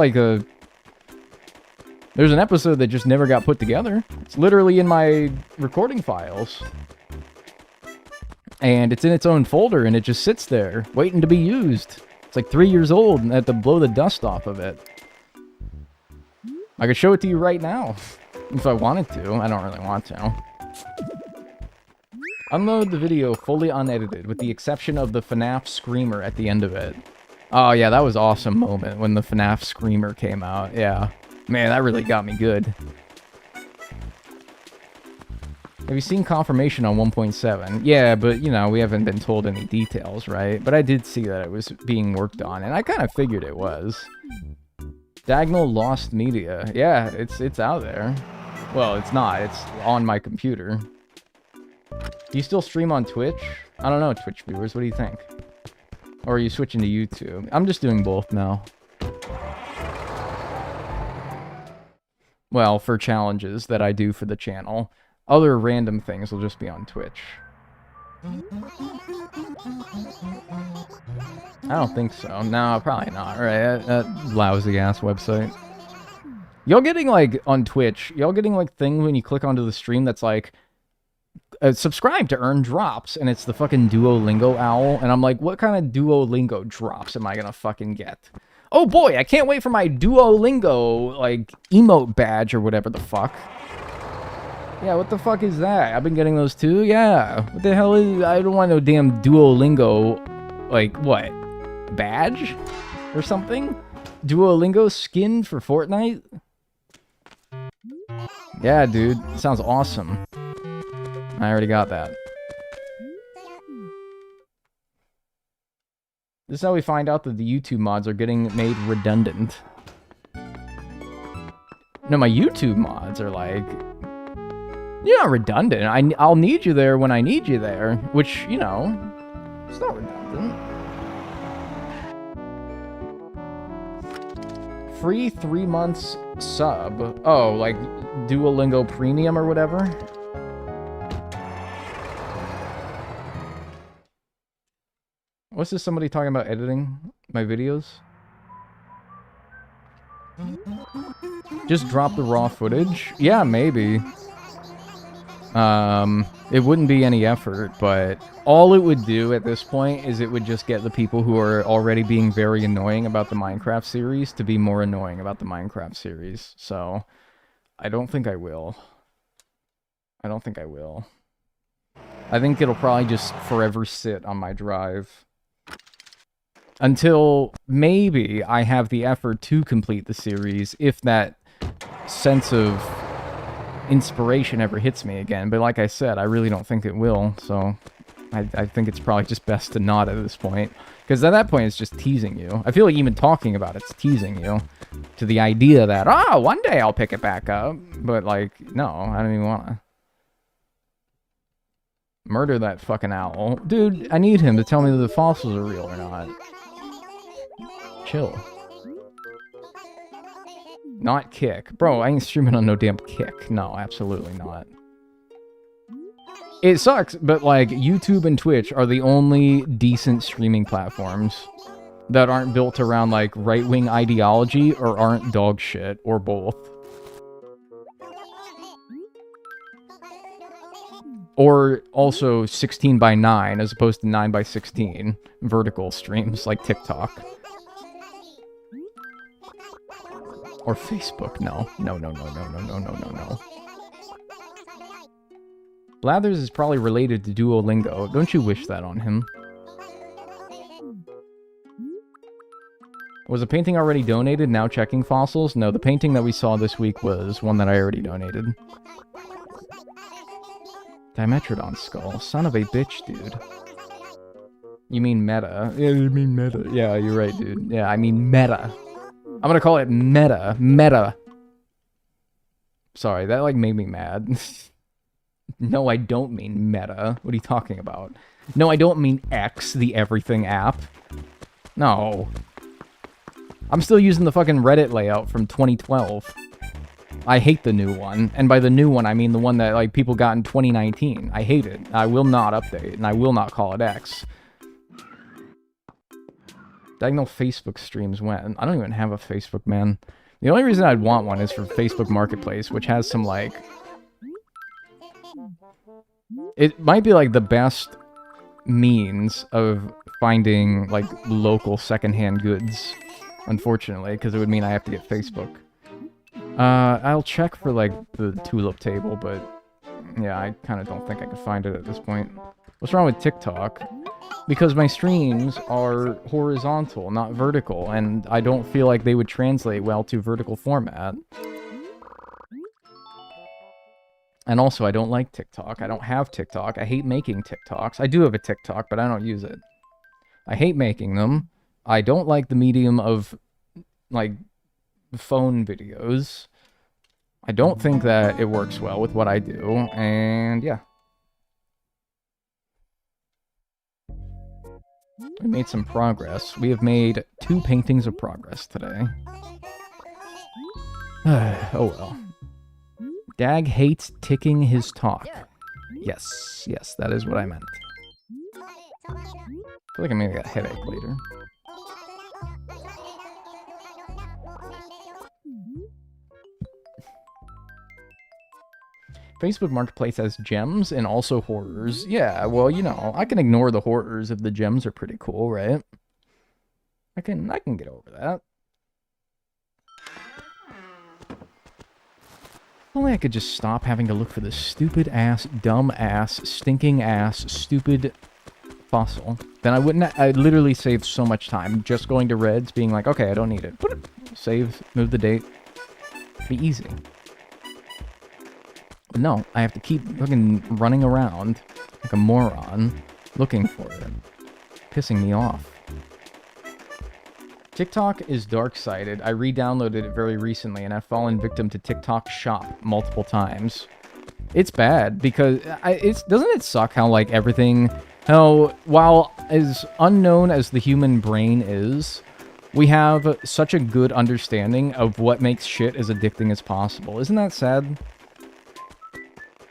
an episode that just never got put together. It's literally in my recording files. And it's in its own folder, and it just sits there, waiting to be used. It's like 3 years old, and I have to blow the dust off of it. I could show it to you right now, if I wanted to. I don't really want to. Unload the video fully unedited, with the exception of the FNAF screamer at the end of it. Oh yeah, that was an awesome moment when the FNAF screamer came out, yeah. Man, that really got me good. Have you seen confirmation on 1.7? Yeah, but, you know, we haven't been told any details, right? But I did see that it was being worked on, and I kind of figured it was. Dagnel lost media. Yeah, it's out there. Well, it's not. It's on my computer. Do you still stream on Twitch? I don't know, Twitch viewers. What do you think? Or are you switching to YouTube? I'm just doing both now. Well, for challenges that I do for the channel. Other random things will just be on Twitch. I don't think so. No, probably not. Right? That lousy-ass website. Y'all getting, like, on Twitch, y'all getting, like, thing when you click onto the stream that's like, subscribe to earn drops, and it's the fucking Duolingo owl, and I'm like, what kind of Duolingo drops am I gonna fucking get? Oh boy, I can't wait for my Duolingo, like, emote badge or whatever the fuck. Yeah, what the fuck is that? I've been getting those too? Yeah. What the hell is... I don't want no damn Duolingo... Like, what? Badge? Or something? Duolingo skin for Fortnite? Yeah, dude. Sounds awesome. I already got that. This is how we find out that the YouTube mods are getting made redundant. No, my YouTube mods are like... You're not redundant. I'll need you there when I need you there. Which, you know, it's not redundant. Free 3 months sub. Oh, like Duolingo Premium or whatever? What's this somebody talking about editing my videos? Just drop the raw footage? Yeah, maybe. It wouldn't be any effort, but all it would do at this point is it would just get the people who are already being very annoying about the Minecraft series to be more annoying about the Minecraft series. So, I don't think I will. I don't think I will. I think it'll probably just forever sit on my drive. Until maybe I have the effort to complete the series, if that sense of inspiration ever hits me again. But like I said, I really don't think it will, so I think it's probably just best to not at this point. Because at that point, it's just teasing you. I feel like even talking about it's teasing you to the idea that, oh, one day I'll pick it back up. But, like, no, I don't even want to. Murder that fucking owl. Dude, I need him to tell me that the fossils are real or not. Chill. Not Kick. Bro, I ain't streaming on no damn Kick. No, absolutely not. It sucks, but like, YouTube and Twitch are the only decent streaming platforms that aren't built around like right-wing ideology or aren't dog shit, or both. Or also 16:9 as opposed to 9:16 vertical streams like TikTok. Or Facebook. No. No, no, no, no, no, no, no, no, no. Blathers is probably related to Duolingo. Don't you wish that on him? Was a painting already donated, now checking fossils? No, the painting that we saw this week was one that I already donated. Dimetrodon skull. Son of a bitch, dude. You mean meta. Yeah, you mean meta. Yeah, you're right, dude. Yeah, I mean meta. I'm gonna call it meta. Meta. Sorry, that like made me mad. No, I don't mean Meta. What are you talking about? No, I don't mean X, the everything app. No. I'm still using the fucking Reddit layout from 2012. I hate the new one. And by the new one, I mean the one that like people got in 2019. I hate it. I will not update, and I will not call it X. Dagnel Facebook streams when? I don't even have a Facebook, man. The only reason I'd want one is for Facebook Marketplace, which has some like... It might be like the best means of finding like local secondhand goods, unfortunately, because it would mean I have to get Facebook. I'll check for like the tulip table, but yeah, I kind of don't think I can find it at this point. What's wrong with TikTok? Because my streams are horizontal, not vertical, and I don't feel like they would translate well to vertical format. And also, I don't like TikTok. I don't have TikTok. I hate making TikToks. I do have a TikTok, but I don't use it. I hate making them. I don't like the medium of, like, phone videos. I don't think that it works well with what I do, and yeah. We made some progress. We have made 2 paintings of progress today. Oh well. Dag hates ticking his talk. Yes, yes, that is what I meant. I feel like I'm gonna get a headache later. Facebook Marketplace has gems and also horrors. Yeah, well, you know, I can ignore the horrors if the gems are pretty cool, right? I can get over that. If only I could just stop having to look for this stupid ass, dumb ass, stinking ass, stupid fossil. Then I wouldn't. I'd literally save so much time just going to Reds, being like, okay, I don't need it. Save, move the date. Be easy. But no, I have to keep fucking running around like a moron looking for it. Pissing me off. TikTok is dark-sided. I re-downloaded it very recently, and I've fallen victim to TikTok shop multiple times. It's bad, because doesn't it suck how, like, everything... How, while as unknown as the human brain is, we have such a good understanding of what makes shit as addicting as possible. Isn't that sad?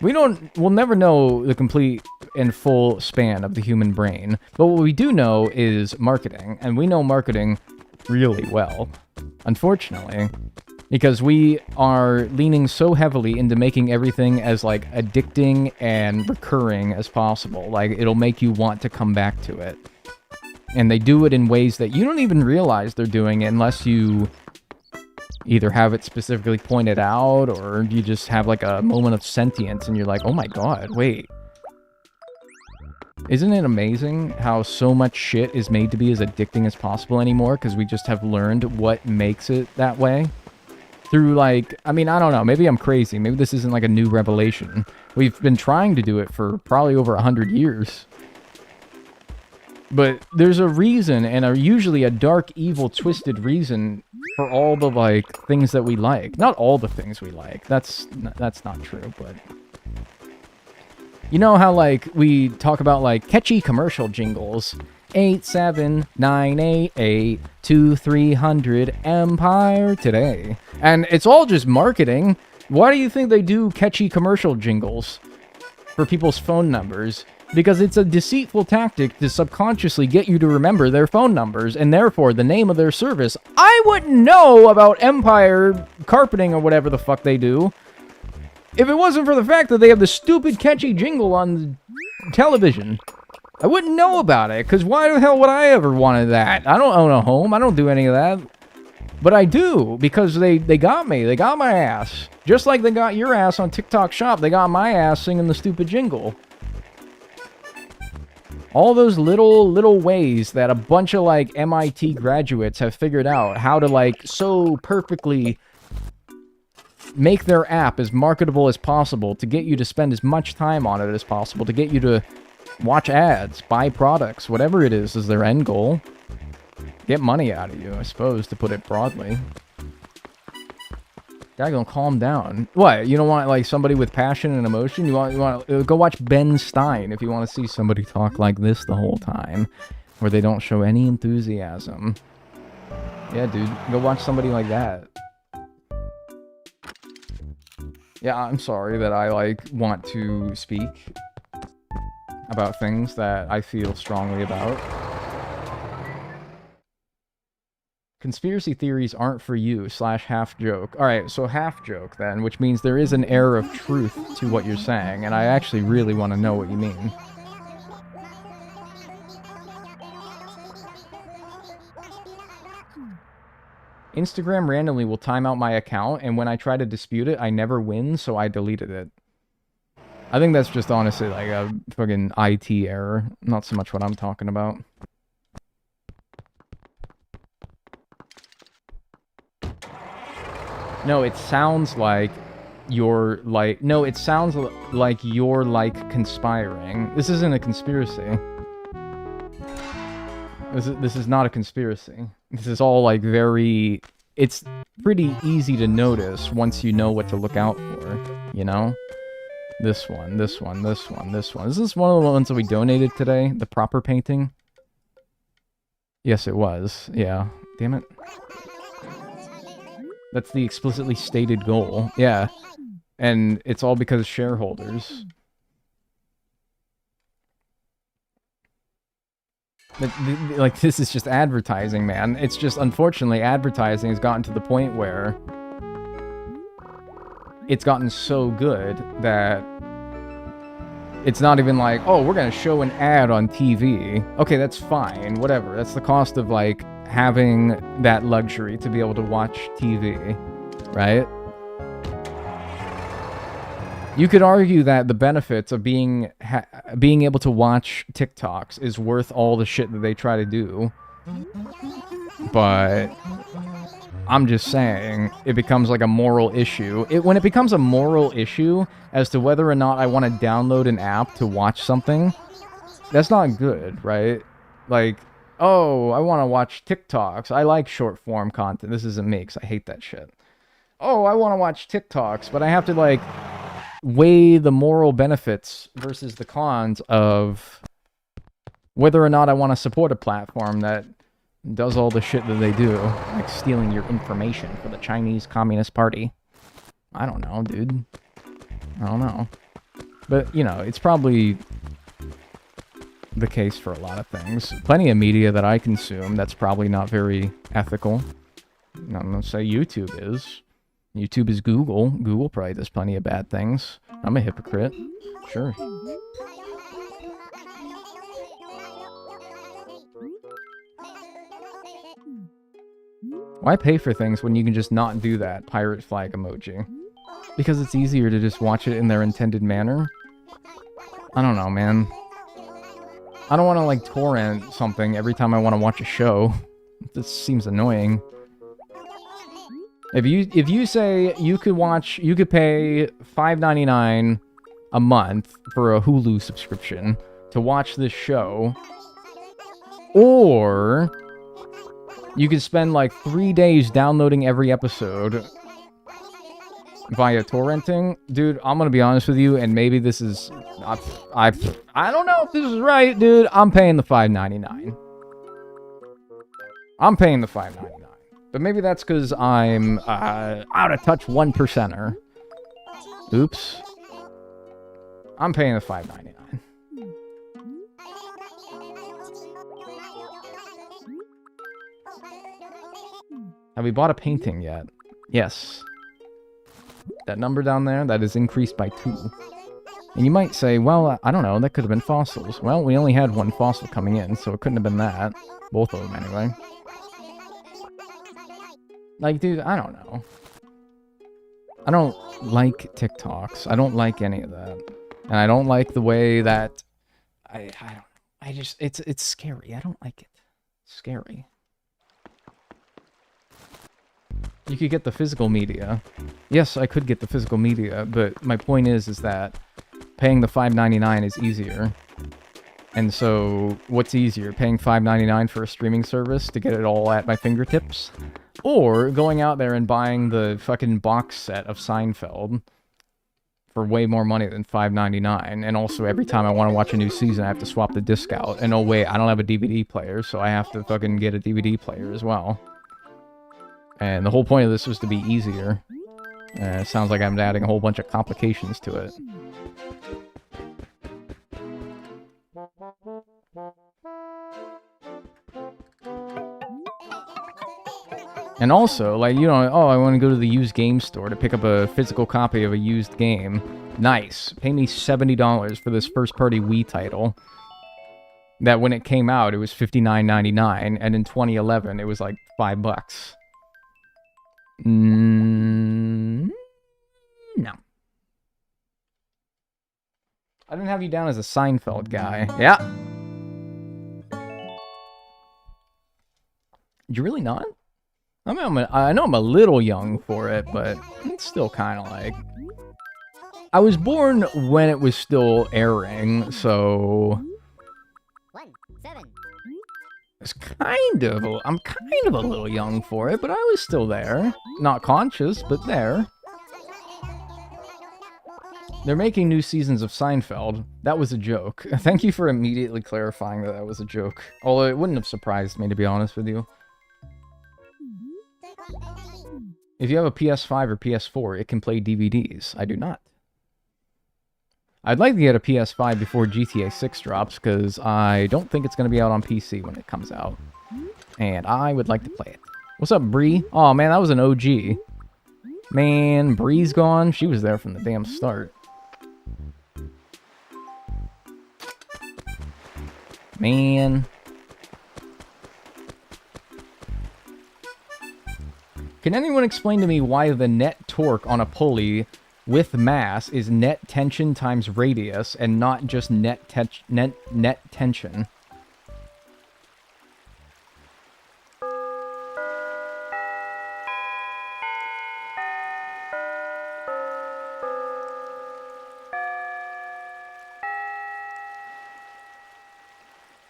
We'll never know the complete and full span of the human brain, but what we do know is marketing, and we know marketing really well, unfortunately, because we are leaning so heavily into making everything as, like, addicting and recurring as possible. Like, it'll make you want to come back to it. And they do it in ways that you don't even realize they're doing it unless you either have it specifically pointed out, or you just have, like, a moment of sentience and you're like, oh my god, wait. Isn't it amazing how so much shit is made to be as addicting as possible anymore, because we just have learned what makes it that way? Through, like, I mean, I don't know, maybe I'm crazy, maybe this isn't like a new revelation. We've been trying to do it for probably over 100 years. But there's a reason, and usually a dark, evil, twisted reason for all the, like, things that we like. Not all the things we like, that's not true, but... You know how, like, we talk about, like, catchy commercial jingles. 879882300 Empire Today. And it's all just marketing. Why do you think they do catchy commercial jingles for people's phone numbers? Because it's a deceitful tactic to subconsciously get you to remember their phone numbers, and therefore the name of their service. I wouldn't know about Empire Carpeting or whatever the fuck they do if it wasn't for the fact that they have the stupid catchy jingle on television. I wouldn't know about it, because why the hell would I ever wanted that? I don't own a home, I don't do any of that. But I do, because they got me, they got my ass. Just like they got your ass on TikTok Shop, they got my ass singing the stupid jingle. All those little ways that a bunch of, like, MIT graduates have figured out how to, like, so perfectly make their app as marketable as possible to get you to spend as much time on it as possible, to get you to watch ads, buy products, whatever it is their end goal. Get money out of you, I suppose, to put it broadly. Dagnel, calm down. What? You don't want like somebody with passion and emotion? You want go watch Ben Stein if you want to see somebody talk like this the whole time, where they don't show any enthusiasm. Yeah, dude, go watch somebody like that. Yeah, I'm sorry that I like want to speak about things that I feel strongly about. Conspiracy theories aren't for you, / half joke. Alright, so half joke then, which means there is an air of truth to what you're saying, and I actually really want to know what you mean. Instagram randomly will time out my account, and when I try to dispute it, I never win, so I deleted it. I think that's just honestly like a fucking IT error, not so much what I'm talking about. No, it sounds like you're like... No, it sounds like you're like conspiring. This isn't a conspiracy. This is not a conspiracy. This is all like very... It's pretty easy to notice once you know what to look out for, you know? This one, this one, this one, this one. Is this one of the ones that we donated today? The proper painting? Yes, it was. Yeah. Damn it. That's the explicitly stated goal. Yeah. And it's all because shareholders. But, like, this is just advertising, man. It's just, unfortunately, advertising has gotten to the point where it's gotten so good that it's not even like, oh, we're gonna show an ad on TV. Okay, that's fine, whatever. That's the cost of, like, having that luxury to be able to watch TV, right? You could argue that the benefits of being able to watch TikToks is worth all the shit that they try to do. But I'm just saying, it becomes like a moral issue. When it becomes a moral issue as to whether or not I want to download an app to watch something, that's not good, right? Like, oh, I want to watch TikToks. I like short form content. This isn't me, because I hate that shit. Oh, I want to watch TikToks, but I have to, like, weigh the moral benefits versus the cons of whether or not I want to support a platform that does all the shit that they do, like stealing your information for the Chinese Communist Party. I don't know, dude. I don't know. But, you know, it's probably the case for a lot of things. Plenty of media that I consume that's probably not very ethical. I'm gonna say YouTube is. YouTube is Google. Google probably does plenty of bad things. I'm a hypocrite. Sure. Why pay for things when you can just not do that pirate flag emoji? Because it's easier to just watch it in their intended manner? I don't know, man. I don't want to, like, torrent something every time I want to watch a show. This seems annoying. If you say you could pay $5.99 a month for a Hulu subscription to watch this show, or you could spend like 3 days downloading every episode via torrenting, dude, I'm gonna be honest with you, and maybe this is I don't know if this is right, dude. I'm paying the $5.99. I'm paying the $5.99. But maybe that's because I'm out of touch 1%er. Oops. I'm paying the $5.99. Have we bought a painting yet? Yes. That number down there, that is increased by 2. And you might say, well, I don't know, that could have been fossils. Well, we only had 1 fossil coming in, so it couldn't have been that. Both of them, anyway. Like, dude, I don't know. I don't like TikToks. I don't like any of that. And I don't like the way that... I just... It's scary. I don't like it. It's scary. You could get the physical media. Yes, I could get the physical media, but my point is that paying the $5.99 is easier. And so, what's easier? Paying $5.99 for a streaming service to get it all at my fingertips? Or going out there and buying the fucking box set of Seinfeld for way more money than $5.99. And also, every time I want to watch a new season, I have to swap the disc out. And oh wait, I don't have a DVD player, so I have to fucking get a DVD player as well. And the whole point of this was to be easier. It sounds like I'm adding a whole bunch of complications to it. And also, like, you know, oh, I want to go to the used game store to pick up a physical copy of a used game. Nice. Pay me $70 for this first-party Wii title. That when it came out, it was $59.99, and in 2011, it was like $5. No. I didn't have you down as a Seinfeld guy. Yeah. Did you really not? I mean, I know I'm a little young for it, but it's still kind of like... I was born when it was still airing, so... It's kind of... I'm kind of a little young for it, but I was still there. Not conscious, but there. They're making new seasons of Seinfeld. That was a joke. Thank you for immediately clarifying that that was a joke. Although it wouldn't have surprised me, to be honest with you. If you have a PS5 or PS4, it can play DVDs. I do not. I'd like to get a PS5 before GTA 6 drops, because I don't think it's going to be out on PC when it comes out. And I would like to play it. What's up, Bree? Oh, man, that was an OG. Man, Bree's gone. She was there from the damn start. Man. Can anyone explain to me why the net torque on a pulley with mass is net tension times radius and not just net tension?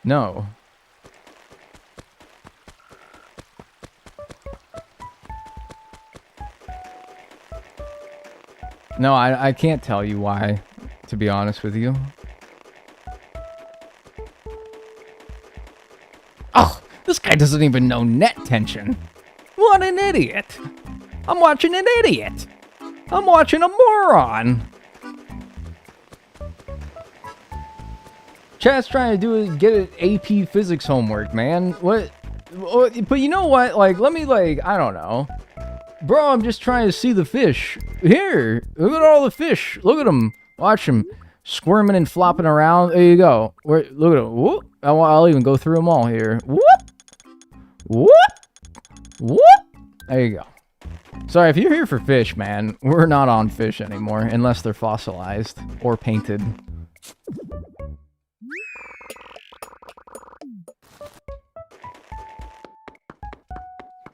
No. No, I can't tell you why, to be honest with you. Oh, this guy doesn't even know net tension. What an idiot. I'm watching an idiot. I'm watching a moron. Chat's trying to get an AP physics homework, man. What? But you know what? Like, let me, like, I don't know. Bro, I'm just trying to see the fish. Here, look at all the fish. Look at them. Watch them squirming and flopping around. There you go. Look at them. Whoop. I'll even go through them all here. Whoop. Whoop. Whoop. There you go. Sorry, if you're here for fish, man, we're not on fish anymore, unless they're fossilized or painted.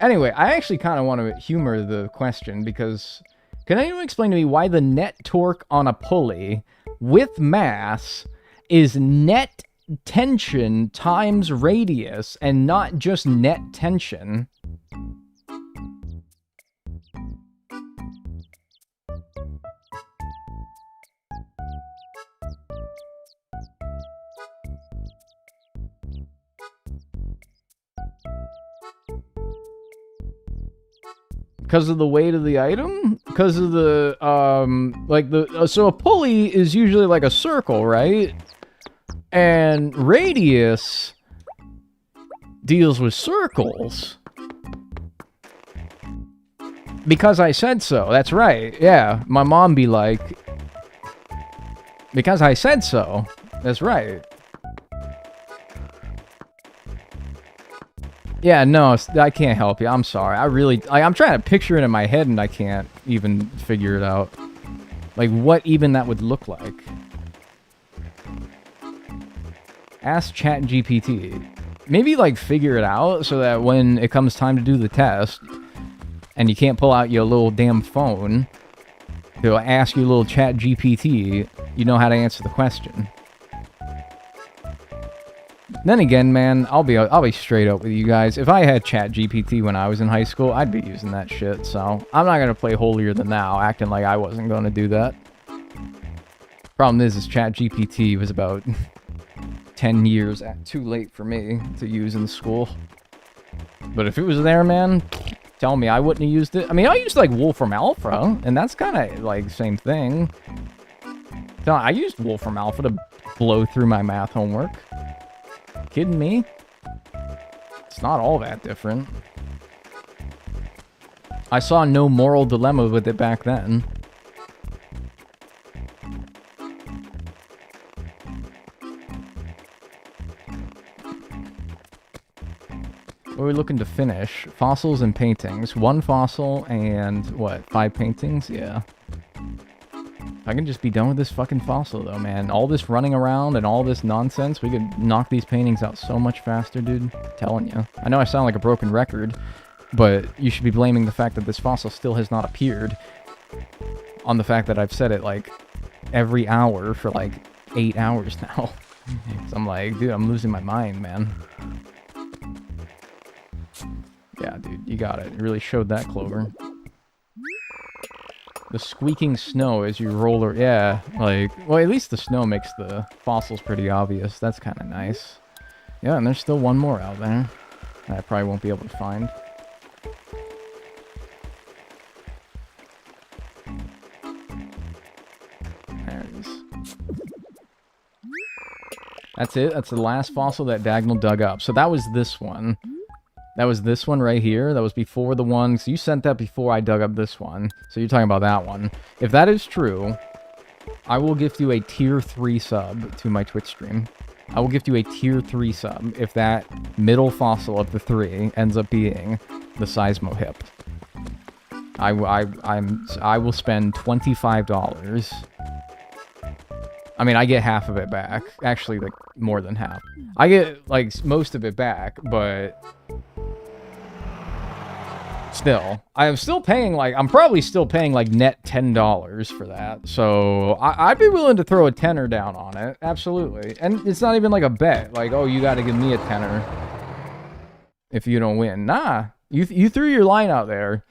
Anyway, I actually kind of want to humor the question, because can anyone explain to me why the net torque on a pulley with mass is net tension times radius and not just net tension? Because of the weight of the item? Because of the, so a pulley is usually like a circle, right? And radius deals with circles. Because I said so, that's right, yeah. My mom be like, because I said so, that's right. Yeah, no, I can't help you. I'm sorry. I'm trying to picture it in my head and I can't even figure it out. Like, what even that would look like. Ask ChatGPT. Maybe, like, figure it out so that when it comes time to do the test and you can't pull out your little damn phone, they'll ask you a little ChatGPT, you know how to answer the question. Then again, man, I'll be straight up with you guys. If I had ChatGPT when I was in high school, I'd be using that shit. So I'm not gonna play holier than thou, acting like I wasn't gonna do that. Problem is ChatGPT was about 10 years too late for me to use in school. But if it was there, man, tell me I wouldn't have used it. I mean, I used like Wolfram Alpha, and that's kind of like same thing. So I used Wolfram Alpha to blow through my math homework. Kidding me? It's not all that different. I saw no moral dilemma with it back then. What are we looking to finish? Fossils and paintings. 1 fossil and, what, 5 paintings? Yeah. I can just be done with this fucking fossil, though, man. All this running around and all this nonsense, we could knock these paintings out so much faster, dude. I'm telling you. I know I sound like a broken record, but you should be blaming the fact that this fossil still has not appeared on the fact that I've said it, like, every hour for, like, 8 hours now. So I'm like, dude, I'm losing my mind, man. Yeah, dude, you got it. It really showed that, Clover. The squeaking snow as you roll her. Yeah, like, well, at least the snow makes the fossils pretty obvious. That's kind of nice. Yeah, and there's still one more out there that I probably won't be able to find. There it is. That's it. That's the last fossil that Dagnel dug up. So that was this one. That was this one right here. That was before the one. So you sent that before I dug up this one. So you're talking about that one. If that is true, I will gift you a tier 3 sub to my Twitch stream. I will gift you a tier 3 sub if that middle fossil of the 3 ends up being the Seismo hip. I will spend $25. I mean, I get half of it back. Actually, like, more than half. I get, like, most of it back, but still, I'm still paying, like, I'm probably still paying, like, net $10 for that. So, I'd be willing to throw a tenner down on it. Absolutely. And it's not even like a bet. Like, oh, you gotta give me a tenner if you don't win. Nah. You threw your line out there.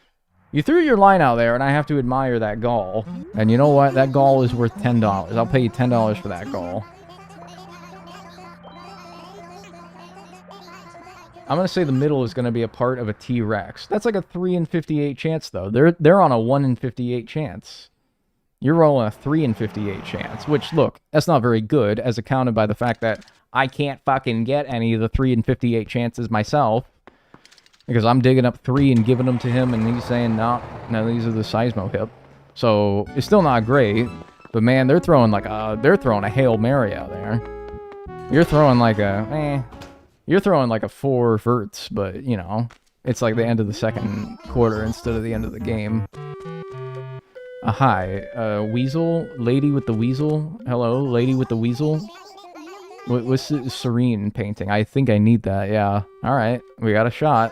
You threw your line out there, and I have to admire that gall. And you know what? That gall is worth $10. I'll pay you $10 for that gall. I'm going to say the middle is going to be a part of a T-Rex. That's like a 3 in 58 chance, though. They're on a 1 in 58 chance. You're rolling a 3 in 58 chance, which, look, that's not very good, as accounted by the fact that I can't fucking get any of the 3 in 58 chances myself. Because I'm digging up 3 and giving them to him, and he's saying, no, these are the Seismo hip. So, it's still not great, but man, they're throwing a Hail Mary out there. You're throwing like you're throwing like a 4 verts, but, you know, it's like the end of the second quarter instead of the end of the game. Hi, Weasel, lady with the weasel. Hello, lady with the weasel. What's the Serene painting? I think I need that, yeah. Alright, we got a shot.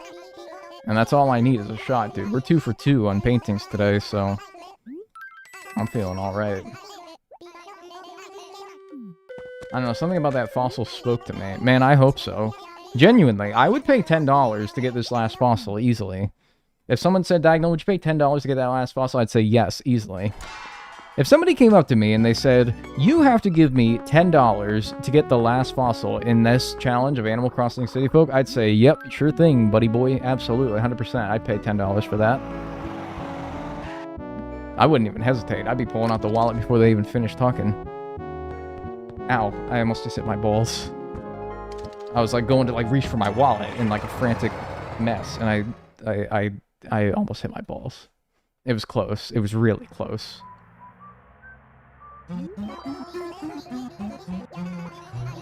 And that's all I need is a shot, dude. We're 2 for 2 on paintings today, so I'm feeling alright. I don't know, something about that fossil spoke to me. Man, I hope so. Genuinely, I would pay $10 to get this last fossil easily. If someone said, Dagnel, would you pay $10 to get that last fossil? I'd say yes, easily. If somebody came up to me and they said, you have to give me $10 to get the last fossil in this challenge of Animal Crossing City Folk, I'd say, yep, sure thing, buddy boy. Absolutely, 100%. I'd pay $10 for that. I wouldn't even hesitate. I'd be pulling out the wallet before they even finish talking. Ow, I almost just hit my balls. I was like going to like reach for my wallet in like a frantic mess, and I almost hit my balls. It was close. It was really close.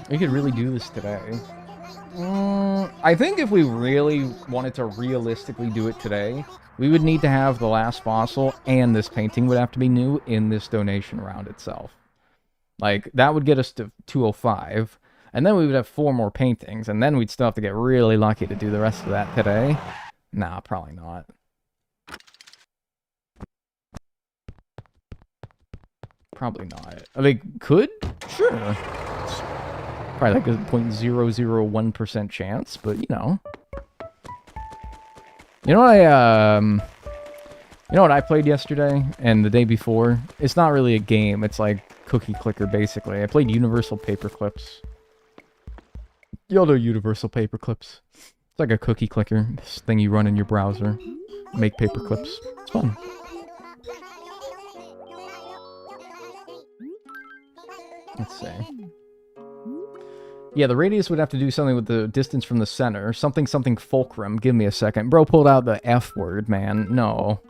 We could really do this today. I think if we really wanted to realistically do it today, we would need to have the last fossil and this painting would have to be new in this donation round itself. Like, that would get us to 205, and then we would have 4 more paintings, and then we'd still have to get really lucky to do the rest of that today. Nah, probably not. Probably not. Like, could? Sure. Probably like a 0.001% chance, but you know. You know what I played yesterday and the day before? It's not really a game. It's like cookie clicker, basically. I played Universal Paperclips. Y'all know Universal Paperclips. It's like a cookie clicker. This thing you run in your browser. Make paperclips. It's fun. Let's see. Yeah, the radius would have to do something with the distance from the center. Something fulcrum. Give me a second. Bro pulled out the F word, man. No.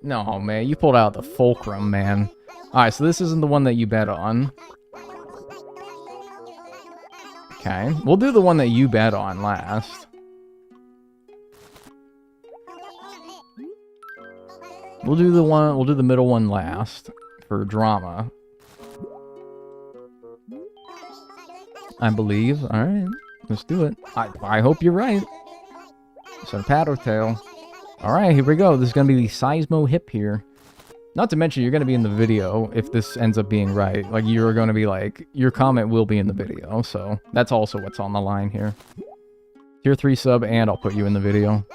No, man. You pulled out the fulcrum, man. Alright, so this isn't the one that you bet on. Okay. We'll do the one that you bet on last. We'll do the middle one last. For drama. I believe. Alright. Let's do it. I hope you're right. So paddle tail. Alright, here we go. This is going to be the Seismo hip here. Not to mention, you're going to be in the video if this ends up being right. Like, you're going to be like... Your comment will be in the video, so... That's also what's on the line here. Tier 3 sub, and I'll put you in the video.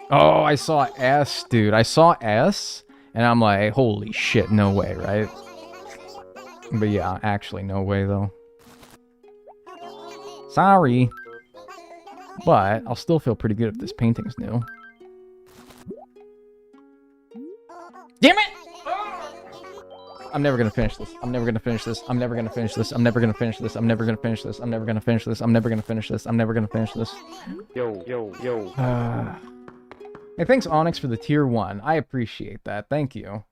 Oh, I saw S, dude. I saw S, and I'm like, holy shit, no way, right? But yeah, actually, no way, though. Sorry. But I'll still feel pretty good if this painting's new. Damn it! I'm never gonna finish this. I'm never gonna finish this. I'm never gonna finish this. I'm never gonna finish this. I'm never gonna finish this. I'm never gonna finish this. I'm never gonna finish this. I'm never gonna finish this. Yo. Hey, thanks, Onyx, for the tier 1. I appreciate that. Thank you.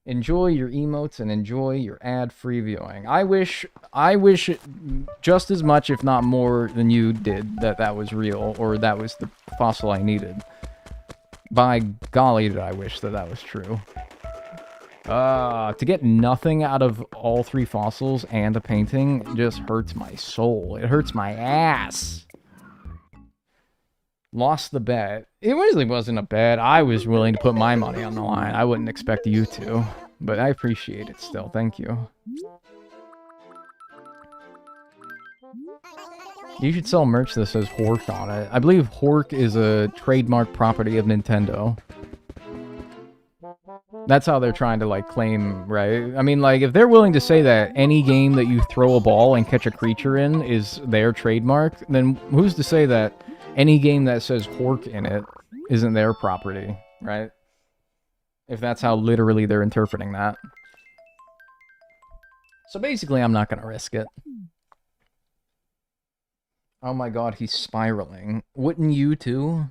Enjoy your emotes and enjoy your ad-free viewing. I wish just as much, if not more, than you did that was real, or that was the fossil I needed. By golly, did I wish that was true. To get nothing out of all 3 fossils and a painting just hurts my soul. It hurts my ass. Lost the bet. It really wasn't a bet. I was willing to put my money on the line. I wouldn't expect you to. But I appreciate it still. Thank you. You should sell merch that says Hork on it. I believe Hork is a trademark property of Nintendo. That's how they're trying to, like, claim, right? I mean, like, if they're willing to say that any game that you throw a ball and catch a creature in is their trademark, then who's to say that any game that says Hork in it isn't their property, right? If that's how literally they're interpreting that. So basically, I'm not going to risk it. Oh my god, he's spiraling. Wouldn't you too?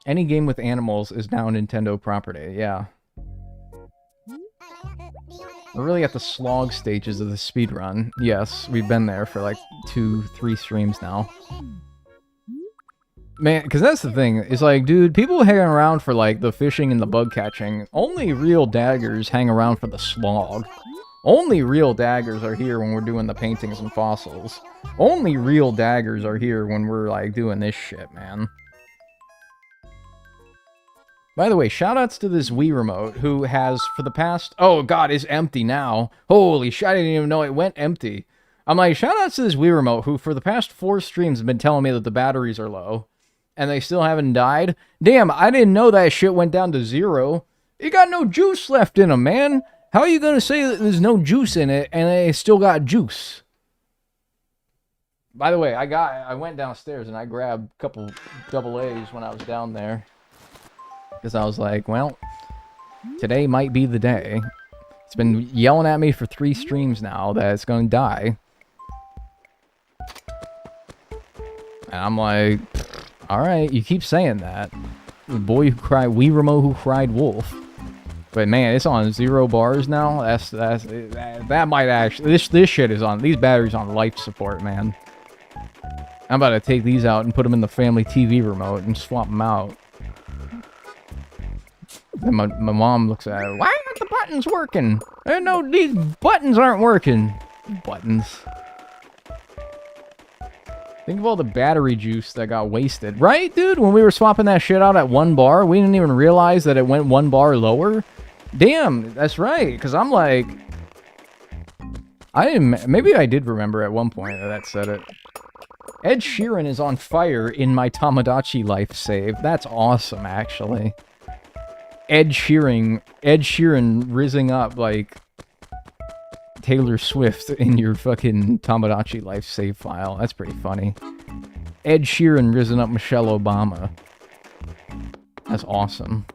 Any game with animals is now Nintendo property, yeah. We're really at the slog stages of the speedrun. Yes, we've been there for like 2-3 streams now. Man, because that's the thing. It's like, dude, people hang around for like the fishing and the bug catching. Only real daggers hang around for the slog. Only real daggers are here when we're doing the paintings and fossils. Only real daggers are here when we're like doing this shit, man. By the way, shoutouts to this Wii remote who has, for the past... Oh, God, it's empty now. Holy shit, I didn't even know it went empty. I'm like, shoutouts to this Wii remote who, for the past 4 streams, have been telling me that the batteries are low. And they still haven't died. Damn, I didn't know that shit went down to 0. It got no juice left in them, man. How are you going to say that there's no juice in it and it still got juice? By the way, I went downstairs and I grabbed a couple AA's when I was down there. Because I was like, well, today might be the day. It's been yelling at me for 3 streams now that it's going to die. And I'm like, alright, you keep saying that. The boy who cried, Wii remote who cried wolf. But man, it's on 0 bars now. That might actually, this shit is on, these batteries on life support, man. I'm about to take these out and put them in the family TV remote and swap them out. And my mom looks at it. Why aren't the buttons working? No, these buttons aren't working. Buttons. Think of all the battery juice that got wasted. Right, dude? When we were swapping that shit out at 1 bar, we didn't even realize that it went 1 bar lower. Damn, that's right. Because I'm like... Maybe I did remember at one point that said it. Ed Sheeran is on fire in my Tamagotchi life save. That's awesome, actually. Ed Sheeran rizzing up like Taylor Swift in your fucking Tamagotchi life save file. That's pretty funny. Ed Sheeran rizzing up Michelle Obama. That's awesome.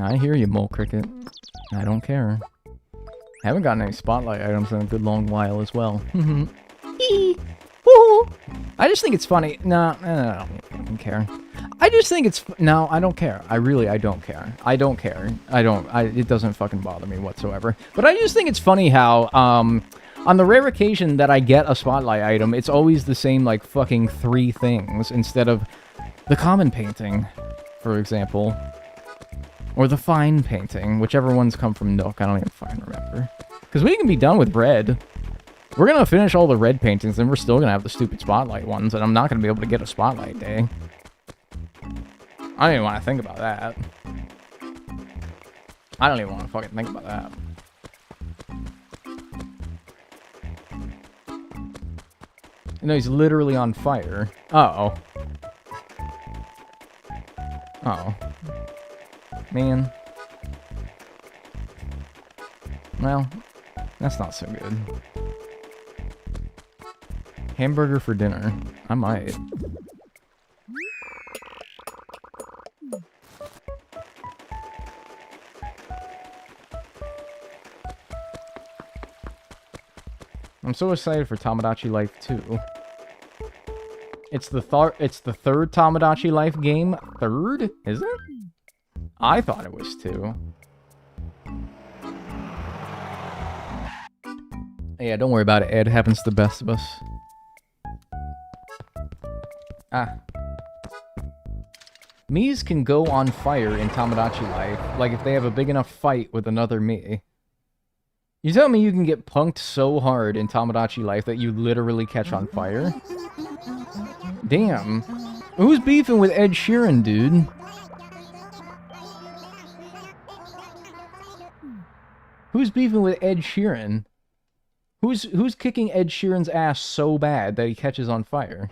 I hear you, Mole Cricket. I don't care. I haven't gotten any spotlight items in a good long while as well. I just think it's funny. No, I don't care. I just think it's... No, I don't care. I don't care. I don't care. It doesn't fucking bother me whatsoever. But I just think it's funny how, on the rare occasion that I get a spotlight item, it's always the same, like, fucking 3 things instead of the common painting, for example. Or the fine painting, whichever ones come from Nook. I don't even fucking remember. Because we can be done with red. We're going to finish all the red paintings, and we're still going to have the stupid spotlight ones, and I'm not going to be able to get a spotlight day. I don't even want to think about that. I don't even want to fucking think about that. You know, he's literally on fire. Uh-oh. Uh-oh. Man. Well, that's not so good. Hamburger for dinner. I might. I'm so excited for Tamagotchi Life 2. It's the third Tamagotchi Life game. Third? Is it? I thought it was 2. Yeah, don't worry about it, Ed. Happens to the best of us. Ah. Miis can go on fire in Tamagotchi Life, like if they have a big enough fight with another Mii. You tell me you can get punked so hard in Tamagotchi Life that you literally catch on fire? Damn. Who's beefing with Ed Sheeran, dude? Who's beefing with Ed Sheeran? Who's kicking Ed Sheeran's ass so bad that he catches on fire?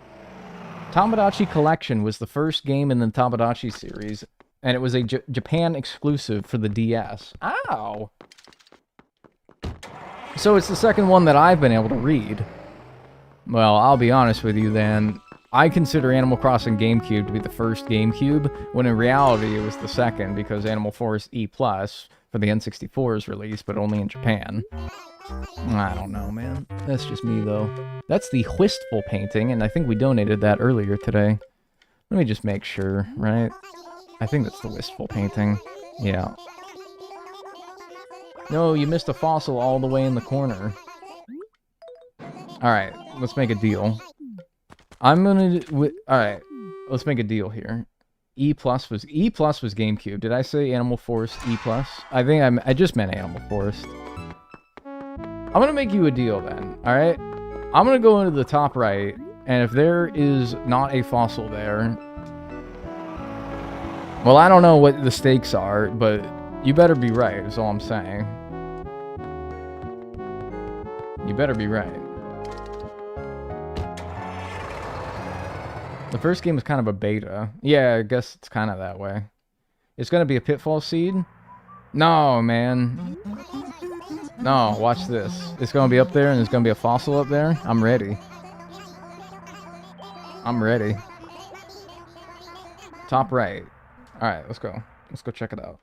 Tamagotchi Collection was the first game in the Tamagotchi series, and it was a Japan exclusive for the DS. Ow! So it's the second one that I've been able to read. Well, I'll be honest with you then. I consider Animal Crossing GameCube to be the first GameCube, when in reality it was the second, because Animal Force E+ for the N64 is released, but only in Japan. I don't know, man. That's just me, though. That's the Wistful painting, and I think we donated that earlier today. Let me just make sure, right? I think that's the Wistful painting. Yeah. No, you missed a fossil all the way in the corner. Alright, let's make a deal. Alright, let's make a deal here. E+ was GameCube. Did I say Animal Force E+? I think I just meant Animal Force. I'm gonna make you a deal then, alright? I'm gonna go into the top right, and if there is not a fossil there... Well, I don't know what the stakes are, but you better be right, is all I'm saying. You better be right. The first game was kind of a beta. Yeah, I guess it's kind of that way. It's gonna be a Pitfall seed? No, man. No, watch this. It's gonna be up there and there's gonna be a fossil up there. I'm ready. I'm ready. Top right. Alright, let's go. Let's go check it out.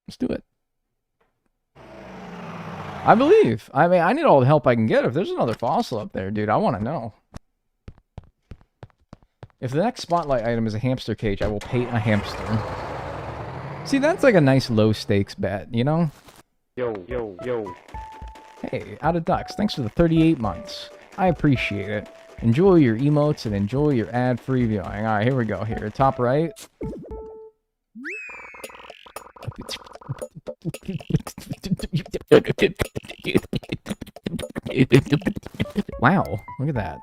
Let's do it. I believe. I mean, I need all the help I can get. If there's another fossil up there, dude, I want to know. If the next spotlight item is a hamster cage, I will paint a hamster. See, that's like a nice low-stakes bet, you know? Yo. Hey, Out of Ducks, thanks for the 38 months. I appreciate it. Enjoy your emotes and enjoy your ad-free viewing. All right, here we go. Here, top right. Wow, look at that.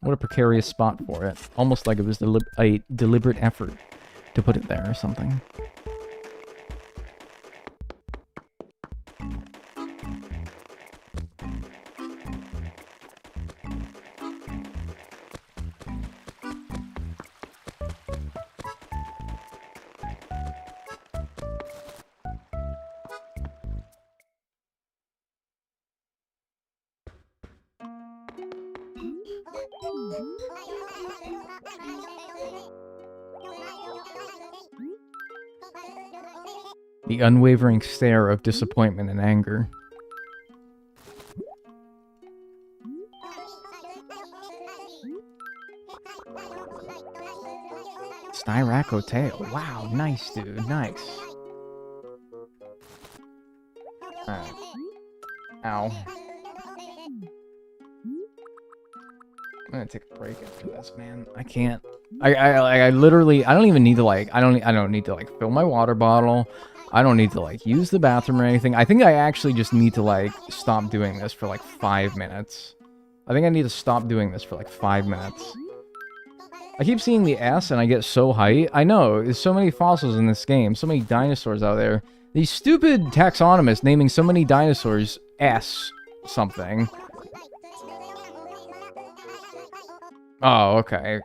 What a precarious spot for it. Almost like it was a deliberate effort to put it there or something. The unwavering stare of disappointment and anger. Styraco tail. Wow, nice, dude. Nice. Alright. Ow. I'm gonna take a break after this, man. I can't. I literally. I don't even need to like. I don't need to like fill my water bottle. I don't need to like use the bathroom or anything. I think I actually just need to like stop doing this for like 5 minutes. I think I need to stop doing this for like 5 minutes. I keep seeing the S and I get so hyped. I know, there's so many fossils in this game, so many dinosaurs out there. These stupid taxonomists naming so many dinosaurs S something. Oh, okay.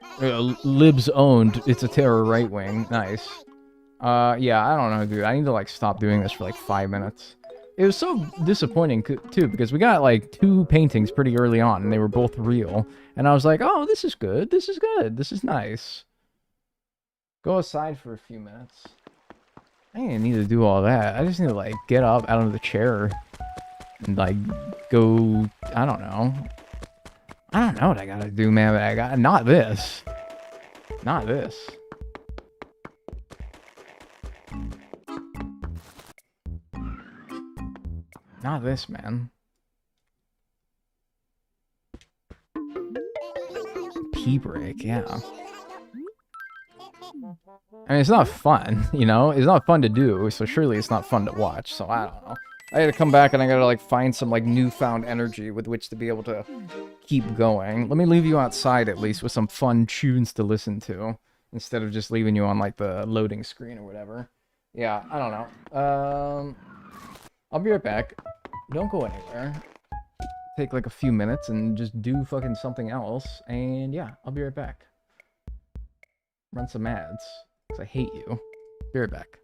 Libs owned. It's a terror right wing. Nice. Yeah, I don't know, dude. I need to, like, stop doing this for, like, 5 minutes. It was so disappointing, too, because we got, like, 2 paintings pretty early on, and they were both real. And I was like, oh, this is good. This is good. This is nice. Go outside for a few minutes. I didn't need to do all that. I just need to, like, get up out of the chair and, like, go... I don't know. I don't know what I gotta do, man, but I got... Not this. Not this. Not this, man. P-break, yeah. I mean, it's not fun, you know? It's not fun to do, so surely it's not fun to watch, so I don't know. I gotta come back and I gotta, like, find some, like, newfound energy with which to be able to keep going. Let me leave you outside, at least, with some fun tunes to listen to, instead of just leaving you on, like, the loading screen or whatever. Yeah, I don't know. I'll be right back. Don't go anywhere. Take, like, a few minutes and just do fucking something else, and yeah, I'll be right back. Run some ads, because I hate you. Be right back.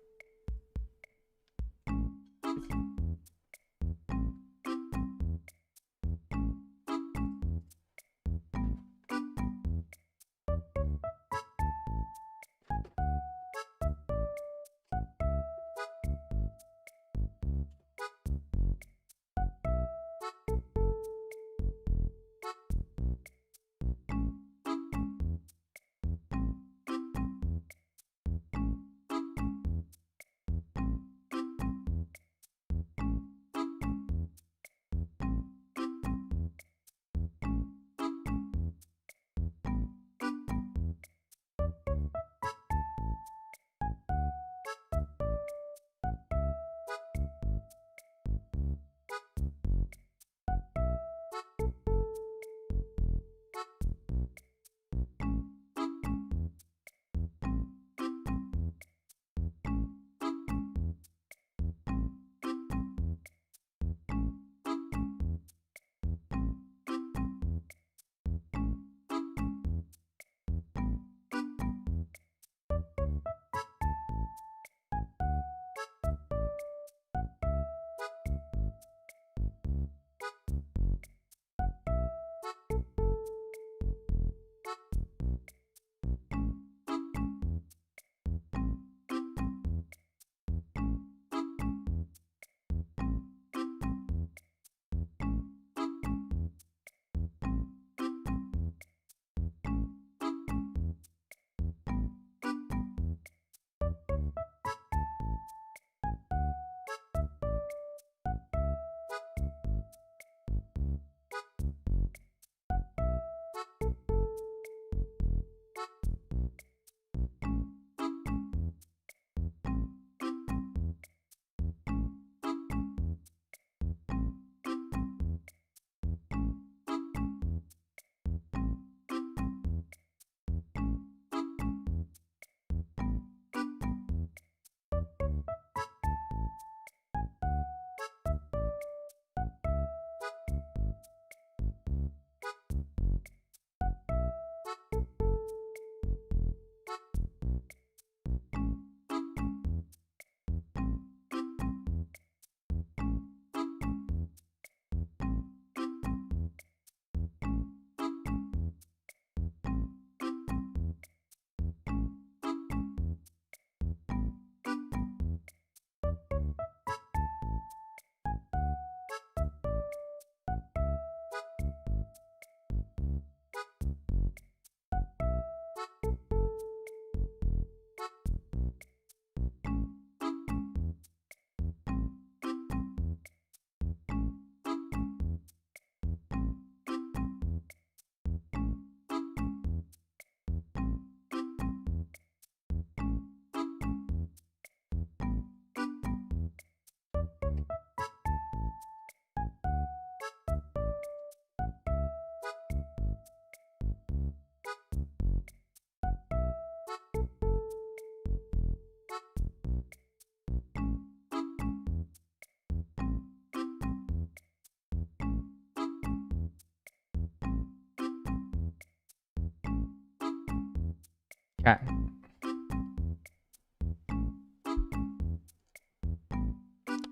Okay.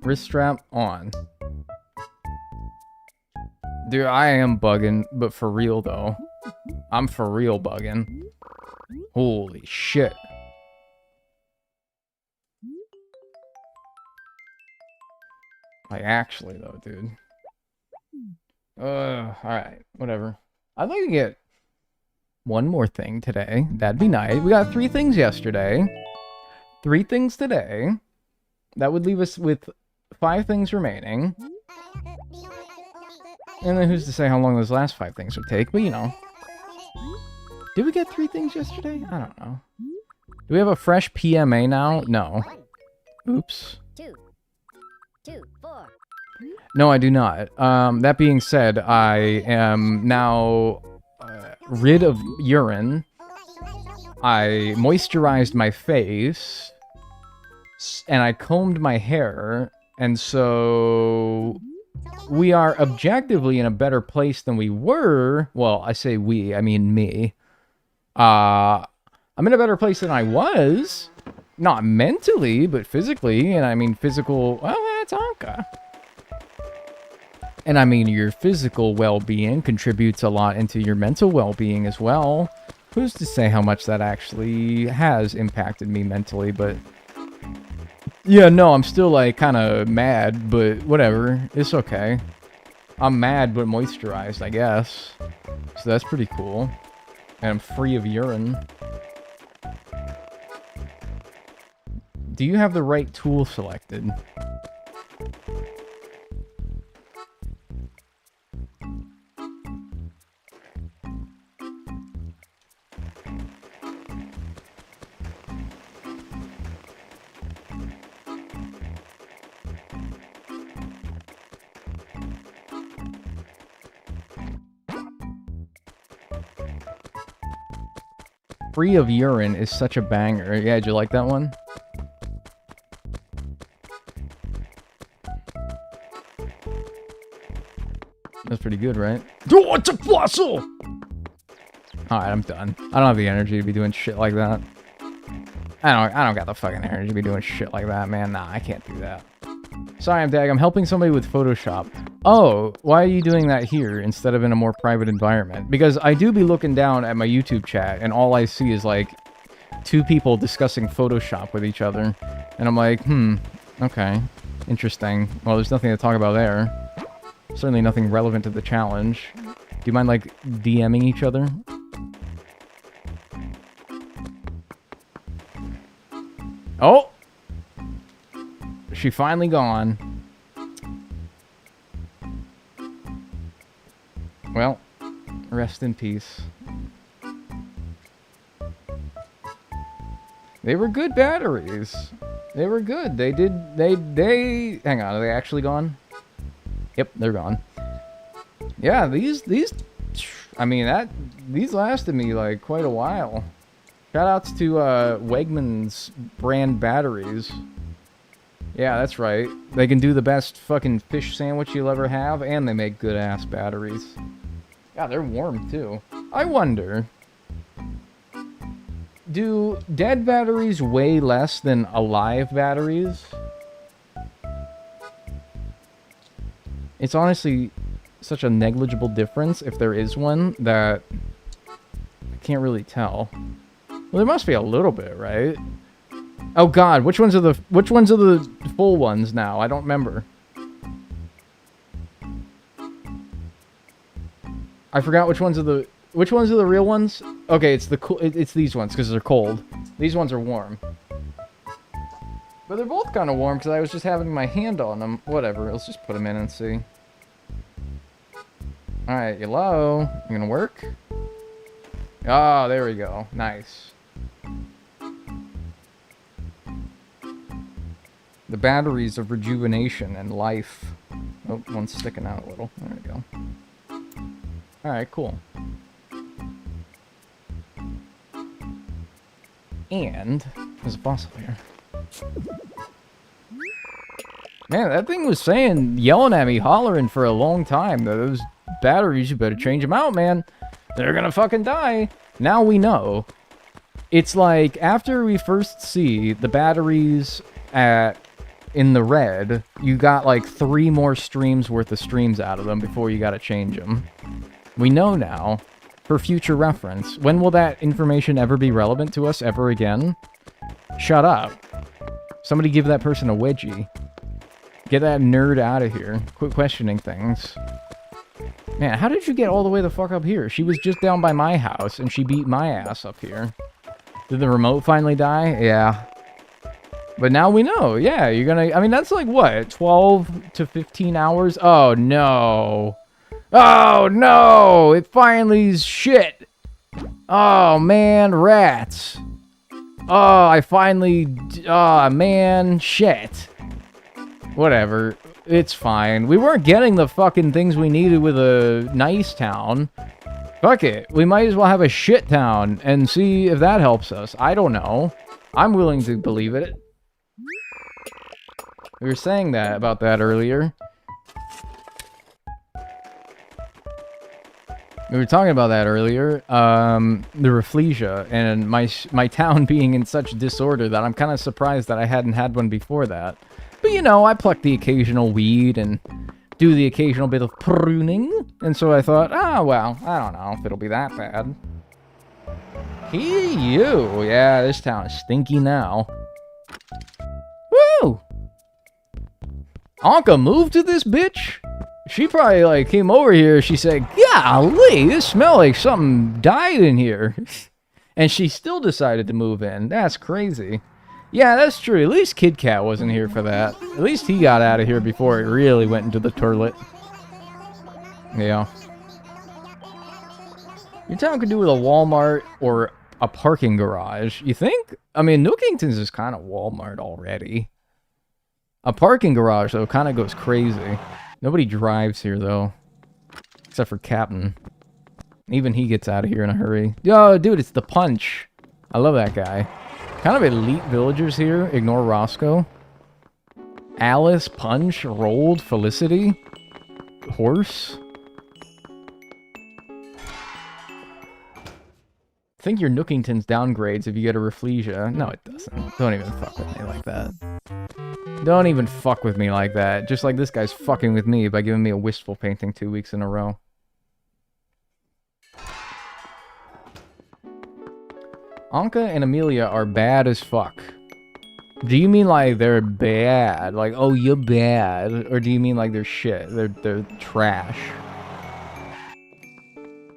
Wrist strap on. Dude, I am bugging, but for real though. I'm for real bugging. Holy shit. Like, actually though, dude. Alright, whatever. I'd like to get one more thing today. That'd be nice. We got 3 things yesterday. 3 things today. That would leave us with 5 things remaining. And then who's to say how long those last 5 things would take, but you know. Did we get 3 things yesterday? I don't know. Do we have a fresh PMA now? No. Oops. 2, 2, 4. No, I do not. That being said, I am now rid of urine. I moisturized my face. And I combed my hair. And so we are objectively in a better place than we were. Well, I say we, I mean me. I'm in a better place than I was. Not mentally, but physically. And I mean physical... Well, that's Anka. And I mean, your physical well-being contributes a lot into your mental well-being as well. Who's to say how much that actually has impacted me mentally, but... Yeah, no, I'm still, like, kind of mad, but whatever. It's okay. I'm mad, but moisturized, I guess. So that's pretty cool. And I'm free of urine. Do you have the right tool selected? Free of urine is such a banger. Yeah, did you like that one? That's pretty good, right? Oh, it's a fossil! Alright, I'm done. I don't have the energy to be doing shit like that. I don't got the fucking energy to be doing shit like that, man. Nah, I can't do that. Sorry, I'm Dag. I'm helping somebody with Photoshop. Oh, why are you doing that here instead of in a more private environment? Because I do be looking down at my YouTube chat, and all I see is, like, 2 people discussing Photoshop with each other. And I'm like, okay. Interesting. Well, there's nothing to talk about there. Certainly nothing relevant to the challenge. Do you mind, like, DMing each other? Oh! She finally gone. Well, rest in peace. They were good batteries. They were good. They did... Hang on, are they actually gone? Yep, they're gone. Yeah, these... I mean, these lasted me, like, quite a while. Shoutouts to, Wegmans brand batteries. Yeah, that's right. They can do the best fucking fish sandwich you'll ever have, and they make good-ass batteries. Yeah, they're warm, too. I wonder... Do dead batteries weigh less than alive batteries? It's honestly such a negligible difference, if there is one, that I can't really tell. Well, there must be a little bit, right? Oh god, which ones are the full ones now? I don't remember. I forgot which ones are the real ones? Okay, it's these ones because they're cold. These ones are warm. But they're both kind of warm because I was just having my hand on them. Whatever, let's just put them in and see. Alright, hello? You gonna work? Oh, there we go. Nice. The batteries of rejuvenation and life. Oh, one's sticking out a little. There we go. Alright, cool. And there's a fossil here. Man, that thing was yelling at me, hollering for a long time. Those batteries, you better change them out, man. They're gonna fucking die. Now we know. It's like, after we first see the batteries in the red, you got like 3 more streams worth of streams out of them before you gotta change them. We know now, for future reference. When will that information ever be relevant to us ever again? Shut up. Somebody give that person a wedgie. Get that nerd out of here. Quit questioning things. Man, how did you get all the way the fuck up here? She was just down by my house, and she beat my ass up here. Did the remote finally die? Yeah. But now we know. Yeah, you're gonna... I mean, that's like, what? 12 to 15 hours? Oh, no. Oh, no! It finally is shit! Oh, man, rats. Oh, I finally... Oh, man, shit. Whatever. It's fine. We weren't getting the fucking things we needed with a nice town. Fuck it. We might as well have a shit town and see if that helps us. I don't know. I'm willing to believe it. We were saying that about that earlier. We were talking about that earlier. The Rafflesia and my town being in such disorder that I'm kind of surprised that I hadn't had one before that. But, you know, I pluck the occasional weed and do the occasional bit of pruning. And so I thought, oh, well, I don't know if it'll be that bad. You. Yeah, this town is stinky now. Woo! Anka moved to this bitch? She probably, like, came over here. She said, golly, this smells like something died in here. And she still decided to move in. That's crazy. Yeah, that's true. At least Kid Cat wasn't here for that. At least he got out of here before it really went into the toilet. Yeah. Your town could do with a Walmart or a parking garage. You think? I mean, Nookington's is kind of Walmart already. A parking garage, though, kind of goes crazy. Nobody drives here, though. Except for Captain. Even he gets out of here in a hurry. Yo, dude, it's the Punch. I love that guy. Kind of elite villagers here. Ignore Roscoe. Alice, Punch, Rolled, Felicity. Horse. I think your Nookington's downgrades if you get a Rafflesia. No, it doesn't. Don't even fuck with me like that. Don't even fuck with me like that. Just like this guy's fucking with me by giving me a wistful painting 2 weeks in a row. Anka and Amelia are bad as fuck. Do you mean like they're bad? Like, oh, you're bad? Or do you mean like they're shit? They're trash?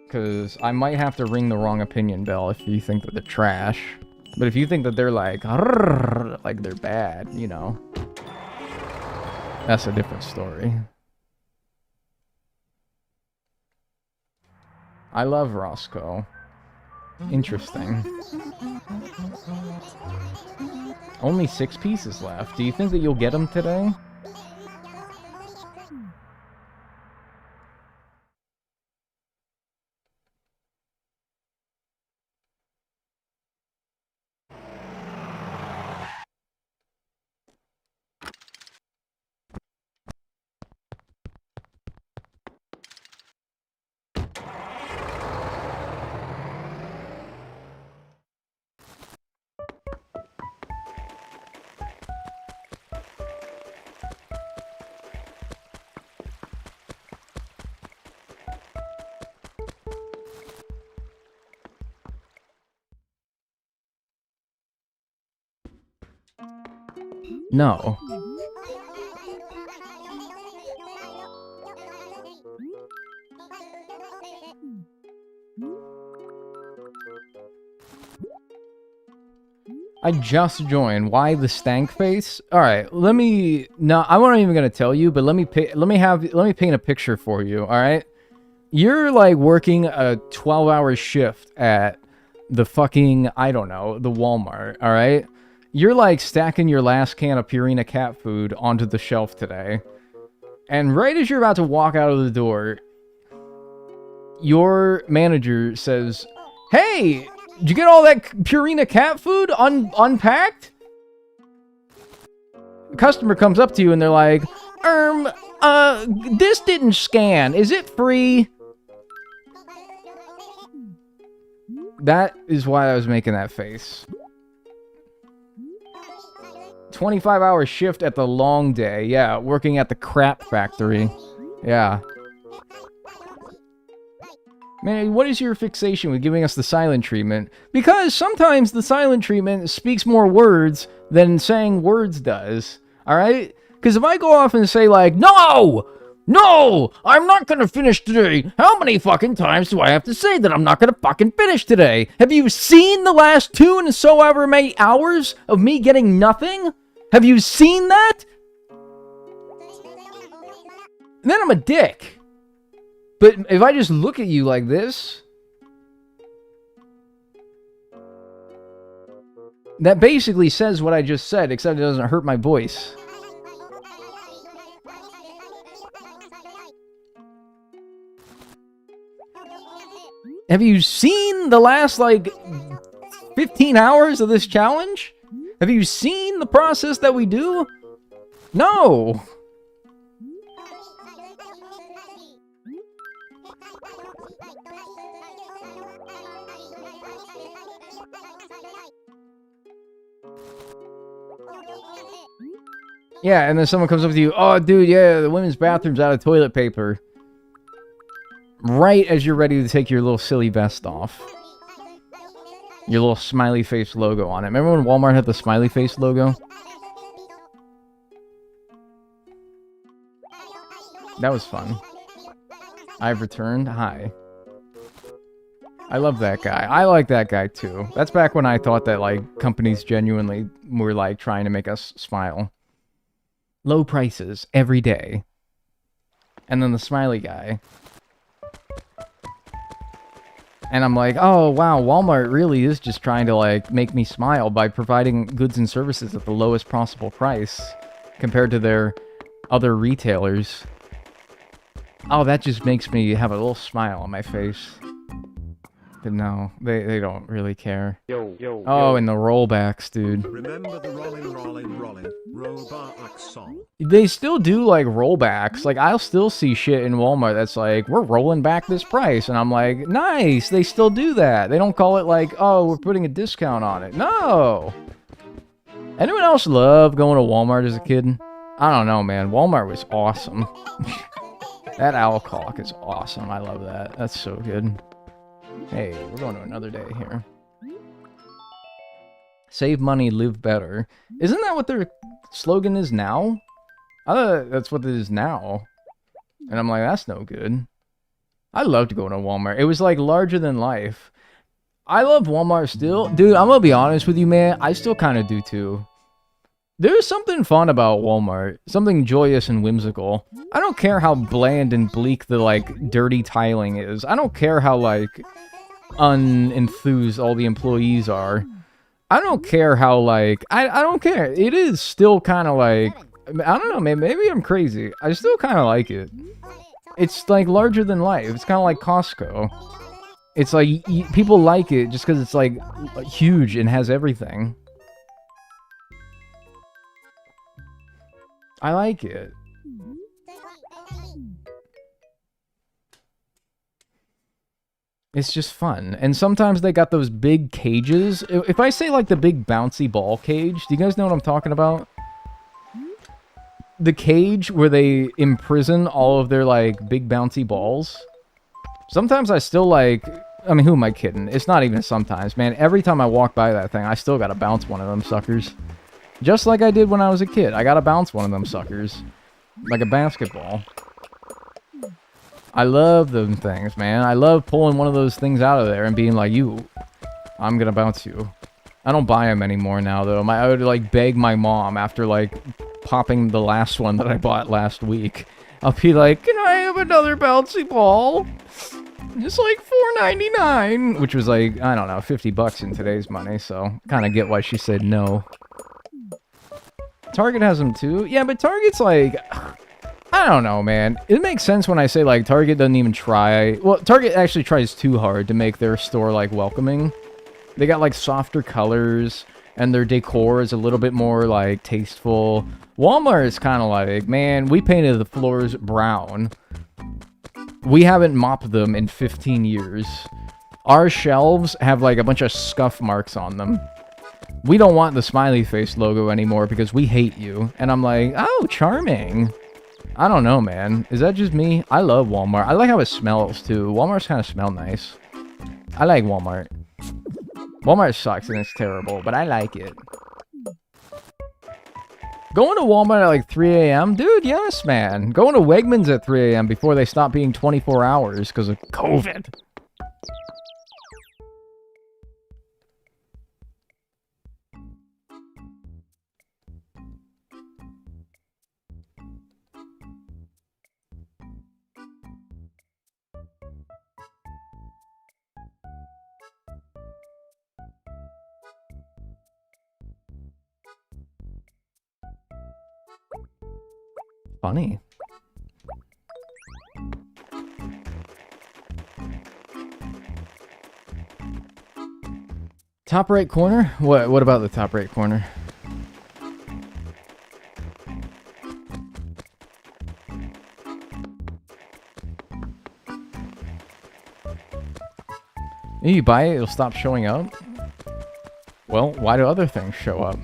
Because I might have to ring the wrong opinion bell if you think that they're trash. But if you think that they're like they're bad, you know. That's a different story. I love Roscoe. Interesting. Only 6 pieces left. Do you think that you'll get them today? No. I just joined. Why the stank face? All right, let me. No, I'm not even gonna tell you, but let me paint a picture for you. All right, you're like working a 12-hour shift at the fucking, I don't know, the Walmart. All right. You're like stacking your last can of Purina cat food onto the shelf today. And right as you're about to walk out of the door, your manager says, hey, did you get all that Purina cat food unpacked? The customer comes up to you and they're like, this didn't scan. Is it free? That is why I was making that face. 25-hour shift at the long day. Yeah, working at the crap factory. Yeah. Man, what is your fixation with giving us the silent treatment? Because sometimes the silent treatment speaks more words than saying words does. Alright? Because if I go off and say like, no! No! I'm not gonna finish today! How many fucking times do I have to say that I'm not gonna fucking finish today? Have you seen the last 2 and so ever many hours of me getting nothing? Have you seen that? And then I'm a dick. But if I just look at you like this, that basically says what I just said, except it doesn't hurt my voice. Have you seen the last, like, 15 hours of this challenge? Have you seen the process that we do? No! Yeah, and then someone comes up to you, oh, dude, yeah, the women's bathroom's out of toilet paper. Right as you're ready to take your little silly vest off. Your little smiley face logo on it. Remember when Walmart had the smiley face logo? That was fun. I've returned. Hi. I love that guy. I like that guy too. That's back when I thought that, like, companies genuinely were, like, trying to make us smile. Low prices every day. And then the smiley guy. And I'm like, oh, wow, Walmart really is just trying to, like, make me smile by providing goods and services at the lowest possible price compared to their other retailers. Oh, that just makes me have a little smile on my face. But no, they don't really care. Oh, and the rollbacks, dude. Remember the rollin' rollback song? They still do, like, rollbacks. Like, I'll still see shit in Walmart that's like, we're rolling back this price. And I'm like, nice, they still do that. They don't call it like, oh, we're putting a discount on it. No! Anyone else love going to Walmart as a kid? I don't know, man. Walmart was awesome. That owl clock is awesome. I love that. That's so good. Hey, we're going to another day here. Save money, live better. Isn't that what their slogan is now? I thought that's what it is now. And I'm like, that's no good. I loved going to Walmart. It was like larger than life. I love Walmart still. Dude, I'm gonna be honest with you, man. I still kind of do too. There's something fun about Walmart. Something joyous and whimsical. I don't care how bland and bleak the, like, dirty tiling is. I don't care how, like, unenthused all the employees are. I don't care how, like, I don't care. It is still kind of like, I don't know, man, maybe I'm crazy. I still kind of like it. It's, like, larger than life. It's kind of like Costco. It's like, people like it just because it's, like, huge and has everything. I like it. It's just fun. And sometimes they got those big cages. If I say, like, the big bouncy ball cage, do you guys know what I'm talking about? The cage where they imprison all of their, like, big bouncy balls. Sometimes I still, like... I mean, who am I kidding? It's not even sometimes, man. Every time I walk by that thing, I still gotta bounce one of them suckers. Just like I did when I was a kid. I gotta bounce one of them suckers. Like a basketball. I love them things, man. I love pulling one of those things out of there and being like, I'm gonna bounce you. I don't buy them anymore now, though. I would, like, beg my mom after, like, popping the last one that I bought last week. I'll be like, can I have another bouncy ball? Just like $4.99, which was like, I don't know, $50 in today's money, so kind of get why she said no. Target has them too. Yeah, but Target's like, I don't know, man. It makes sense when I say, like, Target doesn't even try. Well, Target actually tries too hard to make their store, like, welcoming. They got, like, softer colors, and their decor is a little bit more, like, tasteful. Walmart is kind of like, man, we painted the floors brown. We haven't mopped them in 15 years. Our shelves have like a bunch of scuff marks on them. We don't want the smiley face logo anymore because we hate you. And I'm like, oh, charming. I don't know, man. Is that just me? I love Walmart. I like how it smells, too. Walmart's kind of smell nice. I like Walmart. Walmart sucks and it's terrible, but I like it. Going to Walmart at like 3 a.m.? Dude, yes, man. Going to Wegmans at 3 a.m. before they stop being 24 hours because of COVID. Funny. Top right corner? What about the top right corner? You buy it, it'll stop showing up? Well, why do other things show up?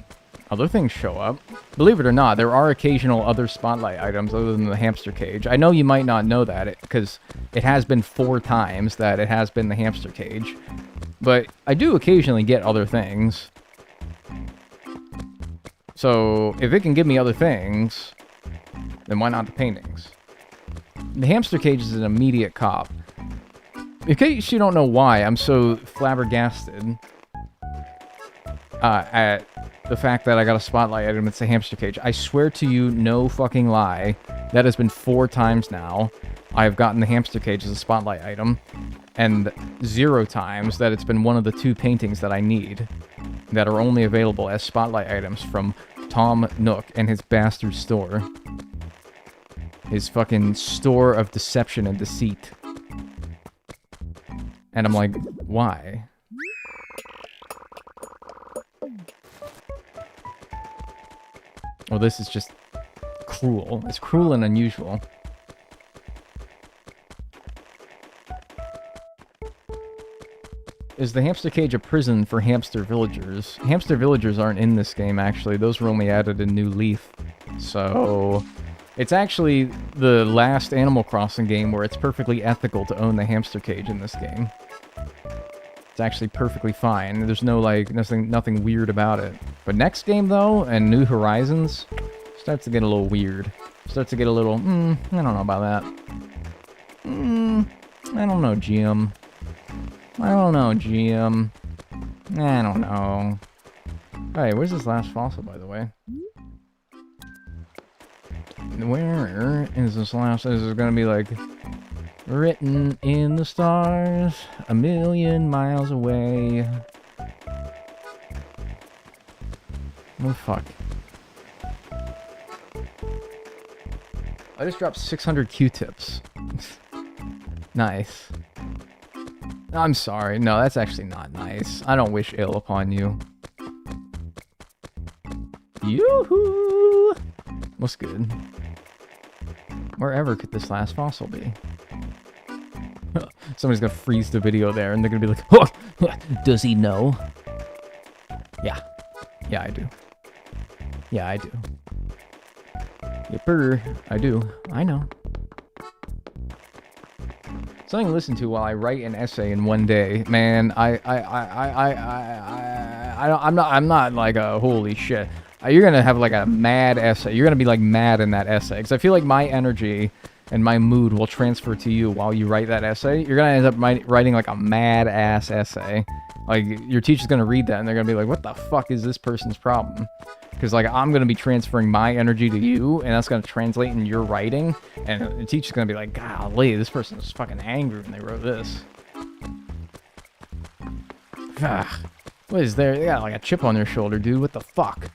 Other things show up. Believe it or not, there are occasional other spotlight items other than the hamster cage. I know you might not know that, because it has been 4 times that it has been the hamster cage. But I do occasionally get other things. So, if it can give me other things, then why not the paintings? The hamster cage is an immediate cop. In case you don't know why I'm so flabbergasted at the fact that I got a spotlight item, it's a hamster cage. I swear to you, no fucking lie, that has been 4 times now I've gotten the hamster cage as a spotlight item, and 0 times that it's been one of the 2 paintings that I need that are only available as spotlight items from Tom Nook and his bastard store. His fucking store of deception and deceit. And I'm like, why? Well, this is just cruel. It's cruel and unusual. Is the hamster cage a prison for hamster villagers? Hamster villagers aren't in this game, actually. Those were only added in New Leaf. So, it's actually the last Animal Crossing game where it's perfectly ethical to own the hamster cage in this game. It's actually perfectly fine. There's no, like, nothing weird about it. But next game, though, and New Horizons, starts to get a little weird. Starts to get a little, I don't know about that. I don't know, GM. I don't know, GM. I don't know. Alright, where's this last fossil, by the way? Where is this last... Is it gonna be, like... Written in the stars, a million miles away. Oh, fuck. I just dropped 600 Q-tips. Nice. I'm sorry. No, that's actually not nice. I don't wish ill upon you. Yoo-hoo! What's good? Wherever could this last fossil be? Somebody's gonna freeze the video there, and they're gonna be like, oh! Does he know? Yeah. Yeah, I do. Yeah, I do. Yipper, I do. I know. Something to listen to while I write an essay in one day. Man, I'm not like a holy shit. You're gonna have like a mad essay. You're gonna be like mad in that essay. Because I feel like my energy and my mood will transfer to you while you write that essay. You're gonna end up writing like a mad-ass essay. Like, your teacher's gonna read that and they're gonna be like, what the fuck is this person's problem? Because, like, I'm gonna be transferring my energy to you, and that's gonna translate in your writing, and the teacher's gonna be like, golly, this person was fucking angry when they wrote this. What is there? They got, like, a chip on their shoulder, dude. What the fuck?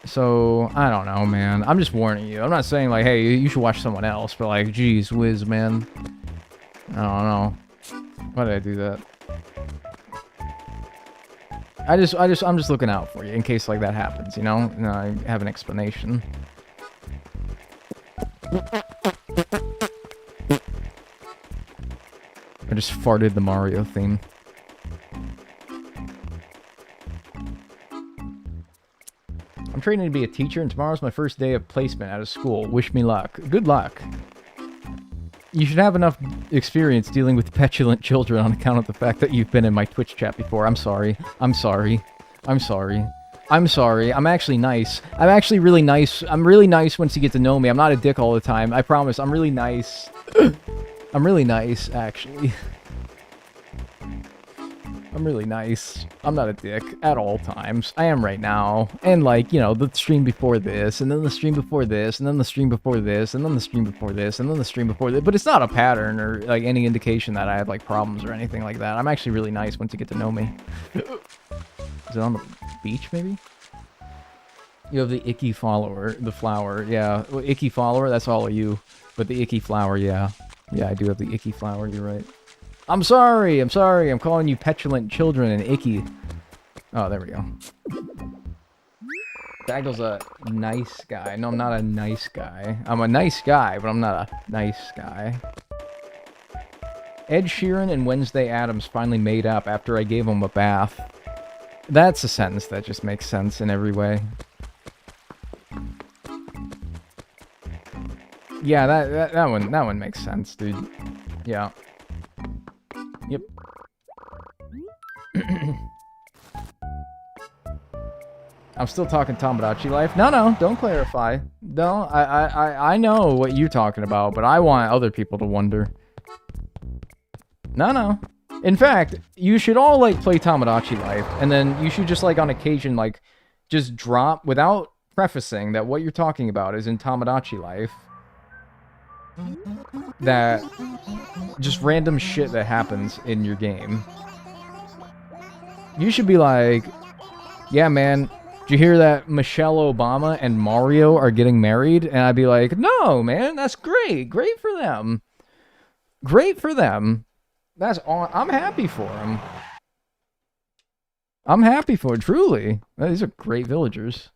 So, I don't know, man. I'm just warning you. I'm not saying, like, hey, you should watch someone else, but, like, geez whiz, man. I don't know. Why did I do that? I'm just looking out for you in case, like, that happens, you know? And I have an explanation. I just farted the Mario theme. I'm training to be a teacher, and tomorrow's my first day of placement out of school. Wish me luck. Good luck. You should have enough experience dealing with petulant children on account of the fact that you've been in my Twitch chat before. I'm sorry. I'm sorry. I'm sorry. I'm sorry. I'm actually nice. I'm actually really nice. I'm really nice once you get to know me. I'm not a dick all the time. I promise. I'm really nice. I'm really nice, actually. I'm really nice. I'm not a dick at all times. I am right now. And like, you know, the stream before this, and then the stream before this, and then the stream before this, and then the stream before this, and then the stream before this. But it's not a pattern or like any indication that I have like problems or anything like that. I'm actually really nice once you get to know me. Is it on the beach, maybe? You have the icky follower, the flower. Yeah, well, icky follower, that's all of you. But the icky flower, yeah. Yeah, I do have the icky flower, you're right. I'm sorry, I'm sorry. I'm calling you petulant children and icky. Oh, there we go. Dagnel's a nice guy. No, I'm not a nice guy. I'm a nice guy, but I'm not a nice guy. Ed Sheeran and Wednesday Addams finally made up after I gave them a bath. That's a sentence that just makes sense in every way. Yeah, that one makes sense, dude. Yeah. Yep. I'm still talking Tomodachi Life. No, don't clarify. No, I know what you're talking about, but I want other people to wonder. No. In fact, you should all, like, play Tomodachi Life, and then you should just, like, on occasion, like, just drop, without prefacing that what you're talking about is in Tomodachi Life, that just random shit that happens in your game. You should be like, yeah, man, did you hear that Michelle Obama and Mario are getting married? And I'd be like, no, man, that's great. Great for them. Great for them. That's all. I'm happy for them. I'm happy for it, truly. These are great villagers.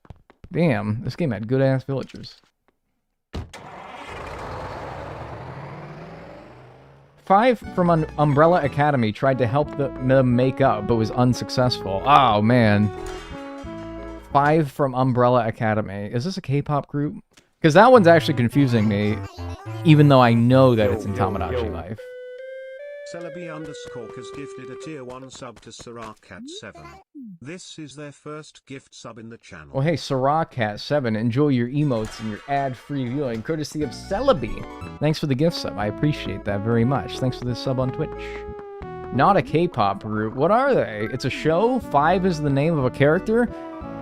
Damn, this game had good-ass villagers. 5 from Umbrella Academy tried to help them make up, but was unsuccessful. Oh, man. 5 from Umbrella Academy. Is this a K-pop group? Because that one's actually confusing me, even though I know that it's in Tomodachi Life. Celebi _ has gifted a tier 1 sub to SirahCat7. This is their first gift sub in the channel. Well, hey, SirahCat7, enjoy your emotes and your ad-free viewing, courtesy of Celebi. Thanks for the gift sub. I appreciate that very much. Thanks for the sub on Twitch. Not a K-pop group. What are they? It's a show? 5 is the name of a character?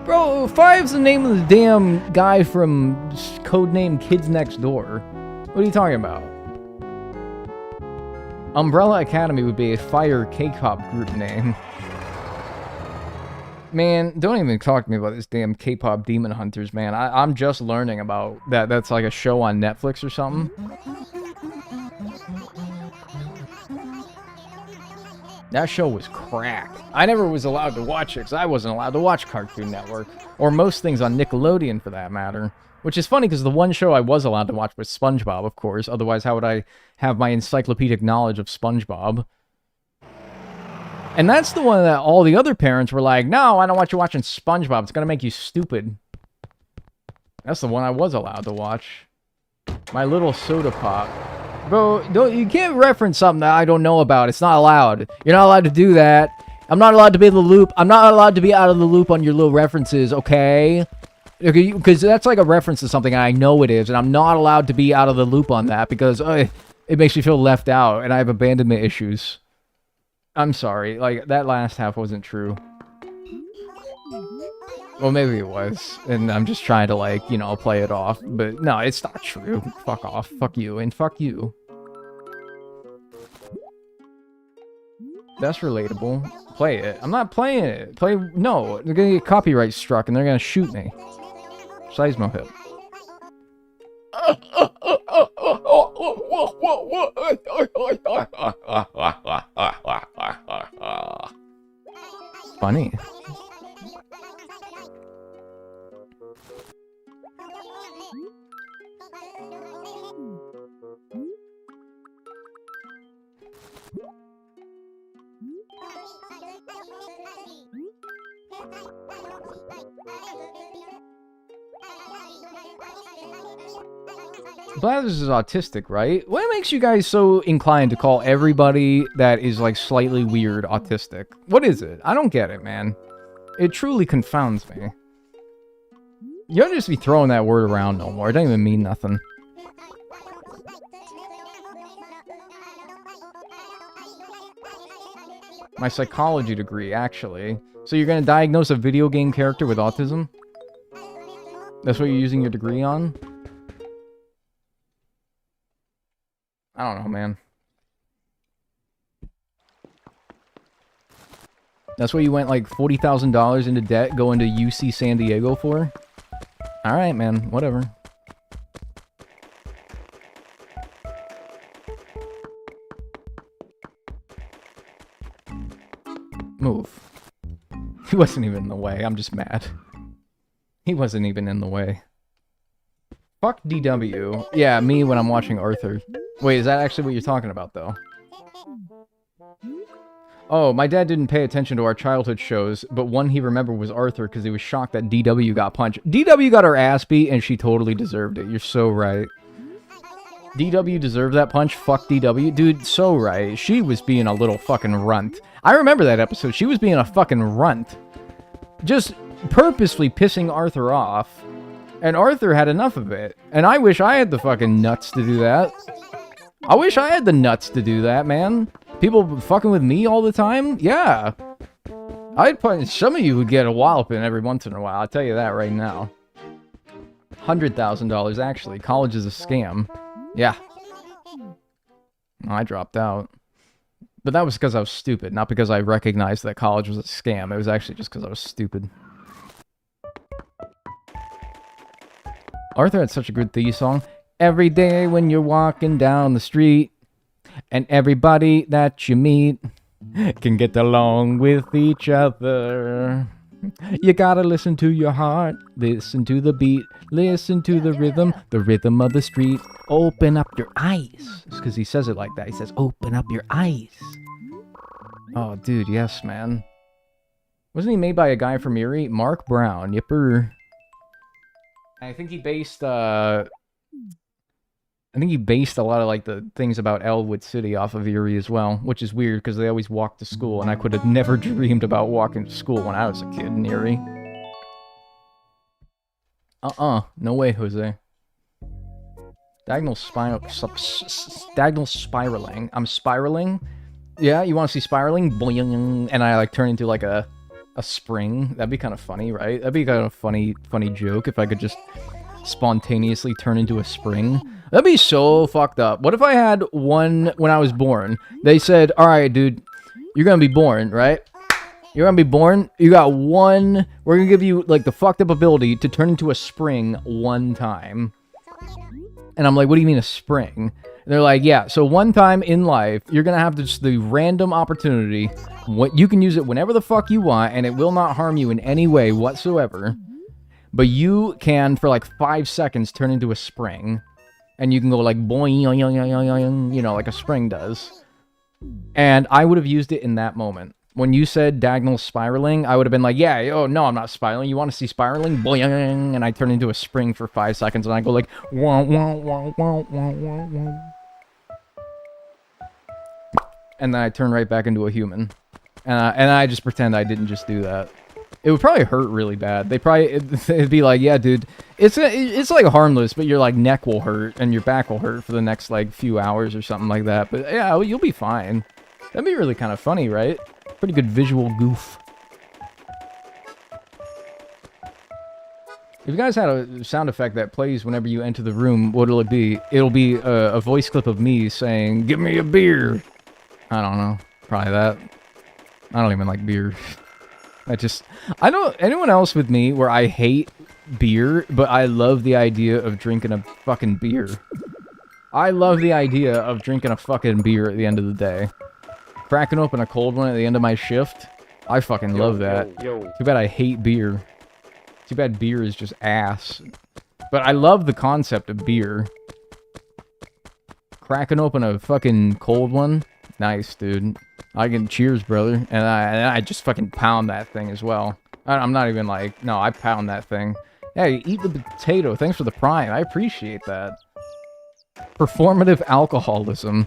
Bro, 5's the name of the damn guy from Codename Kids Next Door. What are you talking about? Umbrella Academy would be a fire K-pop group name. Man, don't even talk to me about this damn K-pop Demon Hunters, man. I'm just learning about that. That's like a show on Netflix or something. That show was crack. I never was allowed to watch it because I wasn't allowed to watch Cartoon Network. Or most things on Nickelodeon, for that matter. Which is funny because the one show I was allowed to watch was SpongeBob, of course. Otherwise, how would I have my encyclopedic knowledge of SpongeBob? And that's the one that all the other parents were like, no, I don't want you watching SpongeBob. It's going to make you stupid. That's the one I was allowed to watch. My Little Soda Pop. Bro, you can't reference something that I don't know about. It's not allowed. You're not allowed to do that. I'm not allowed to be in the loop. I'm not allowed to be out of the loop on your little references, okay? Because that's like a reference to something, and I know it is, and I'm not allowed to be out of the loop on that because it makes me feel left out, and I have abandonment issues. I'm sorry, like, that last half wasn't true. Well, maybe it was, and I'm just trying to, like, you know, play it off, but no, it's not true. Fuck off. Fuck you, and fuck you. That's relatable. Play it. I'm not playing it. No, they're gonna get copyright struck, and they're gonna shoot me. Seismo hip. Funny. Blathers is autistic, right? What makes you guys so inclined to call everybody that is, like, slightly weird autistic? What is it? I don't get it, man. It truly confounds me. You don't just be throwing that word around no more. It doesn't even mean nothing. My psychology degree, actually. So you're gonna diagnose a video game character with autism? That's what you're using your degree on? I don't know, man. That's what you went like $40,000 into debt going to UC San Diego for? Alright, man. Whatever. Move. He wasn't even in the way. I'm just mad. He wasn't even in the way. Fuck DW. Yeah, me when I'm watching Arthur. Wait, is that actually what you're talking about, though? Oh, my dad didn't pay attention to our childhood shows, but one he remembered was Arthur because he was shocked that DW got punched. DW got her ass beat, and she totally deserved it. You're so right. DW deserved that punch? Fuck DW. Dude, so right. She was being a little fucking runt. I remember that episode. She was being a fucking runt. Just purposely pissing Arthur off. And Arthur had enough of it. And I wish I had the fucking nuts to do that. I wish I had the nuts to do that, man. People fucking with me all the time? Yeah. I'd put... Some of you would get a walloping every once in a while. I'll tell you that right now. $100,000, actually. College is a scam. Yeah. I dropped out. But that was because I was stupid, not because I recognized that college was a scam. It was actually just because I was stupid. Arthur had such a good theme song. Every day when you're walking down the street, and everybody that you meet can get along with each other. You gotta listen to your heart, listen to the beat, listen to the rhythm of the street. Open up your eyes. It's because he says it like that. He says, open up your eyes. Oh, dude, yes, man. Wasn't he made by a guy from Erie? Mark Brown, yipper. I think he based, I think he based a lot of, like, the things about Elwood City off of Erie as well, which is weird, because they always walk to school, and I could have never dreamed about walking to school when I was a kid in Erie. No way, Jose. Dagnel spiraling. I'm spiraling? Yeah, you want to see spiraling? Boing, and I, like, turn into, like, a spring. That'd be kind of funny, right? That'd be kind of a funny joke if I could just spontaneously turn into a spring. That'd be so fucked up. What if I had one when I was born? They said, alright, dude, you're gonna be born, right? You're gonna be born. You got one. We're gonna give you, like, the fucked up ability to turn into a spring one time. And I'm like, what do you mean a spring? And they're like, yeah, so one time in life, you're gonna have just the random opportunity. What you can use it whenever the fuck you want, and it will not harm you in any way whatsoever. But you can, for like 5 seconds, turn into a spring. And you can go like boing, you know, like a spring does. And I would have used it in that moment. When you said Dagnel spiraling, I would have been like, yeah, oh, no, I'm not spiraling. You want to see spiraling? Boing, and I turn into a spring for 5 seconds, and I go like, wah, wah, wah, wah, wah, wah, wah. And then I turn right back into a human. And I just pretend I didn't just do that. It would probably hurt really bad. It'd be like, yeah, dude, it's like harmless, but your like neck will hurt and your back will hurt for the next like few hours or something like that. But yeah, you'll be fine. That'd be really kind of funny, right? Pretty good visual goof. If you guys had a sound effect that plays whenever you enter the room, what'll it be? It'll be a voice clip of me saying, "Give me a beer." I don't know. Probably that. I don't even like beer. I don't... Anyone else with me where I hate beer, but I love the idea of drinking a fucking beer. I love the idea of drinking a fucking beer at the end of the day. Cracking open a cold one at the end of my shift. I fucking love that. Too bad I hate beer. Too bad beer is just ass. But I love the concept of beer. Cracking open a fucking cold one. Nice, dude. I can cheers, brother. And I just fucking pound that thing as well. I'm not even like, no, I pound that thing. Hey, eat the potato. Thanks for the prime. I appreciate that. Performative alcoholism.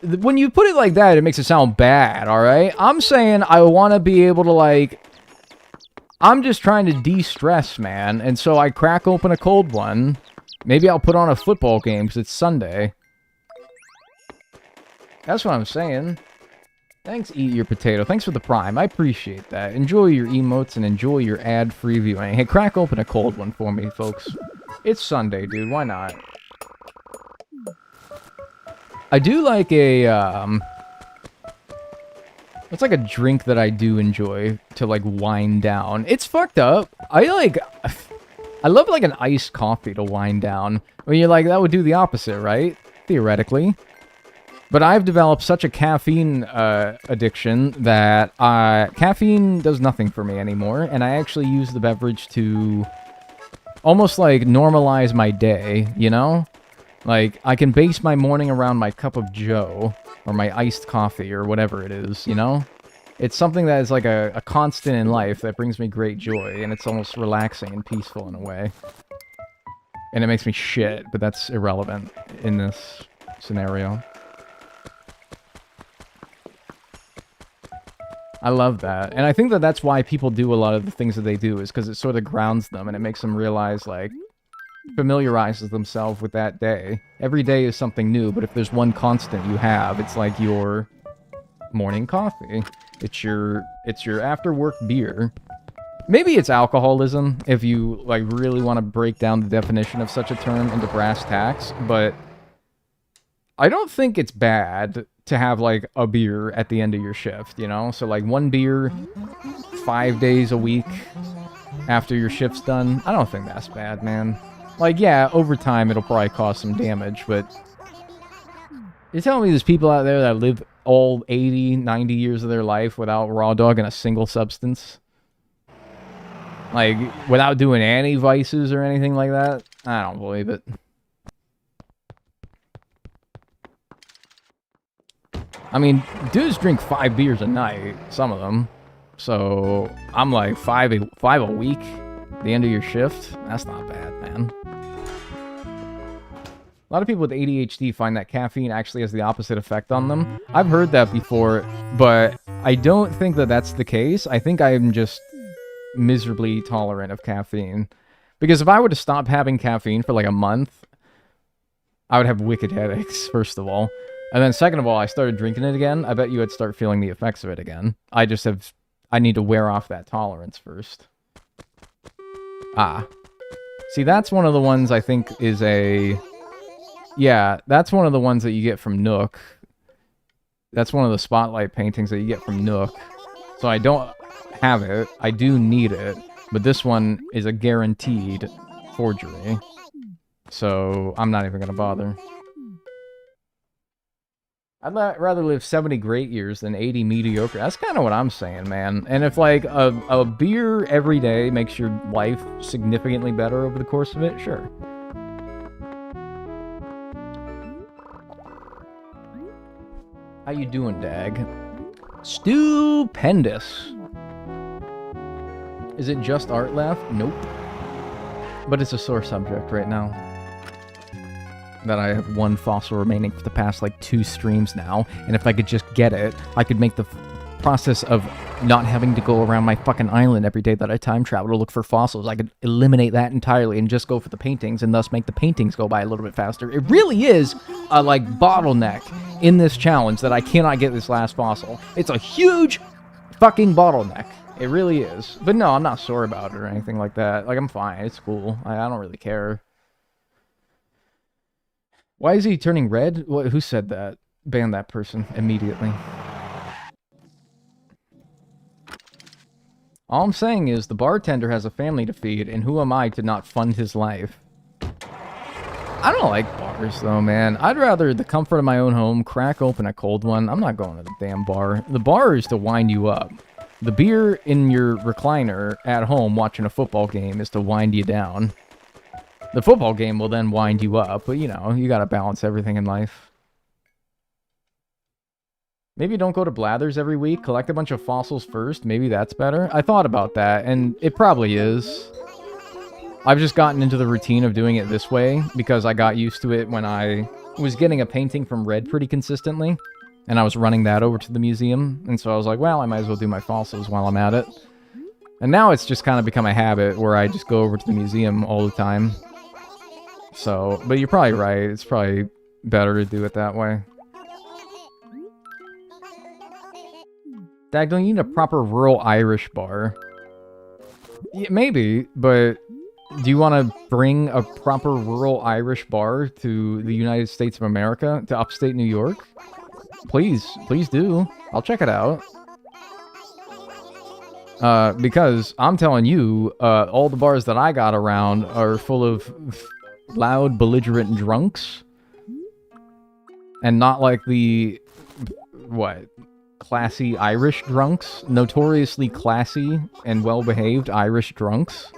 When you put it like that, it makes it sound bad, alright? I'm saying I want to be able to, like... I'm just trying to de-stress, man. And so I crack open a cold one. Maybe I'll put on a football game because it's Sunday. That's what I'm saying. Thanks, Eat Your Potato. Thanks for the prime. I appreciate that. Enjoy your emotes and enjoy your ad-free viewing. Hey, crack open a cold one for me, folks. It's Sunday, dude. Why not? I do like a, it's like a drink that I do enjoy to, like, wind down. It's fucked up. I love, like, an iced coffee to wind down. When you're like, that would do the opposite, right? Theoretically. But I've developed such a caffeine addiction that caffeine does nothing for me anymore, and I actually use the beverage to almost like normalize my day, you know? Like, I can base my morning around my cup of joe, or my iced coffee, or whatever it is, you know? It's something that is like a constant in life that brings me great joy, and it's almost relaxing and peaceful in a way. And it makes me shit, but that's irrelevant in this scenario. I love that. And I think that that's why people do a lot of the things that they do, is because it sort of grounds them and it makes them realize, like, familiarizes themselves with that day. Every day is something new, but if there's one constant you have, it's like your morning coffee. It's your after work beer. Maybe it's alcoholism, if you, like, really want to break down the definition of such a term into brass tacks, but I don't think it's bad to have, like, a beer at the end of your shift, you know? So, like, one beer 5 days a week after your shift's done. I don't think that's bad, man. Like, yeah, over time it'll probably cause some damage, but you're telling me there's people out there that live all 80, 90 years of their life without raw dogging a single substance? Like, without doing any vices or anything like that? I don't believe it. I mean, dudes drink 5 beers a night, some of them. So, I'm like, five a week at the end of your shift? That's not bad, man. A lot of people with ADHD find that caffeine actually has the opposite effect on them. I've heard that before, but I don't think that that's the case. I think I'm just miserably tolerant of caffeine. Because if I were to stop having caffeine for like a month, I would have wicked headaches, first of all. And then second of all, I started drinking it again. I bet you would start feeling the effects of it again. I need to wear off that tolerance first. Ah. See, that's one of the ones I think is a... Yeah, that's one of the ones that you get from Nook. That's one of the spotlight paintings that you get from Nook. So I don't have it. I do need it. But this one is a guaranteed forgery. So I'm not even going to bother. I'd rather live 70 great years than 80 mediocre. That's kind of what I'm saying, man. And if, like, a beer every day makes your life significantly better over the course of it, sure. How you doing, Dag? Stupendous. Is it just art left? Nope. But it's a sore subject right now. That I have one fossil remaining for the past, like, 2 streams now. And if I could just get it, I could make the process of not having to go around my fucking island every day that I time travel to look for fossils. I could eliminate that entirely and just go for the paintings and thus make the paintings go by a little bit faster. It really is a, like, bottleneck in this challenge that I cannot get this last fossil. It's a huge fucking bottleneck. It really is. But no, I'm not sore about it or anything like that. Like, I'm fine. It's cool. I don't really care. Why is he turning red? Who said that? Ban that person immediately. All I'm saying is the bartender has a family to feed, and who am I to not fund his life? I don't like bars, though, man. I'd rather the comfort of my own home, crack open a cold one. I'm not going to the damn bar. The bar is to wind you up. The beer in your recliner at home watching a football game is to wind you down. The football game will then wind you up, but, you know, you gotta balance everything in life. Maybe don't go to Blathers every week. Collect a bunch of fossils first. Maybe that's better. I thought about that, and it probably is. I've just gotten into the routine of doing it this way because I got used to it when I was getting a painting from Red pretty consistently, and I was running that over to the museum, and so I was like, well, I might as well do my fossils while I'm at it. And now it's just kind of become a habit where I just go over to the museum all the time. So, but you're probably right. It's probably better to do it that way. Dagnel, you need a proper rural Irish bar. Yeah, maybe, but do you want to bring a proper rural Irish bar to the United States of America, to upstate New York? Please, please do. I'll check it out. Because I'm telling you, all the bars that I got around are full of loud, belligerent drunks. And not like the, what, classy Irish drunks? Notoriously classy and well-behaved Irish drunks.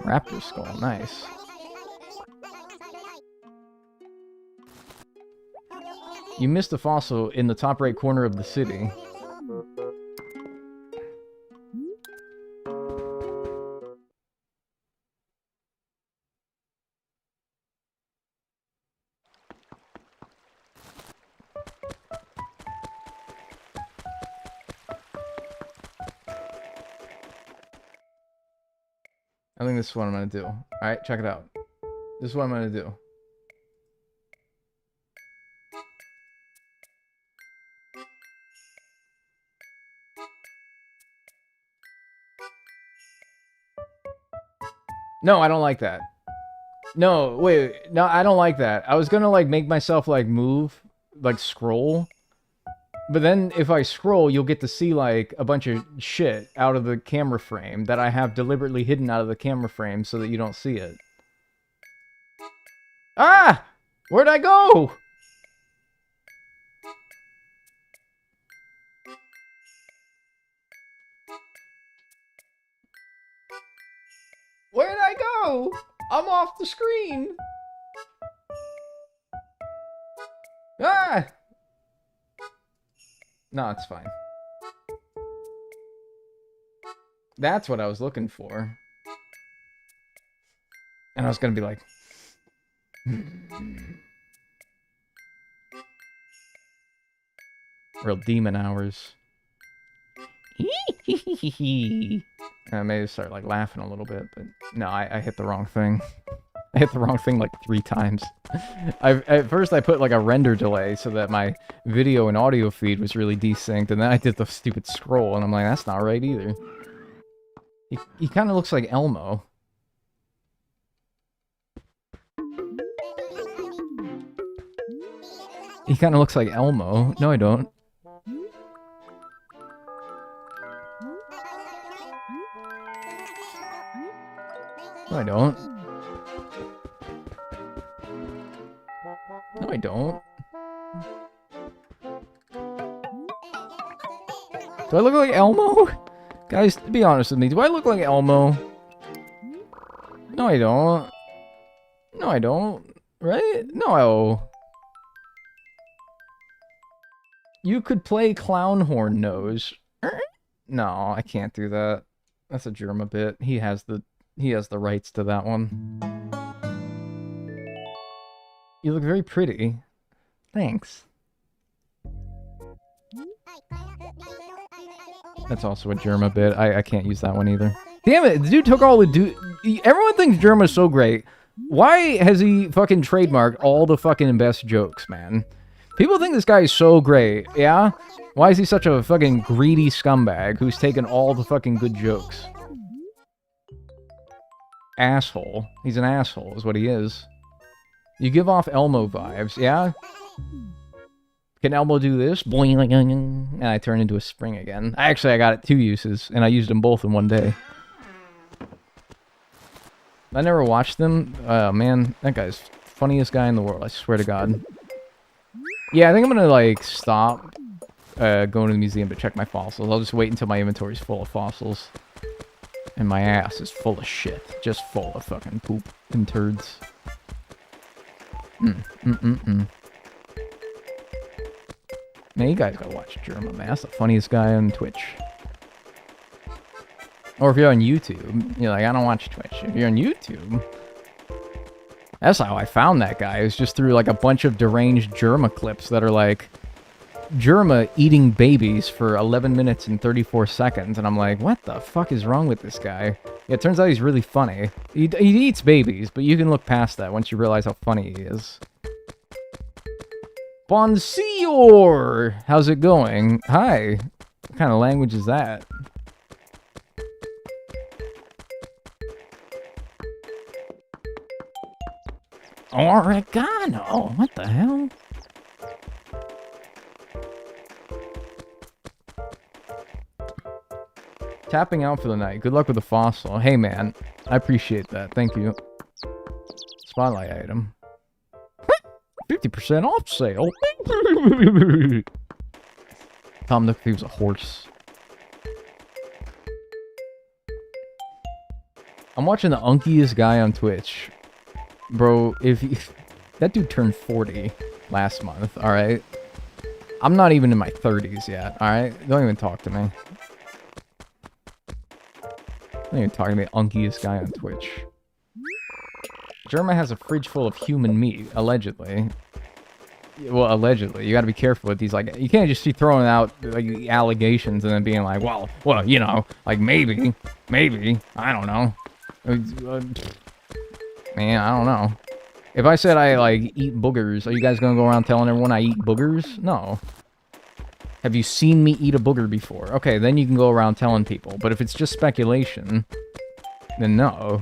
Raptor skull, nice. You missed a fossil in the top right corner of the city. I think this is what I'm going to do. Alright, check it out. This is what I'm going to do. No, I don't like that. No, wait. No, I don't like that. I was going to, like, make myself, like, move, like, scroll. But then if I scroll, you'll get to see, like, a bunch of shit out of the camera frame that I have deliberately hidden out of the camera frame so that you don't see it. Ah! Where'd I go? Where'd I go? I'm off the screen. Ah! No, it's fine. That's what I was looking for. And I was gonna be like... Real demon hours. I may start like laughing a little bit, but no, I hit the wrong thing. I hit the wrong thing like 3 times. At first I put like a render delay so that my video and audio feed was really desynced, and then I did the stupid scroll, and I'm like, that's not right either. He kind of looks like Elmo. He kind of looks like Elmo. No, I don't. No, I don't. No, I don't. Do I look like Elmo? Guys, be honest with me. Do I look like Elmo? No, I don't. No, I don't. Right? No. You could play Clown Horn Nose. No, I can't do that. That's a Germa bit. He has the rights to that one. You look very pretty. Thanks. That's also a Germa bit. I can't use that one either. Damn it, the dude took all the everyone thinks Germa's so great. Why has he fucking trademarked all the fucking best jokes, man? People think this guy is so great, yeah? Why is he such a fucking greedy scumbag who's taken all the fucking good jokes? Asshole. He's an asshole, is what he is. You give off Elmo vibes, yeah? Can Elmo do this? Boing, and I turn into a spring again. Actually, I got it 2 uses, and I used them both in one day. I never watched them. Oh, man. That guy's funniest guy in the world, I swear to God. Yeah, I think I'm gonna, like, stop going to the museum to check my fossils. I'll just wait until my inventory's full of fossils. And my ass is full of shit. Just full of fucking poop and turds. Man, you guys gotta watch Germa, man. That's the funniest guy on Twitch. Or if you're on YouTube, you're like, I don't watch Twitch. If you're on YouTube, that's how I found that guy. It was just through like a bunch of deranged Germa clips that are like, Germa eating babies for 11 minutes and 34 seconds. And I'm like, what the fuck is wrong with this guy? Yeah, it turns out he's really funny. He eats babies, but you can look past that once you realize how funny he is. Bonjour! How's it going? Hi. What kind of language is that? Oregano! What the hell? Tapping out for the night. Good luck with the fossil. Hey, man. I appreciate that. Thank you. Spotlight item. 50% off sale. Tom looked like he was a horse. I'm watching the unkiest guy on Twitch. Bro, if that dude turned 40 last month, alright? I'm not even in my 30s yet, alright? Don't even talk to me. Don't even talk to me, unkiest guy on Twitch. Germa has a fridge full of human meat, allegedly. Well, allegedly. You gotta be careful with these, like, you can't just be throwing out, like, allegations and then being like, well, you know, like, maybe, I don't know. Man, I don't know. If I said I, like, eat boogers, are you guys gonna go around telling everyone I eat boogers? No. Have you seen me eat a booger before? Okay, then you can go around telling people. But if it's just speculation, then no.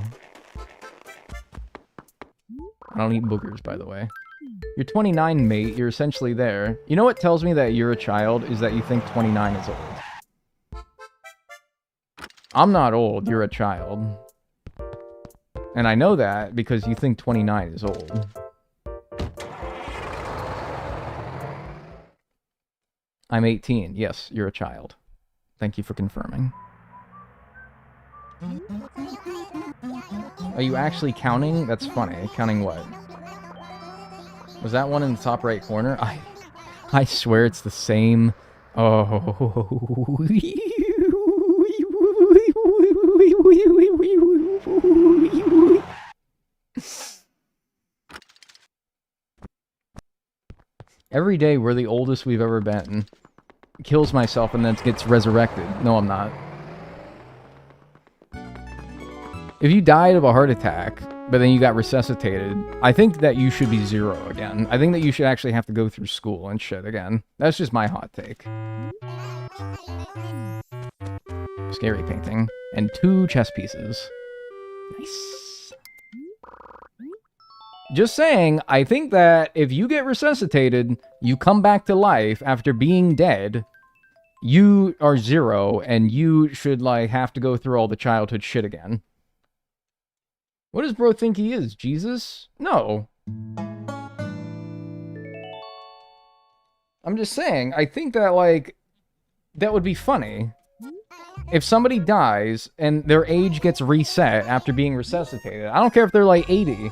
I don't eat boogers, by the way. You're 29, mate. You're essentially there. You know what tells me that you're a child is that you think 29 is old. I'm not old. You're a child. And I know that because you think 29 is old. I'm 18. Yes, you're a child. Thank you for confirming. Are you actually counting? That's funny. Counting what? Was that one in the top right corner? I swear it's the same. Oh. Every day we're the oldest we've ever been. Kills myself and then gets resurrected. No, I'm not. If you died of a heart attack, but then you got resuscitated, I think that you should be 0 again. I think that you should actually have to go through school and shit again. That's just my hot take. Scary painting. And 2 chess pieces. Nice. Just saying, I think that if you get resuscitated, you come back to life after being dead, you are 0, and you should, like, have to go through all the childhood shit again. What does bro think he is? Jesus? No. I'm just saying, I think that, like, that would be funny. If somebody dies, and their age gets reset after being resuscitated, I don't care if they're, like, 80.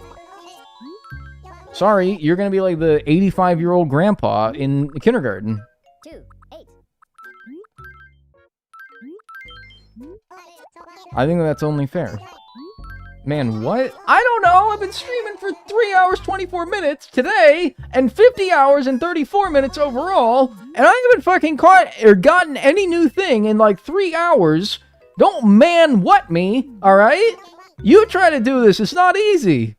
Sorry, you're gonna be like the 85-year-old grandpa in kindergarten. 2, 8. I think that's only fair. Man, what? I don't know! I've been streaming for 3 hours, 24 minutes today, and 50 hours and 34 minutes overall, and I haven't fucking caught or gotten any new thing in like 3 hours. Don't man-what me, alright? You try to do this, it's not easy.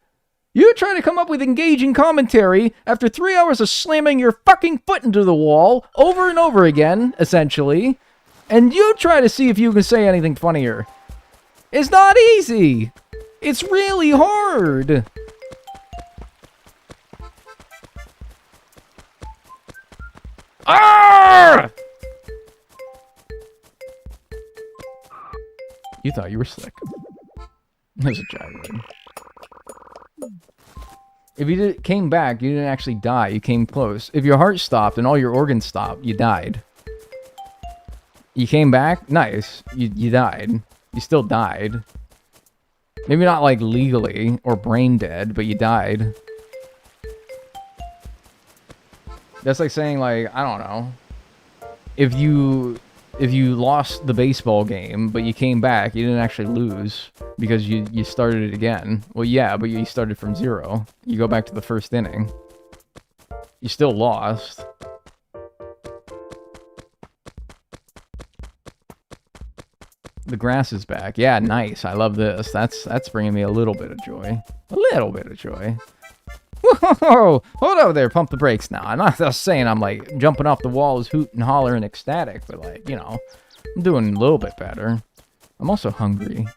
You try to come up with engaging commentary after 3 hours of slamming your fucking foot into the wall over and over again, essentially. And you try to see if you can say anything funnier. It's not easy. It's really hard. Ah! You thought you were slick. There's a gyroid. If you came back, you didn't actually die. You came close. If your heart stopped and all your organs stopped, you died. You came back? Nice. You died. You still died. Maybe not, like, legally or brain dead, but you died. That's like saying, like, I don't know. if you lost the baseball game, but you came back, you didn't actually lose because you started it again. Well, yeah, but you started from 0. You go back to the first inning. You still lost. The grass is back. Yeah, nice. I love this. That's bringing me a little bit of joy. A little bit of joy. Whoa! Hold over there. Pump the brakes now. I'm not just saying I'm like jumping off the walls, hooting, hollering, ecstatic, but like, you know, I'm doing a little bit better. I'm also hungry.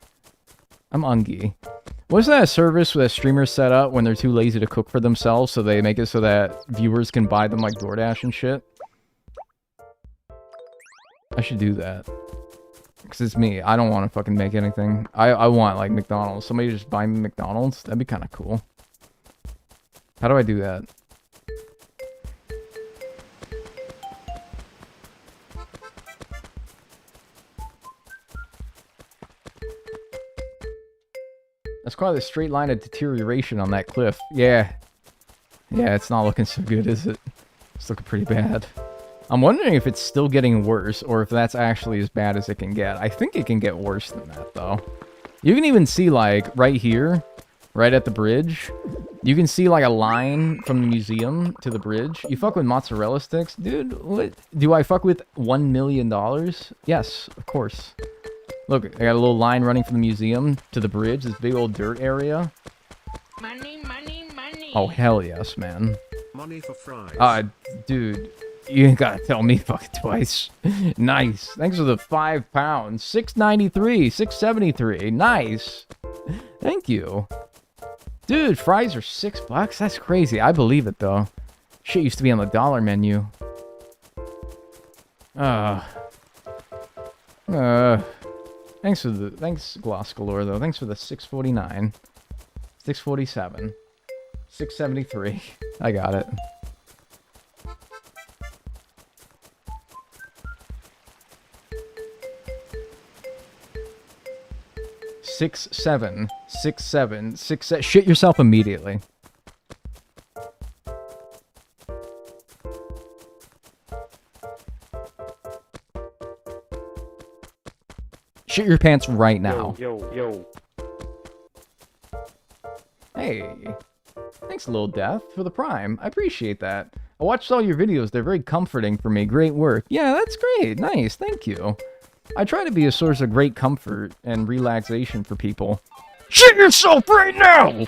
I'm hungry. What's that service that streamers set up when they're too lazy to cook for themselves, so they make it so that viewers can buy them like DoorDash and shit? I should do that. Because it's me. I don't want to fucking make anything. I want like McDonald's. Somebody just buy me McDonald's. That'd be kind of cool. How do I do that? That's quite a straight line of deterioration on that cliff. Yeah. Yeah, it's not looking so good, is it? It's looking pretty bad. I'm wondering if it's still getting worse, or if that's actually as bad as it can get. I think it can get worse than that, though. You can even see, like, right here, right at the bridge, you can see, like, a line from the museum to the bridge. You fuck with mozzarella sticks? Dude, what? Do I fuck with $1 million? Yes, of course. Look, I got a little line running from the museum to the bridge, this big old dirt area. Money, money, money. Oh, hell yes, man. Money for fries. Dude, you ain't gotta tell me fucking twice. Nice. Thanks for the £5. $6.93, $6.73. Nice. Thank you. Dude, fries are $6? That's crazy. I believe it, though. Shit used to be on the dollar menu. Thanks Gloss Galore, though. Thanks for the $6.49. $6.47. $6.73. I got it. Six, seven. Shit yourself immediately. Shit your pants right now. Yo. Hey. Thanks, Lil Death, for the Prime. I appreciate that. I watched all your videos. They're very comforting for me. Great work. Yeah, that's great. Nice. Thank you. I try to be a source of great comfort and relaxation for people. Shit yourself right now!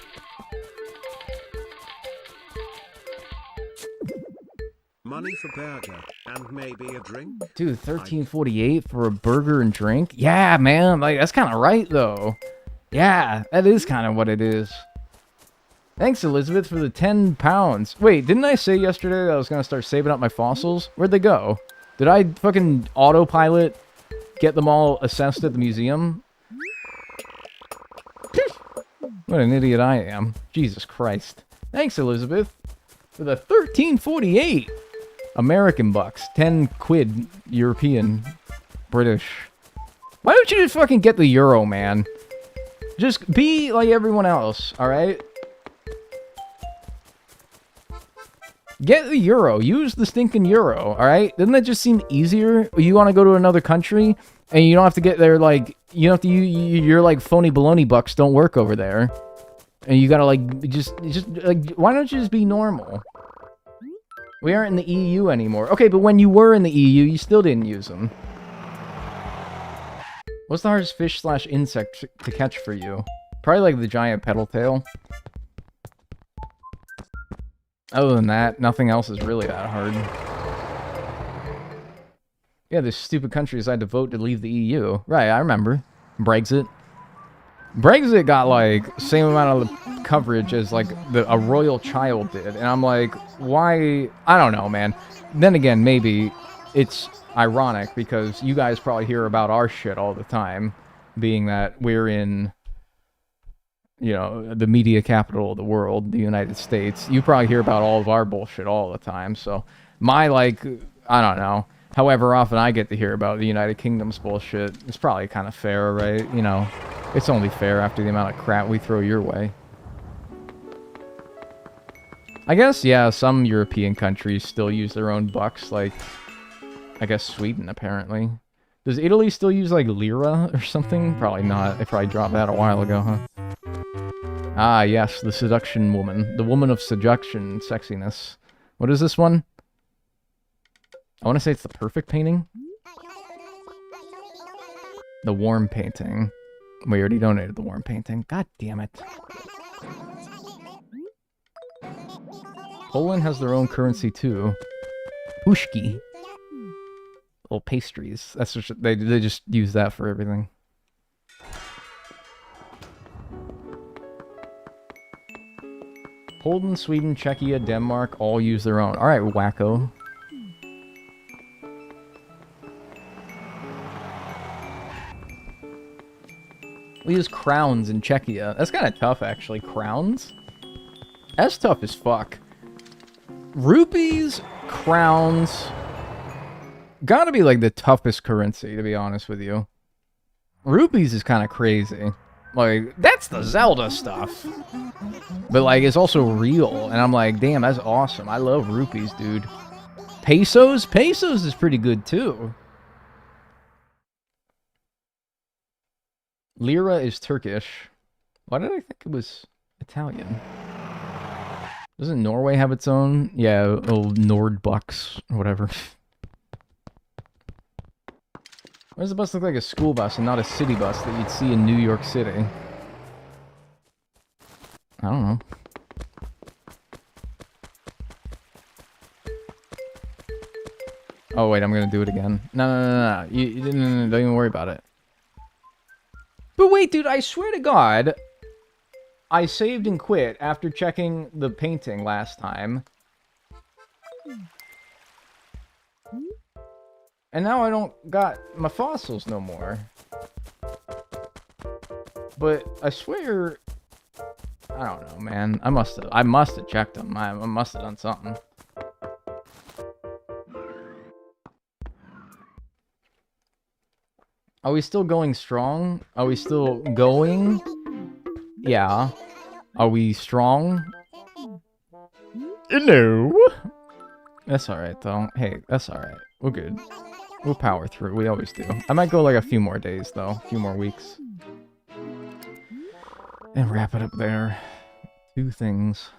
Money for burger and maybe a drink? Dude, $13.48 for a burger and drink? Yeah, man. Like, that's kind of right, though. Yeah, that is kind of what it is. Thanks, Elizabeth, for the £10. Wait, didn't I say yesterday that I was going to start saving up my fossils? Where'd they go? Did I fucking autopilot get them all assessed at the museum? What an idiot I am. Jesus Christ. Thanks, Elizabeth, for the $13.48. American bucks. 10 quid. European. British. Why don't you just fucking get the euro, man? Just be like everyone else, alright? Get the euro. Use the stinking euro, alright? Doesn't that just seem easier? You want to go to another country, and you don't have to get there, like, you don't have to, your, like, phony baloney bucks don't work over there. And you gotta, like, just, like, why don't you just be normal? We aren't in the EU anymore. Okay, but when you were in the EU, you still didn't use them. What's the hardest fish / insect to catch for you? Probably, like, the giant petal tail. Other than that, nothing else is really that hard. Yeah, this stupid country decided to vote to leave the EU. Right, I remember. Brexit. Brexit got, like, same amount of coverage as, like, a royal child did. And I'm like, why? I don't know, man. Then again, maybe it's ironic because you guys probably hear about our shit all the time, being that we're in, you know, the media capital of the world, the United States. You probably hear about all of our bullshit all the time. So my, like, I don't know, however often I get to hear about the United Kingdom's bullshit, it's probably kind of fair, right? You know, it's only fair after the amount of crap we throw your way. I guess, yeah, some European countries still use their own bucks, like, I guess Sweden, apparently. Does Italy still use, like, lira or something? Probably not. They probably dropped that a while ago, huh? Ah, yes, the seduction woman. The woman of seduction and sexiness. What is this one? I want to say it's the perfect painting. The warm painting. We already donated the warm painting. God damn it. Poland has their own currency, too. Pushki. Little pastries. That's just, they just use that for everything. Poland, Sweden, Czechia, Denmark all use their own. Alright, wacko. We use crowns in Czechia. That's kind of tough, actually. Crowns? That's tough as fuck. Rupees, crowns... Gotta be, like, the toughest currency, to be honest with you. Rupees is kind of crazy. Like, that's the Zelda stuff. But, like, it's also real. And I'm like, damn, that's awesome. I love rupees, dude. Pesos? Pesos is pretty good, too. Lira is Turkish. Why did I think it was Italian? Doesn't Norway have its own? Yeah, old Nord bucks or whatever. Why does the bus look like a school bus and not a city bus that you'd see in New York City? I don't know. Oh, wait, I'm gonna do it again. No. No, don't even worry about it. But wait, dude, I swear to God, I saved and quit after checking the painting last time. And now I don't got my fossils no more. But I swear, I don't know, man. I must have checked them. I must have done something. Are we still going strong? Are we still going? Yeah. Are we strong? No. That's alright, though. Hey, that's alright. We're good. We'll power through. We always do. I might go like a few more days, though. A few more weeks. And wrap it up there. 2 things.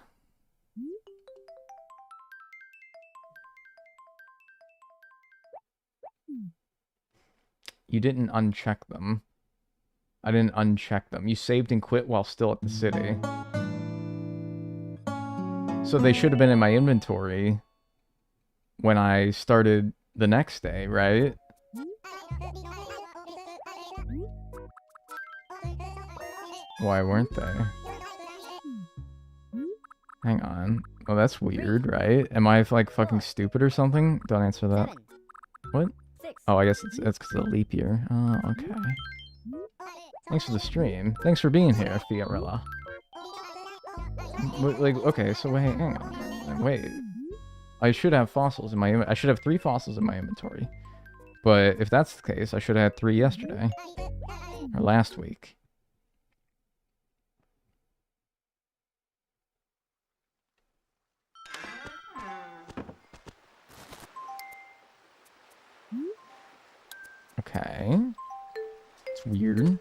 You didn't uncheck them. I didn't uncheck them. You saved and quit while still at the city. So they should have been in my inventory when I started the next day, right? Why weren't they? Hang on. Oh, that's weird, right? Am I, like, fucking stupid or something? Don't answer that. 7, What? 6, Oh, I guess it's because of the leap year. Oh, okay. Thanks for the stream. Thanks for being here, Fiorella. Like, okay, so wait, hang on. Wait. I should have fossils in my I should have 3 fossils in my inventory. But if that's the case, I should have had 3 yesterday. Or last week. Okay. It's weird.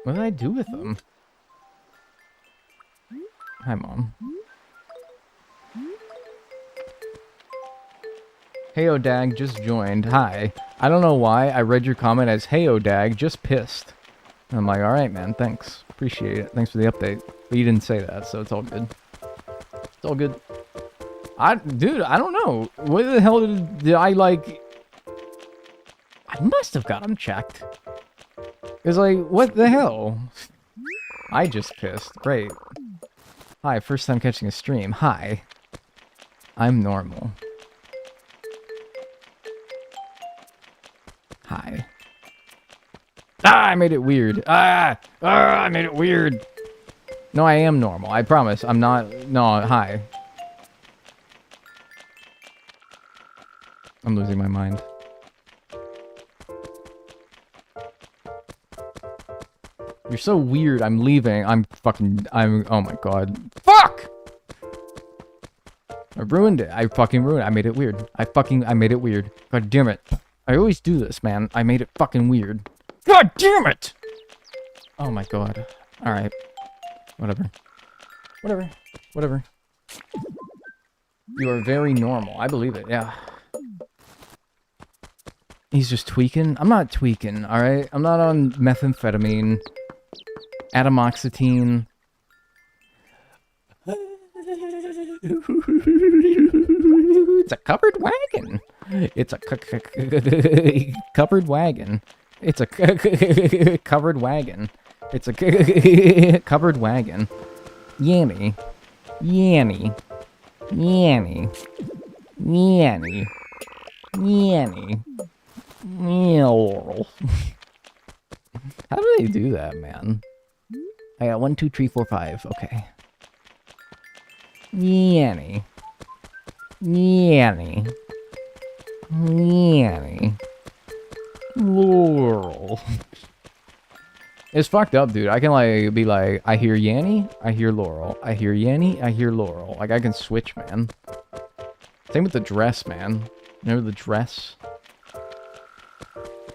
What did I do with them? Hi, Mom. Hey, Odag, just joined. Hi. I don't know why I read your comment as, hey, Odag, just pissed. And I'm like, alright, man, thanks. Appreciate it. Thanks for the update. But you didn't say that, so it's all good. It's all good. Dude, I don't know. What the hell did I, like... I must have got them checked. It's like, what the hell? I just pissed. Great. Hi, first time catching a stream. Hi. I'm normal. Hi. Ah, I made it weird. I made it weird. No, I am normal. I promise. I'm not... No, hi. I'm losing my mind. You're so weird. I'm leaving. I'm... Oh my god. Fuck! I ruined it. I fucking ruined it. I made it weird. I made it weird. God damn it. I always do this, man. I made it fucking weird. God damn it! Oh my god. Alright. Whatever. Whatever. Whatever. You are very normal. I believe it, yeah. He's just tweaking? I'm not tweaking, alright? I'm not on methamphetamine. Atomoxetine. It's a covered wagon. It's a covered wagon. It's a covered wagon. It's a covered wagon. Yanny. Yanny. Yanny. Yanny. Yanny. Meow. How do they do that, man? I got 1, 2, 3, 4, 5. Okay. Yanny. Yanny. Yanny. Laurel. It's fucked up, dude. I can, like, be like, I hear Yanny, I hear Laurel. I hear Yanny, I hear Laurel. Like, I can switch, man. Same with the dress, man. Remember the dress?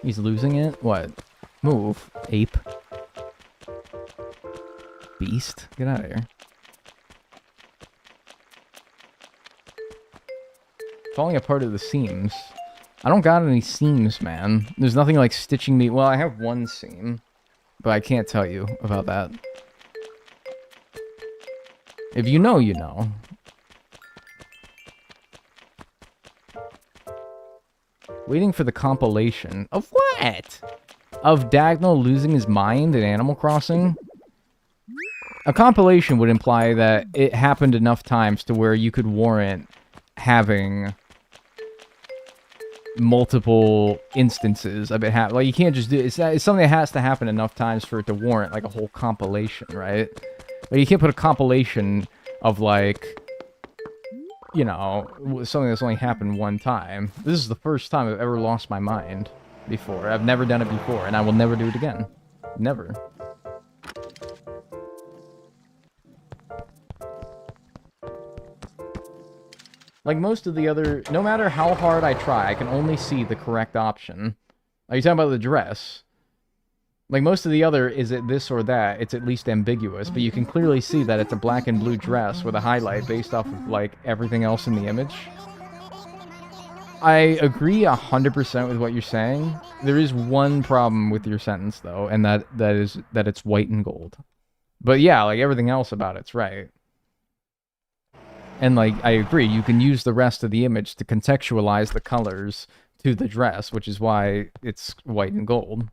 He's losing it? What? Move, ape. Beast. Get out of here. Falling apart at the seams. I don't got any seams, man. There's nothing like stitching me. Well, I have one seam, but I can't tell you about that. If you know, you know. Waiting for the compilation. Of what? Of Dagnel losing his mind in Animal Crossing? A compilation would imply that it happened enough times to where you could warrant having multiple instances of it happen. Like, you can't just do it. It's something that has to happen enough times for it to warrant, like, a whole compilation, right? Like, you can't put a compilation of, like, you know, something that's only happened one time. This is the first time I've ever lost my mind before. I've never done it before, and I will never do it again. Never. Like most of the other, no matter how hard I try, I can only see the correct option. Are you talking about the dress? Like most of the other, is it this or that? It's at least ambiguous, but you can clearly see that it's a black and blue dress with a highlight based off of, like, everything else in the image. I agree 100% with what you're saying. There is one problem with your sentence, though, and that is that it's white and gold. But yeah, like, everything else about it's right. And, like, I agree, you can use the rest of the image to contextualize the colors to the dress, which is why it's white and gold.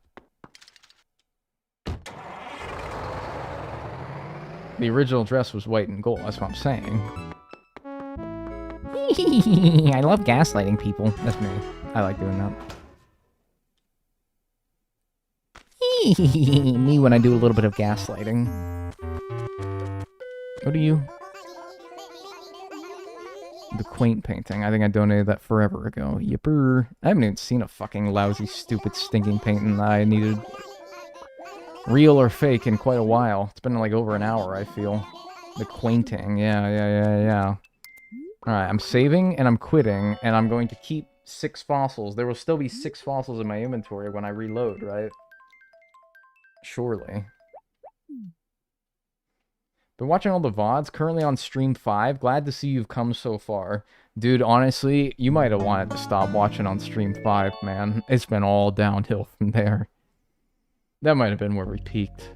The original dress was white and gold, that's what I'm saying. I love gaslighting people. That's me. I like doing that. Me when I do a little bit of gaslighting. What do you... The quaint painting. I think I donated that forever ago. Yipper. I haven't even seen a fucking lousy, stupid, stinking painting that I needed. Real or fake in quite a while. It's been like over an hour, I feel. The quainting. Yeah. Alright, I'm saving and I'm quitting, and I'm going to keep 6 fossils. There will still be 6 fossils in my inventory when I reload, right? Surely. Been watching all the VODs, currently on stream 5. Glad to see you've come so far. Dude, honestly, you might have wanted to stop watching on stream 5, man. It's been all downhill from there. That might have been where we peaked.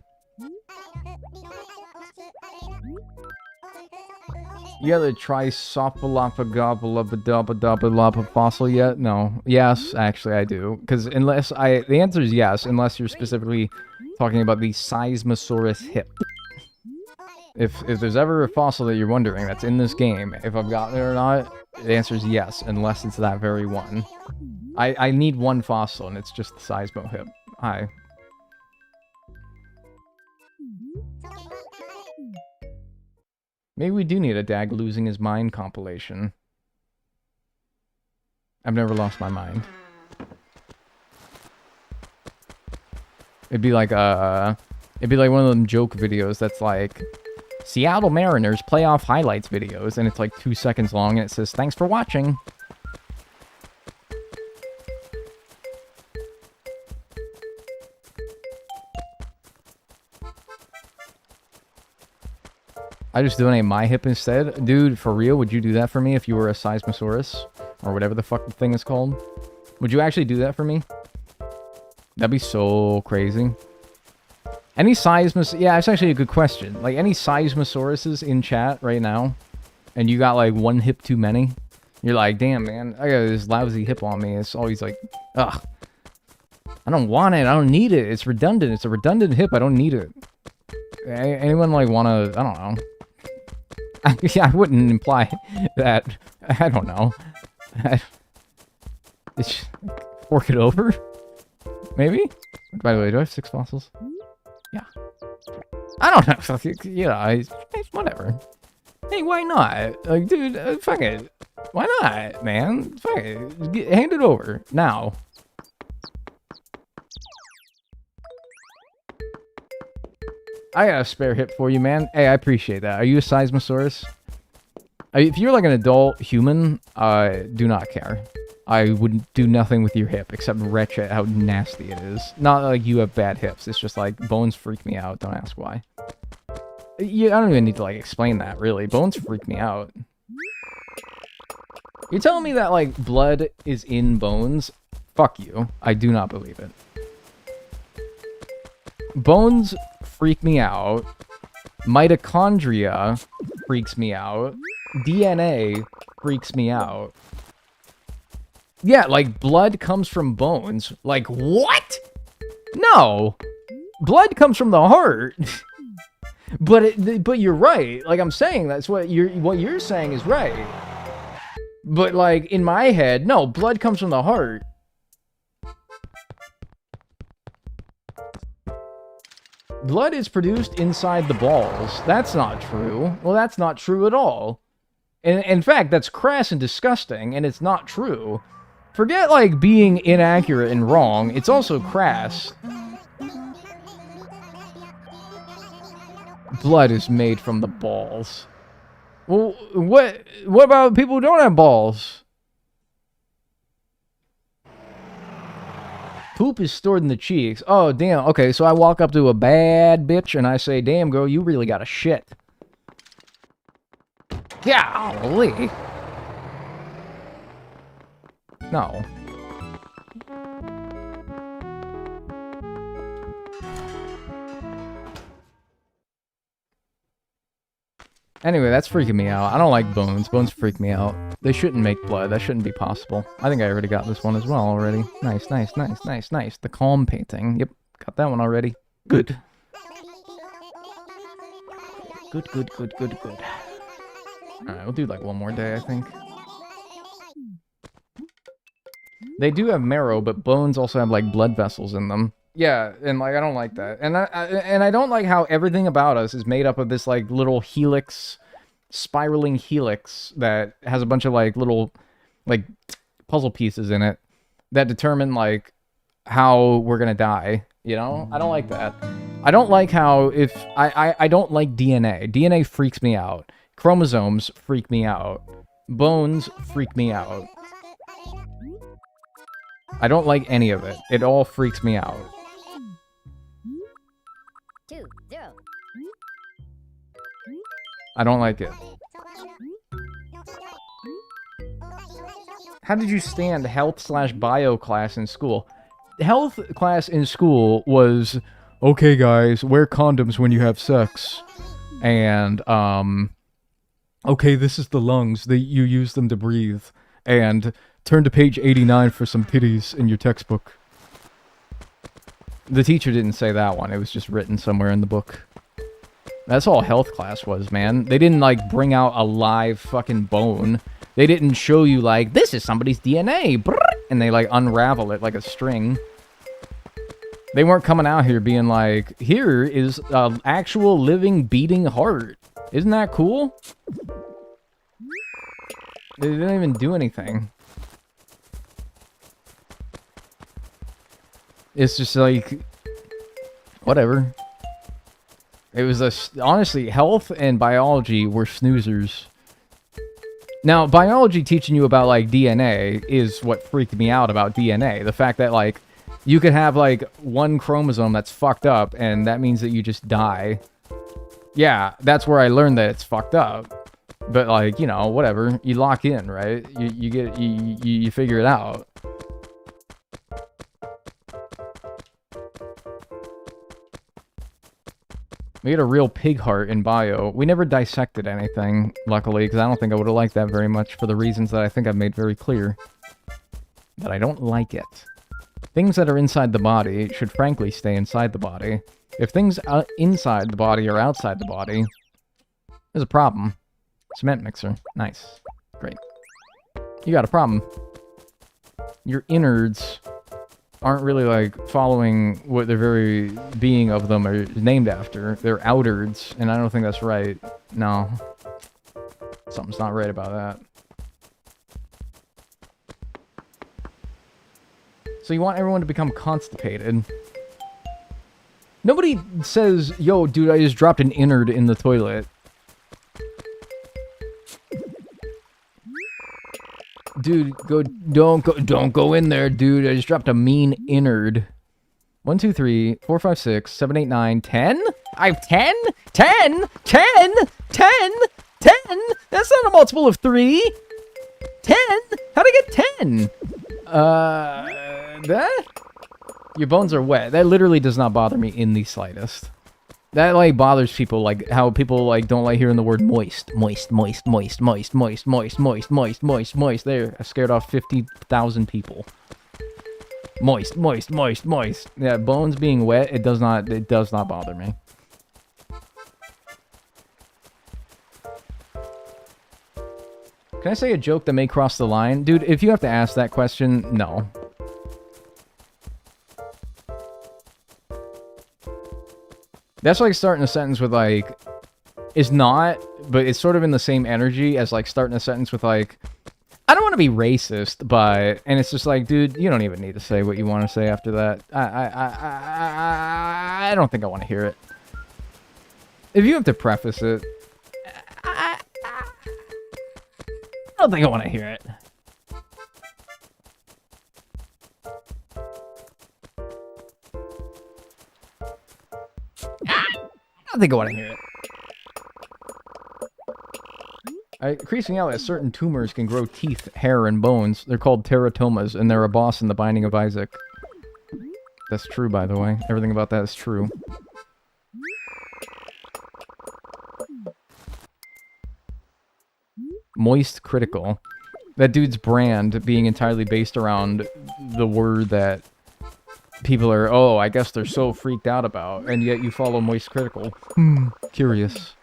You gotta try Sopalapagabalapadabadabadabba fossil yet? No. Yes, actually I do. Because unless I... The answer is yes, unless you're specifically talking about the Seismosaurus hip. If there's ever a fossil that you're wondering that's in this game, if I've gotten it or not, the answer is yes, unless it's that very one. I need one fossil, and it's just the Seismo hip. Hi. Maybe we do need a Dag losing his mind compilation. I've never lost my mind. It'd be like one of them joke videos that's like Seattle Mariners playoff highlights videos, and it's like 2 seconds long, and it says, thanks for watching. I just donate my hip instead. Dude, for real, would you do that for me if you were a Seismosaurus? Or whatever the fuck the thing is called? Would you actually do that for me? That'd be so crazy. Any Seismos... Yeah, it's actually a good question. Like, any Seismosauruses in chat right now, and you got, like, one hip too many, you're like, damn, man, I got this lousy hip on me. It's always like, ugh. I don't want it. I don't need it. It's redundant. It's a redundant hip. I don't need it. Anyone, like, want to... I don't know. Yeah, I wouldn't imply that. I don't know. It's fork it over? Maybe? By the way, do I have 6 fossils? Yeah. I don't know. You know, whatever. Hey, why not? Like, dude, fuck it. Why not, man? Fuck it. Hand it over. Now. I got a spare hip for you, man. Hey, I appreciate that. Are you a Seismosaurus? If you're like an adult human, do not care. I wouldn't do nothing with your hip except retch at how nasty it is. Not like you have bad hips. It's just like bones freak me out. Don't ask why. Yeah, I don't even need to like explain that, really. Bones freak me out. You're telling me that like blood is in bones? Fuck you. I do not believe it. Bones freak me out. Mitochondria freaks me out. DNA freaks me out. Yeah, like, blood comes from bones. Like, what? No! Blood comes from the heart. But you're right. Like, I'm saying that's what you're saying is right. But, like, in my head, no, blood comes from the heart. Blood is produced inside the balls. That's not true. Well, that's not true at all. In fact, that's crass and disgusting, and it's not true. Forget, like, being inaccurate and wrong. It's also crass. Blood is made from the balls. Well, what about people who don't have balls? Poop is stored in the cheeks. Oh, damn. Okay, so I walk up to a bad bitch and I say, damn, girl, you really got a shit. Golly. No. Anyway, that's freaking me out. I don't like bones. Bones freak me out. They shouldn't make blood. That shouldn't be possible. I think I already got this one as well already. Nice, nice, nice, nice, nice. The calm painting. Yep, got that one already. Good. Good, good, good, good, good. Alright, we'll do like one more day, I think. They do have marrow, but bones also have like blood vessels in them. Yeah, and like I don't like that. And I don't like how everything about us is made up of this like little helix, spiraling helix that has a bunch of like little like puzzle pieces in it that determine like how we're gonna die. You know? I don't like that. I don't like how if I don't like DNA. DNA freaks me out. Chromosomes freak me out. Bones freak me out. I don't like any of it. It all freaks me out. 2, 0. I don't like it. How did you stand health/bio class in school? Health class in school was, okay guys, wear condoms when you have sex. And, okay, this is the lungs. You use them to breathe. And turn to page 89 for some titties in your textbook. The teacher didn't say that one. It was just written somewhere in the book. That's all health class was, man. They didn't, like, bring out a live fucking bone. They didn't show you, like, this is somebody's DNA. And they, like, unravel it like a string. They weren't coming out here being like, here is an actual living, beating heart. Isn't that cool? They didn't even do anything. It's just like, whatever. It was honestly, health and biology were snoozers. Now, biology teaching you about, like, DNA is what freaked me out about DNA. The fact that, like, you could have, like, one chromosome that's fucked up, and that means that you just die. Yeah, that's where I learned that it's fucked up. But, like, you know, whatever. You lock in, right? You figure it out. We had a real pig heart in bio. We never dissected anything, luckily, because I don't think I would have liked that very much for the reasons that I think I've made very clear. That I don't like it. Things that are inside the body should frankly stay inside the body. If things inside the body are outside the body, there's a problem. Cement mixer. Nice. Great. You got a problem. Your innards aren't really, like, following what the very being of them are named after. They're outards, and I don't think that's right. No. Something's not right about that. So you want everyone to become constipated. Nobody says, yo, dude, I just dropped an innard in the toilet. Dude, don't go in there, dude. I just dropped a mean innard. 1, 2, 3, 4, 5, 6, 7, 8, 9, 10? I have 10? 10? 10? 10? 10? That's not a multiple of 3. 10? How'd I get 10? That? Your bones are wet. That literally does not bother me in the slightest. That, like, bothers people, like, how people, like, don't like hearing the word moist. Moist, moist, moist, moist, moist, moist, moist, moist, moist, moist. There, I scared off 50,000 people. Moist, moist, moist, moist. Yeah, bones being wet, it does not bother me. Can I say a joke that may cross the line? Dude, if you have to ask that question, no. That's like starting a sentence with, like, it's not, but it's sort of in the same energy as, like, starting a sentence with, like, I don't want to be racist, but, and it's just like, dude, you don't even need to say what you want to say after that. I don't think I want to hear it. If you have to preface it, I don't think I want to hear it. I don't think I want to hear it. Creasing out that certain tumors can grow teeth, hair, and bones. They're called teratomas, and they're a boss in The Binding of Isaac. That's true, by the way. Everything about that is true. Moist Critical. That dude's brand being entirely based around the word that people are, oh, I guess they're so freaked out about, and yet you follow Moist Critical. Curious.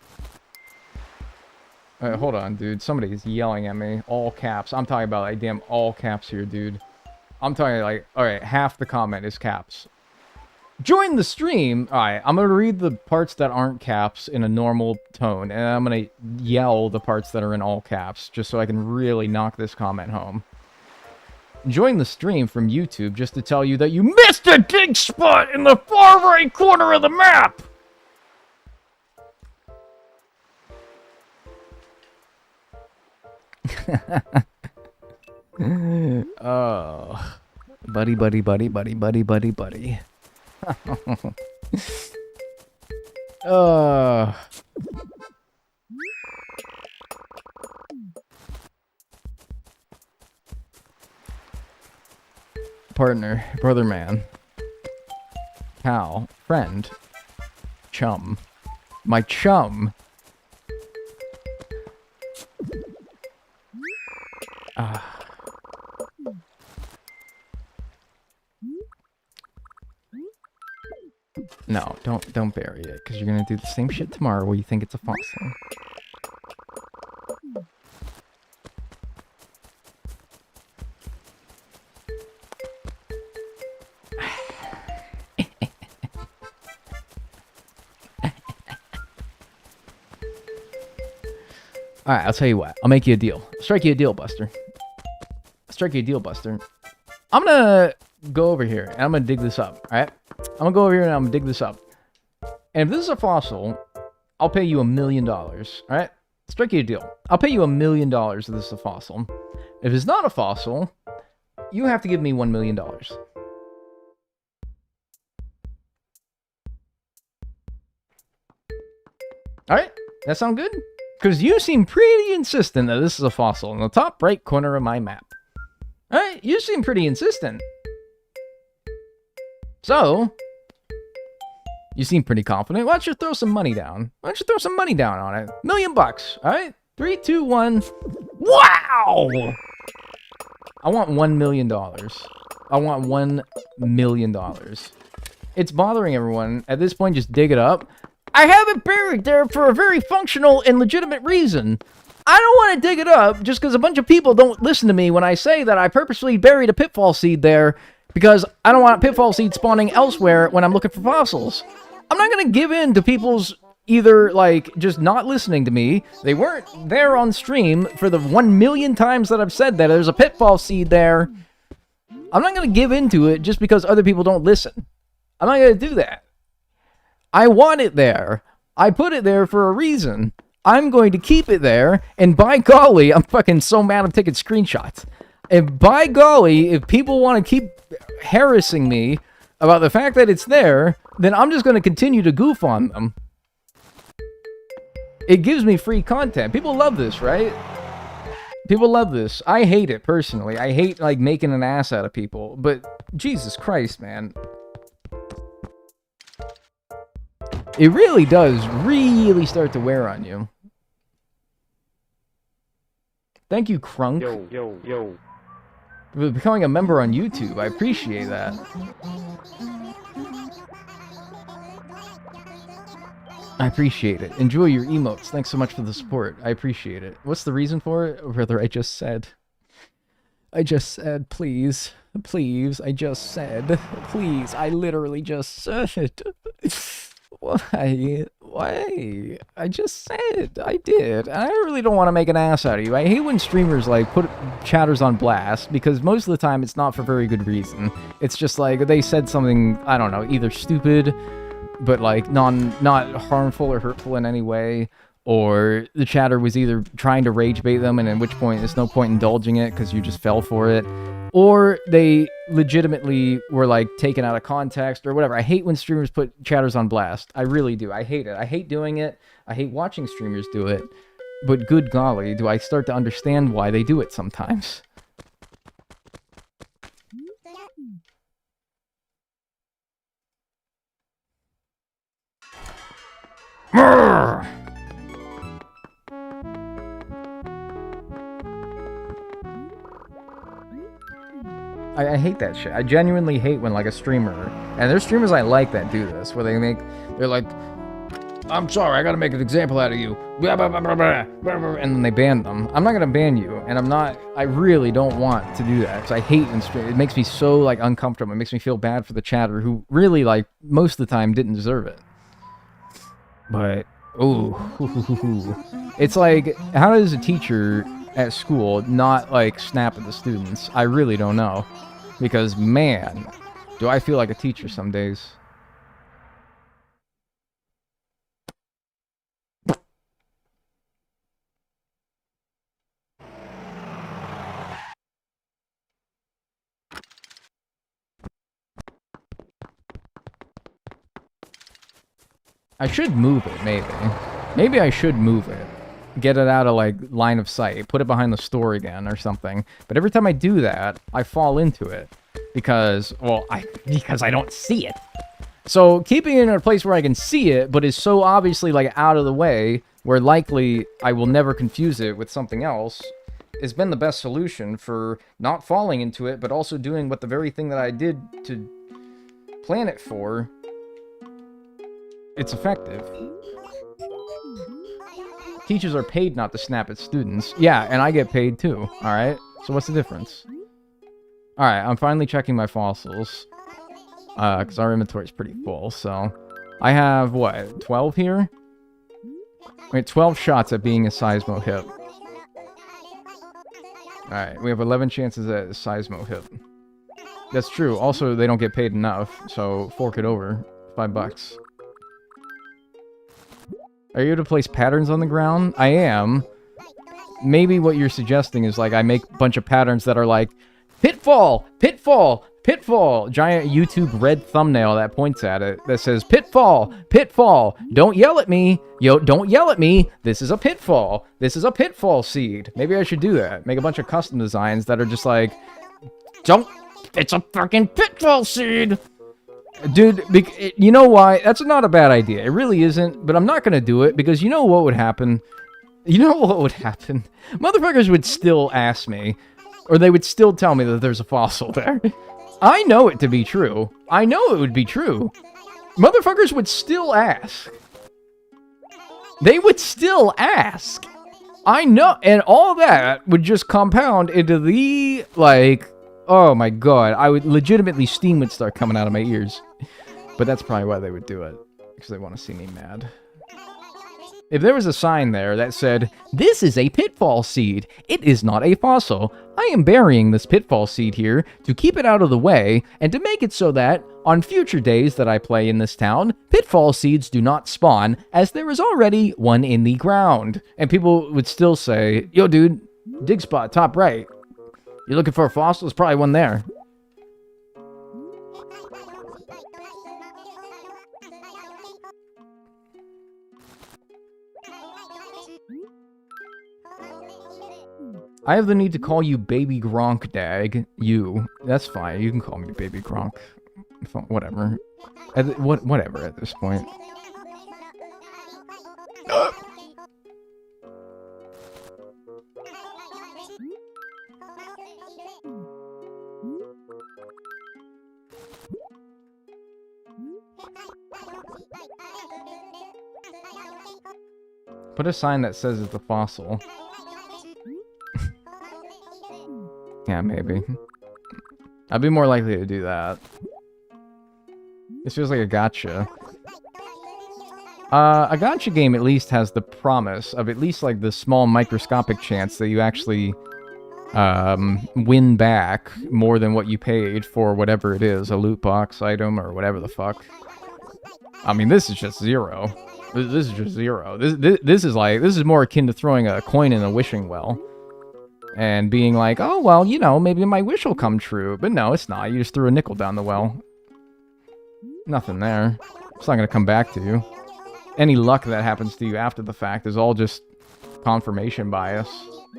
Hold on, dude. Somebody's yelling at me. All caps. I'm talking about, like, damn all caps here, dude. I'm talking, like, alright, half the comment is caps. Join the stream! Alright, I'm gonna read the parts that aren't caps in a normal tone, and I'm gonna yell the parts that are in all caps, just so I can really knock this comment home. Join the stream from YouTube just to tell you that you missed a dig spot in the far right corner of the map! Oh. Buddy, buddy, buddy, buddy, buddy, buddy, buddy. Partner, brother man. Pal, friend. Chum. My chum. No, don't bury it, because you're gonna do the same shit tomorrow where you think it's a fossil. Alright, I'll tell you what. I'll make you a deal. Strike you a deal, Buster. Strike you a deal, Buster. I'm gonna go over here, and I'm gonna dig this up, alright? I'm gonna go over here, and I'm gonna dig this up. And if this is a fossil, I'll pay you $1 million. Alright? Strike you a deal. I'll pay you $1 million if this is a fossil. If it's not a fossil, you have to give me $1 million. Alright? That sound good? Because you seem pretty insistent that this is a fossil in the top right corner of my map. Alright? You seem pretty insistent. So, you seem pretty confident. Why don't you throw some money down? Why don't you throw some money down on it? $1 million bucks. Alright? 3, 2, 1. Wow! I want $1 million. I want $1 million. It's bothering everyone. At this point, just dig it up. I have it buried there for a very functional and legitimate reason. I don't want to dig it up just because a bunch of people don't listen to me when I say that I purposely buried a pitfall seed there because I don't want pitfall seed spawning elsewhere when I'm looking for fossils. I'm not going to give in to people's either, like, just not listening to me. They weren't there on stream for the 1 million times that I've said that there's a pitfall seed there. I'm not going to give into it just because other people don't listen. I'm not going to do that. I want it there. I put it there for a reason. I'm going to keep it there, and by golly, I'm fucking so mad I'm taking screenshots. And by golly, if people want to keep harassing me about the fact that it's there, then I'm just going to continue to goof on them. It gives me free content. People love this, right? People love this. I hate it, personally. I hate, like, making an ass out of people. But, Jesus Christ, man. It really does really start to wear on you. Thank you, Crunk. Yo. For becoming a member on YouTube. I appreciate that. I appreciate it. Enjoy your emotes. Thanks so much for the support. I appreciate it. What's the reason for it? Or rather, I just said, please. Please, I just said. Please, I literally just said. Why? I just said. I did. I really don't want to make an ass out of you. I hate when streamers, like, put chatters on blast, because most of the time it's not for very good reason. It's just like, they said something, I don't know, either stupid, but, like, not harmful or hurtful in any way, or the chatter was either trying to rage bait them, and at which point there's no point indulging it, because you just fell for it. Or they legitimately were, like, taken out of context or whatever. I hate when streamers put chatters on blast. I really do. I hate it. I hate doing it. I hate watching streamers do it. But good golly, do I start to understand why they do it sometimes. I hate that shit. I genuinely hate when, like, a streamer, and there's streamers I like that do this, where they're like, I'm sorry, I gotta make an example out of you, and then they ban them. I'm not gonna ban you, and I really don't want to do that, because I hate when streamers, it makes me so, like, uncomfortable. It makes me feel bad for the chatter, who really, like, most of the time didn't deserve it. But, ooh. It's like, how does a teacher at school not, like, snap at the students? I really don't know. Because, man, do I feel like a teacher some days. I should move it, maybe. Maybe I should move it. Get it out of, like, line of sight. Put it behind the store again or something. But every time I do that, I fall into it. Because, well, because I don't see it. So, keeping it in a place where I can see it, but is so obviously, like, out of the way, where likely I will never confuse it with something else, has been the best solution for not falling into it, but also doing what the very thing that I did to plan it for, it's effective. Teachers are paid not to snap at students. Yeah, and I get paid too, alright? So what's the difference? Alright, I'm finally checking my fossils. Because our inventory is pretty full, so... I have, what, 12 here? Wait, 12 shots at being a Seismo hip. Alright, we have 11 chances at a Seismo hip. That's true. Also, they don't get paid enough, so fork it over. $5. Are you able to place patterns on the ground? I am. Maybe what you're suggesting is like I make a bunch of patterns that are like Pitfall, Pitfall, Pitfall. Giant YouTube red thumbnail that points at it that says Pitfall, Pitfall. Don't yell at me. Yo, don't yell at me. This is a pitfall. This is a pitfall seed. Maybe I should do that. Make a bunch of custom designs that are just like, don't, it's a fucking pitfall seed. Dude, you know why? That's not a bad idea. It really isn't, but I'm not going to do it because you know what would happen? You know what would happen? Motherfuckers would still ask me, or they would still tell me that there's a fossil there. I know it to be true. I know it would be true. Motherfuckers would still ask. They would still ask. I know, and all that would just compound into the, like, oh my god, I would legitimately, steam would start coming out of my ears. But that's probably why they would do it, because they want to see me mad. If there was a sign there that said, "This is a pitfall seed. It is not a fossil. I am burying this pitfall seed here to keep it out of the way and to make it so that, on future days that I play in this town, pitfall seeds do not spawn, as there is already one in the ground." And people would still say, "Yo, dude, dig spot, top right. You're looking for a fossil? There's probably one there." I have the need to call you Baby Gronk, Dag. You. That's fine. You can call me Baby Gronk. Whatever. Whatever at this point. Put a sign that says it's a fossil. Yeah, maybe. I'd be more likely to do that. This feels like a gotcha. A gotcha game at least has the promise of at least like the small microscopic chance that you actually win back more than what you paid for whatever it is, a loot box item or whatever the fuck. I mean, this is just zero. This is just zero. This is more akin to throwing a coin in a wishing well. And being like, oh, well, you know, maybe my wish will come true. But no, it's not. You just threw a nickel down the well. Nothing there. It's not going to come back to you. Any luck that happens to you after the fact is all just confirmation bias.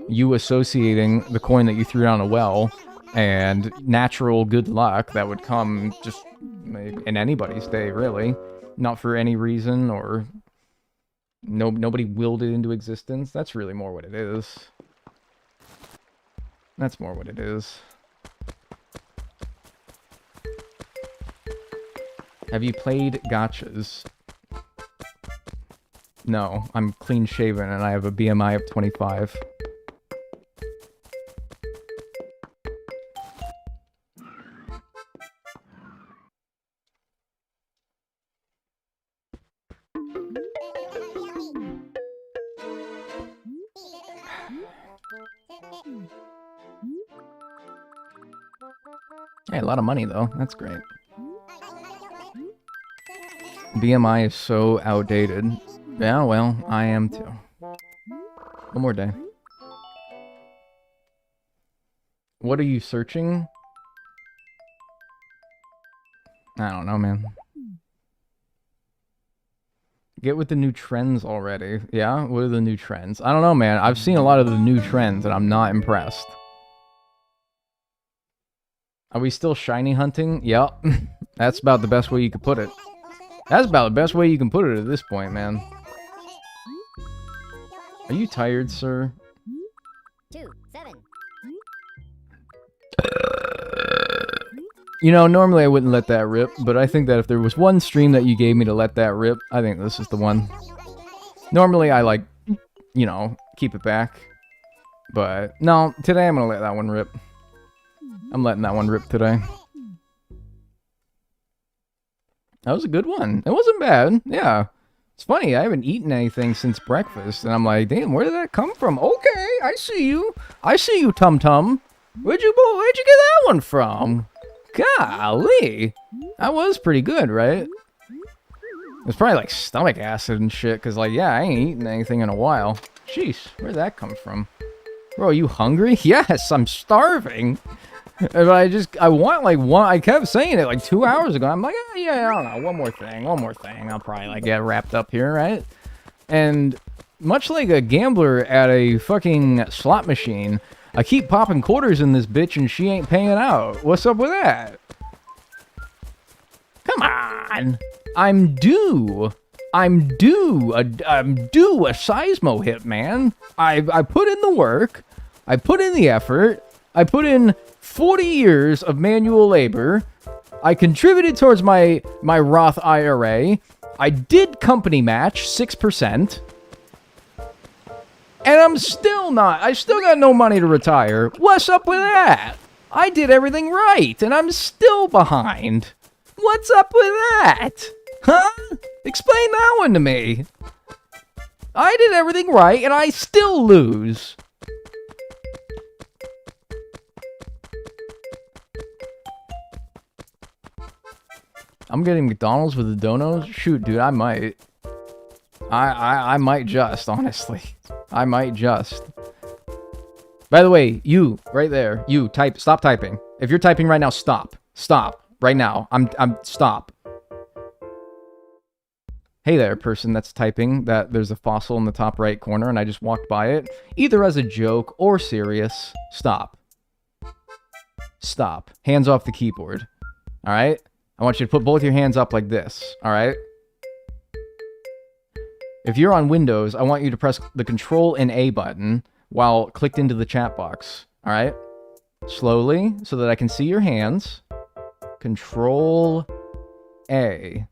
You associating the coin that you threw down a well and natural good luck that would come just in anybody's day, really. Not for any reason or nobody willed it into existence. That's really more what it is. That's more what it is. Have you played gotchas? No, I'm clean shaven and I have a BMI of 25. Hey, a lot of money though. That's great. BMI is so outdated. Yeah, well, I am too. One more day. What are you searching? I don't know, man. Get with the new trends already. Yeah? What are the new trends? I don't know, man. I've seen a lot of the new trends and I'm not impressed. Are we still shiny hunting? Yep. That's about the best way you can put it. That's about the best way you can put it at this point, man. Are you tired, sir? 2, 7. You know, normally I wouldn't let that rip, but I think that if there was one stream that you gave me to let that rip, I think this is the one. Normally I, like, you know, keep it back. But, no, today I'm gonna let that one rip. I'm letting that one rip today. That was a good one. It wasn't bad. Yeah. It's funny, I haven't eaten anything since breakfast, and I'm like, damn, where did that come from? Okay, I see you. I see you, Tum Tum. Where'd you get that one from? Golly. That was pretty good, right? It's probably like stomach acid and shit, because like, yeah, I ain't eaten anything in a while. Jeez, where'd that come from? Bro, are you hungry? Yes, I'm starving. But I want like one, I kept saying it like 2 hours ago. I'm like, oh, yeah, I don't know, one more thing. I'll probably like get wrapped up here, right? And much like a gambler at a fucking slot machine, I keep popping quarters in this bitch and she ain't paying out. What's up with that? Come on. I'm due a seismo hit, man. I put in the work. I put in the effort. I put in 40 years of manual labor. I contributed towards my Roth IRA. I did company match 6%. And I still got no money to retire. What's up with that? I did everything right, and I'm still behind. What's up with that? Huh? Explain that one to me. I did everything right, and I still lose. I'm getting McDonald's with the donos? Shoot, dude, I might. I might just, honestly. I might just. By the way, you, right there, you, stop typing. If you're typing right now, stop. Stop. Right now. Stop. Hey there, person that's typing that there's a fossil in the top right corner and I just walked by it. Either as a joke or serious. Stop. Stop. Hands off the keyboard. Alright? I want you to put both your hands up like this. Alright? If you're on Windows, I want you to press the Control and A button while clicked into the chat box. Alright? Slowly, so that I can see your hands. Control A.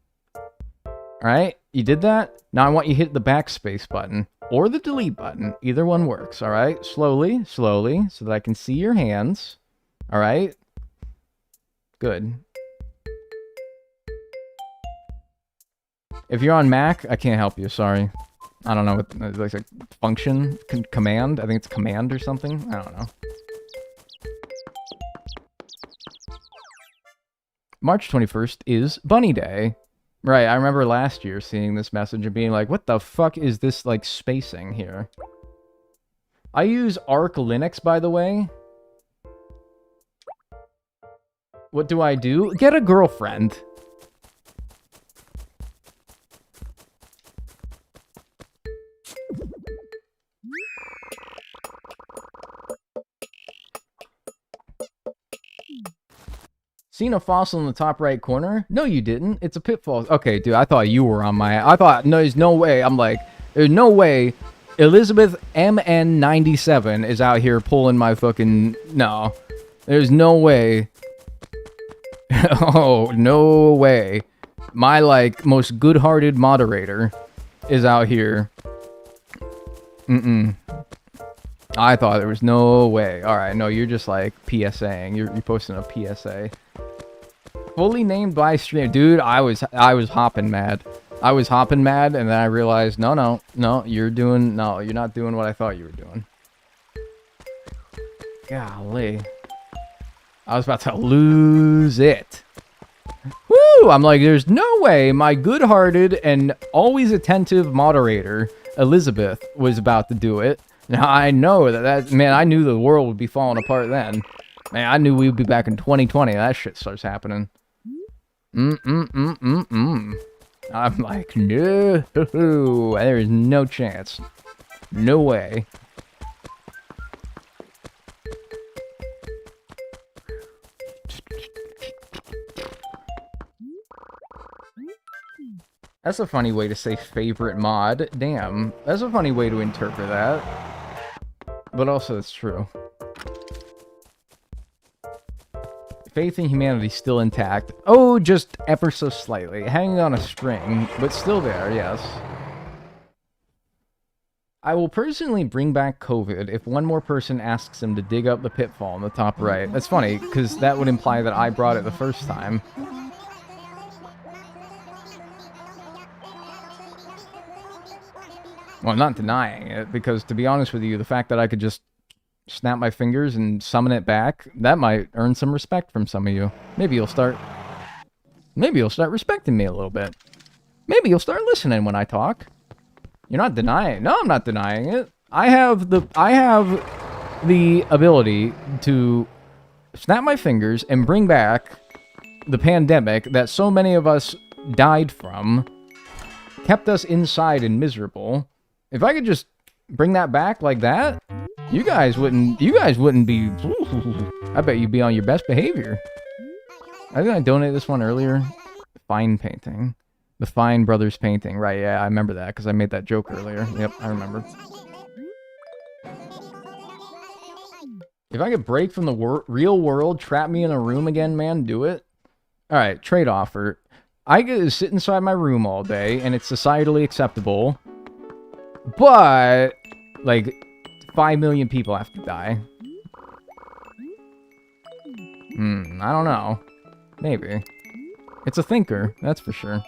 Alright? You did that? Now I want you to hit the backspace button. Or the delete button. Either one works. Alright? Slowly, slowly, so that I can see your hands. Alright? Good. If you're on Mac, I can't help you, sorry. I don't know, what, like a function? Command? I think it's command or something? I don't know. March 21st is Bunny Day. Right, I remember last year seeing this message and being like, what the fuck is this, like, spacing here? I use Arch Linux, by the way. What do I do? Get a girlfriend. Seen a fossil in the top right corner? No, you didn't. It's a pitfall. Okay, dude, I thought you were on my... I thought, no, there's no way. I'm like, there's no way Elizabeth MN97 is out here pulling my fucking... No. There's no way. Oh, no way. My, like, most good-hearted moderator is out here. I thought there was no way. Alright, no, you're just, like, PSAing. You're posting a PSA. Fully named by stream. Dude, I was hopping mad. I was hopping mad, and then I realized, no, you're not doing what I thought you were doing. Golly. I was about to lose it. Woo! I'm like, there's no way my good-hearted and always attentive moderator, Elizabeth, was about to do it. Now, I know that, man, I knew the world would be falling apart then. Man, I knew we'd be back in 2020. That shit starts happening. I'm like, no, there is no chance. No way. That's a funny way to say favorite mod. Damn, that's a funny way to interpret that. But also, it's true. Faith in humanity still intact. Oh, just ever so slightly. Hanging on a string, but still there, yes. I will personally bring back COVID if one more person asks him to dig up the pitfall in the top right. That's funny, because that would imply that I brought it the first time. Well, I'm not denying it, because to be honest with you, the fact that I could just snap my fingers and summon it back, that might earn some respect from some of you. Maybe you'll start respecting me a little bit. Maybe you'll start listening when I talk. You're not denying. No, I'm not denying it. I have the ability to snap my fingers and bring back the pandemic that so many of us died from, kept us inside and miserable. If I could just bring that back like that, you guys wouldn't be, I bet you'd be on your best behavior. I think I donated this one earlier. Fine painting. The Fine Brothers painting. Right, yeah, I remember that because I made that joke earlier. Yep, I remember. If I could break from the real world, trap me in a room again, man, do it. Alright, trade offer. I get to sit inside my room all day, and it's societally acceptable. But, like, 5 million people have to die. I don't know. Maybe. It's a thinker, that's for sure.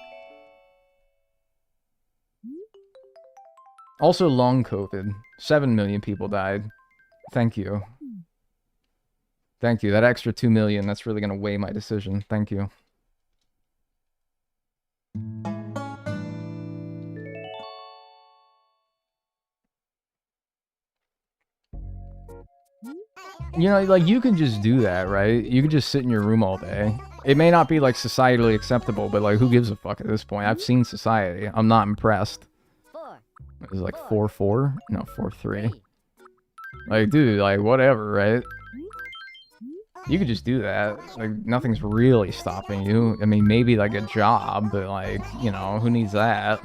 Also, long COVID. 7 million people died. Thank you. Thank you. That extra 2 million, that's really going to weigh my decision. Thank you. You know, like, you can just do that, right? You can just sit in your room all day. It may not be, like, societally acceptable, but, like, who gives a fuck at this point? I've seen society. I'm not impressed. It was like 4-4? No, 4-3. Like, dude, like, whatever, right? You could just do that. Like, nothing's really stopping you. I mean, maybe, like, a job, but, like, you know, who needs that?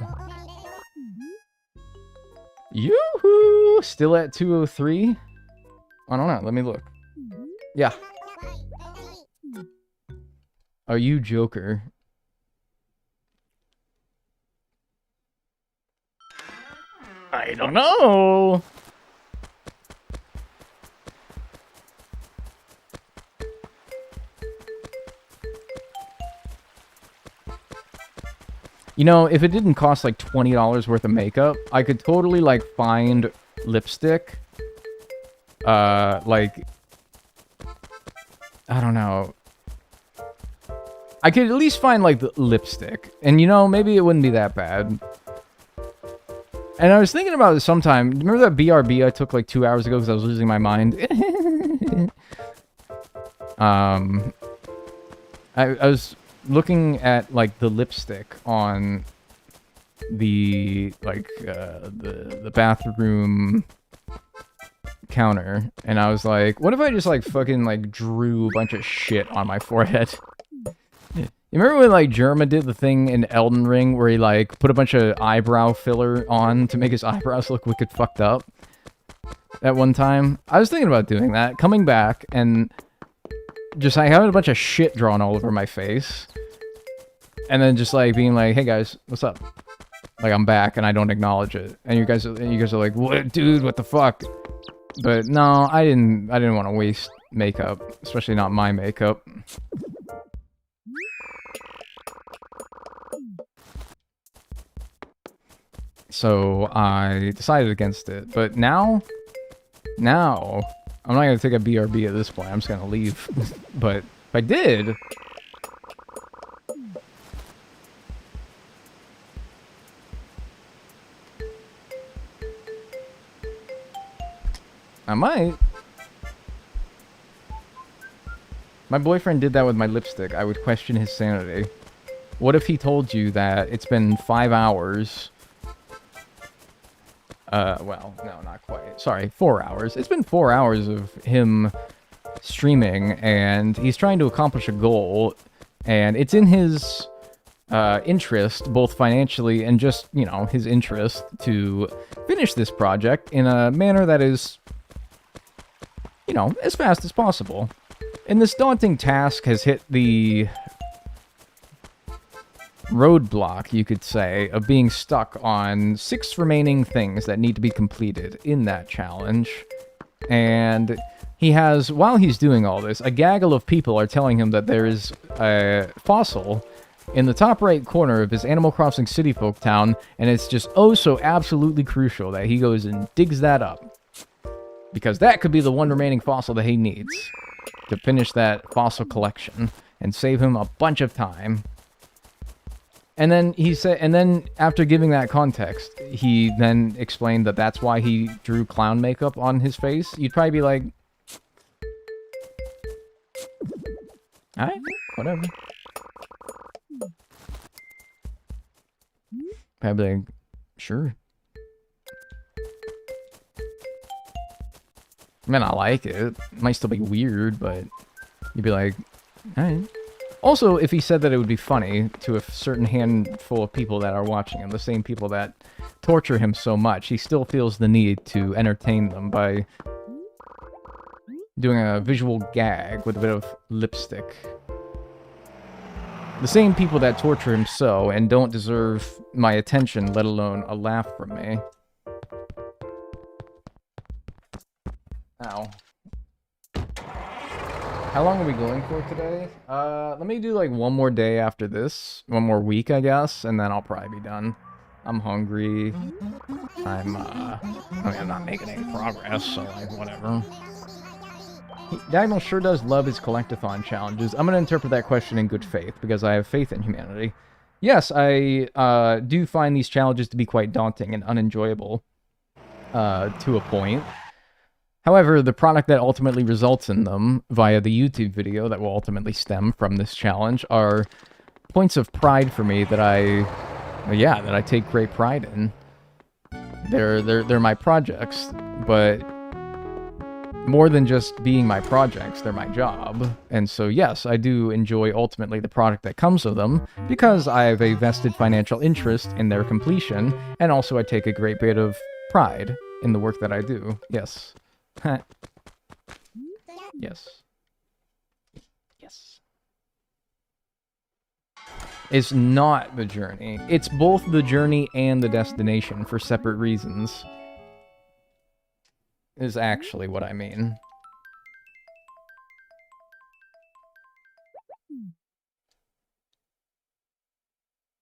Yoo-hoo! Still at 203? I don't know. Let me look. Yeah. Are you Joker? I don't know. You know, if it didn't cost like $20 worth of makeup, I could totally like find lipstick. Like, I don't know. I could at least find like the lipstick, and you know, maybe it wouldn't be that bad. And I was thinking about it sometime. Remember that BRB I took like 2 hours ago because I was losing my mind? I was looking at like the lipstick on the like the bathroom counter, and I was like, what if I just like fucking like drew a bunch of shit on my forehead? You remember when, like, Jerma did the thing in Elden Ring where he, like, put a bunch of eyebrow filler on to make his eyebrows look wicked fucked up? At one time? I was thinking about doing that, coming back, and just, like, having a bunch of shit drawn all over my face. And then just, like, being like, hey, guys, what's up? Like, I'm back, and I don't acknowledge it. And you guys are like, what, dude, what the fuck? But, no, I didn't want to waste makeup, especially not my makeup. So I decided against it, but now, I'm not going to take a BRB at this point, I'm just going to leave. But if I did, I might. My boyfriend did that with my lipstick. I would question his sanity. What if he told you that it's been 5 hours... well, no, not quite. Sorry, 4 hours. It's been 4 hours of him streaming, and he's trying to accomplish a goal, and it's in his interest, both financially and just, you know, his interest to finish this project in a manner that is, you know, as fast as possible. And this daunting task has hit the roadblock, you could say, of being stuck on 6 remaining things that need to be completed in that challenge. And he has, while he's doing all this, a gaggle of people are telling him that there is a fossil in the top right corner of his Animal Crossing City Folk town, and it's just oh so absolutely crucial that he goes and digs that up. Because that could be the one remaining fossil that he needs to finish that fossil collection and save him a bunch of time. And then he said, and then after giving that context, he then explained that that's why he drew clown makeup on his face. You'd probably be like, alright, whatever. Probably like, sure. I mean, I like it. It might still be weird, but you'd be like, alright. Also, if he said that it would be funny to a certain handful of people that are watching him, the same people that torture him so much, he still feels the need to entertain them by doing a visual gag with a bit of lipstick. The same people that torture him so and don't deserve my attention, let alone a laugh from me. Ow. How long are we going for today? Let me do like one more day after this. One more week, I guess, and then I'll probably be done. I'm hungry. I mean, I'm not making any progress, so like, whatever. Dagnel sure does love his collectathon challenges. I'm going to interpret that question in good faith, because I have faith in humanity. Yes, I do find these challenges to be quite daunting and unenjoyable, to a point. However, the product that ultimately results in them, via the YouTube video that will ultimately stem from this challenge, are points of pride for me that I take great pride in. They're my projects, but more than just being my projects, they're my job. And so yes, I do enjoy ultimately the product that comes with them, because I have a vested financial interest in their completion, and also I take a great bit of pride in the work that I do. Yes. Yes. Yes. It's not the journey. It's both the journey and the destination for separate reasons. Is actually what I mean.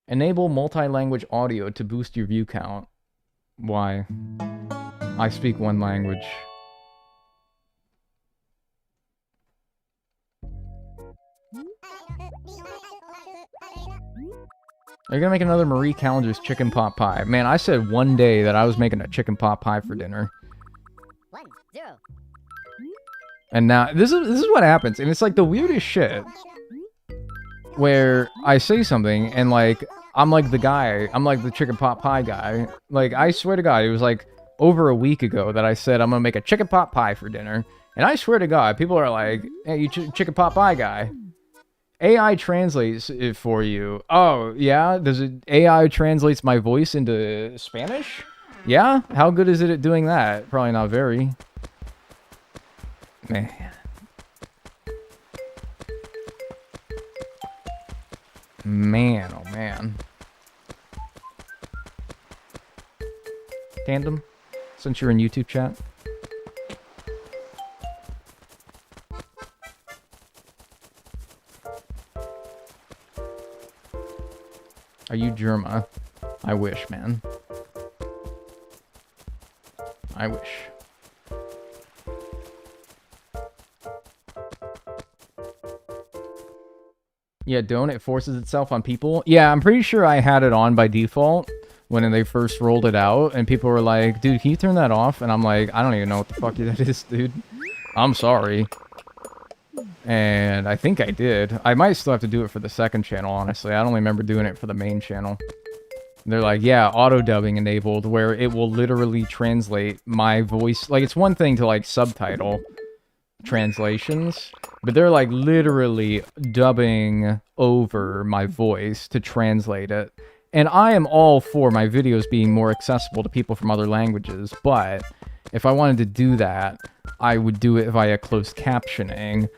Enable multi-language audio to boost your view count. Why? I speak one language. Are you gonna make another Marie Callender's chicken pot pie? Man, I said one day that I was making a chicken pot pie for dinner. 1, 0. And now, this is what happens, and it's like the weirdest shit. Where I say something, and like, I'm like the guy, I'm like the chicken pot pie guy. Like, I swear to God, it was like over a week ago that I said I'm gonna make a chicken pot pie for dinner. And I swear to God, people are like, hey, you chicken pot pie guy. AI translates it for you. Oh, yeah? Does it... AI translates my voice into Spanish? Yeah? How good is it at doing that? Probably not very. Man. Man, oh man. Tandem? Since you're in YouTube chat? Are you Germa? I wish, man. I wish. Yeah, don't. It forces itself on people. Yeah, I'm pretty sure I had it on by default when they first rolled it out, and people were like, dude, can you turn that off? And I'm like, I don't even know what the fuck that is, dude. I'm sorry. And I think I did. I might still have to do it for the second channel, honestly. I don't remember doing it for the main channel. They're like, yeah, auto-dubbing enabled, where it will literally translate my voice. Like, it's one thing to, like, subtitle translations, but they're, like, literally dubbing over my voice to translate it. And I am all for my videos being more accessible to people from other languages, but if I wanted to do that, I would do it via closed captioning,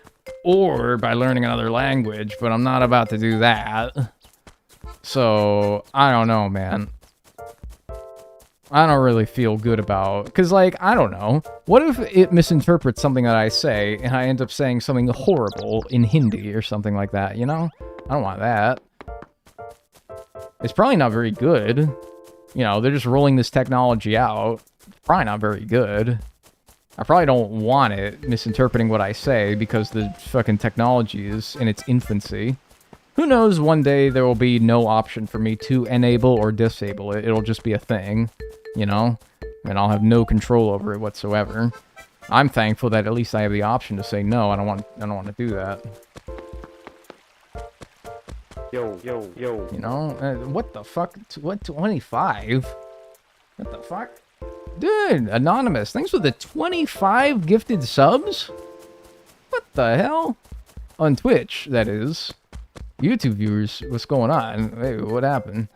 or by learning another language, but I'm not about to do that. So, I don't know, man. I don't really feel good about... Because, like, I don't know. What if it misinterprets something that I say, and I end up saying something horrible in Hindi or something like that, you know? I don't want that. It's probably not very good. You know, they're just rolling this technology out. It's probably not very good. I probably don't want it misinterpreting what I say because the fucking technology is in its infancy. Who knows, one day there will be no option for me to enable or disable it. It'll just be a thing, you know? And I'll have no control over it whatsoever. I'm thankful that at least I have the option to say no, I don't want to do that. Yo. You know? What the fuck? What, 25? What the fuck? Dude, Anonymous, thanks for the 25 gifted subs? What the hell? On Twitch, that is. YouTube viewers, what's going on? Hey, what happened?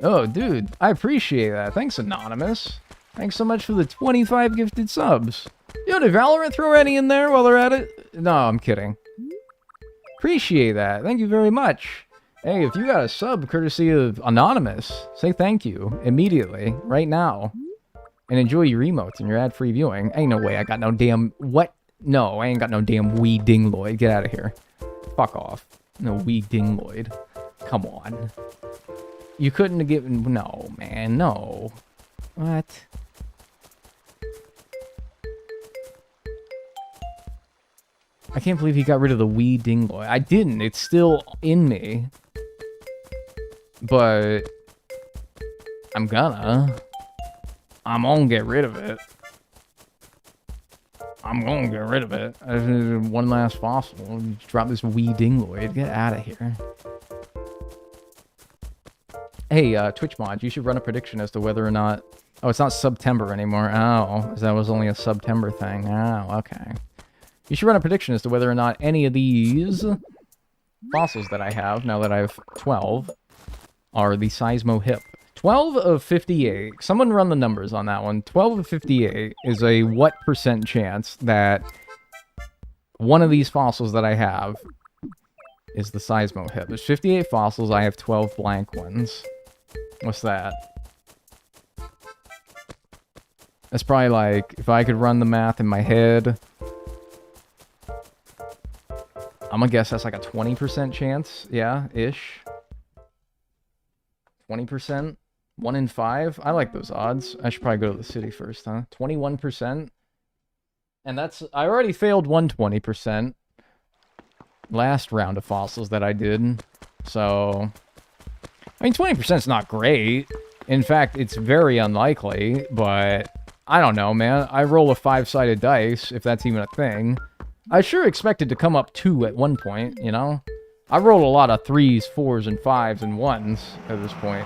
Oh, dude, I appreciate that. Thanks, Anonymous. Thanks so much for the 25 gifted subs. Yo, did Valorant throw any in there while they're at it? No, I'm kidding. Appreciate that. Thank you very much. Hey, if you got a sub courtesy of Anonymous, say thank you immediately, right now. And enjoy your emotes and your ad-free viewing. Ain't no way I got no damn... What? No, I ain't got no damn wee dingloid. Get out of here. Fuck off. No wee dingloid. Come on. You couldn't have given... No, man, no. What? I can't believe he got rid of the wee dingloid. I didn't. It's still in me. But... I'm gonna get rid of it. I'm gonna get rid of it. I just need one last fossil. Just drop this wee dingloid. Get out of here. Hey, Twitch mod, you should run a prediction as to whether or not... Oh, it's not September anymore. Oh, that was only a September thing. Oh, okay. You should run a prediction as to whether or not any of these fossils that I have, now that I have 12, are the Seismo Hip. 12 of 58. Someone run the numbers on that one. 12 of 58 is a what % chance that one of these fossils that I have is the Seismo Hip. There's 58 fossils. I have 12 blank ones. What's that? That's probably like, if I could run the math in my head, I'm gonna guess that's like a 20% chance. Yeah, ish. 20%? 1 in 5? I like those odds. I should probably go to the city first, huh? 21%? And that's... I already failed 120% last round of fossils that I did. So... I mean, 20% is not great. In fact, it's very unlikely, but... I don't know, man. I roll a 5-sided dice, if that's even a thing. I sure expected to come up 2 at one point, you know? I rolled a lot of 3s, 4s, and 5s and 1s at this point.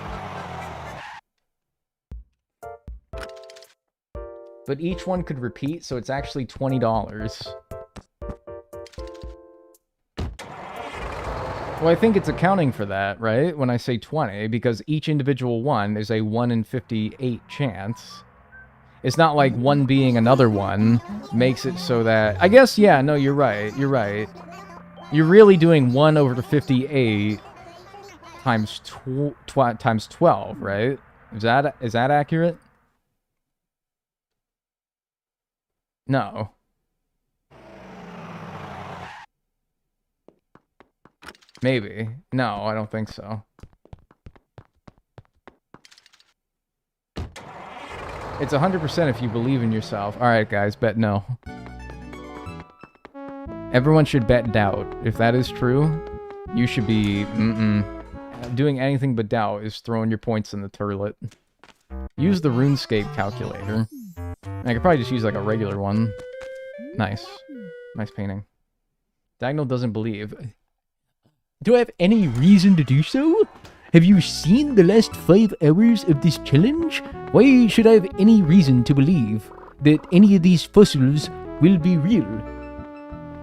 But each one could repeat, so it's actually $20. Well, I think it's accounting for that, right? When I say 20, because each individual one is a 1 in 58 chance. It's not like one being another one makes it so that... I guess, yeah, no, you're right. You're right. You're really doing 1 over 58 times 12, right? Is that accurate? No. Maybe. No, I don't think so. It's 100% if you believe in yourself. Alright, guys, bet no. Everyone should bet doubt. If that is true, you should be... Doing anything but doubt is throwing your points in the toilet. Use the RuneScape calculator. I could probably just use like a regular one. Nice. Nice painting. Dagnel doesn't believe. Do I have any reason to do so? Have you seen the last 5 hours of this challenge? Why should I have any reason to believe that any of these fossils will be real?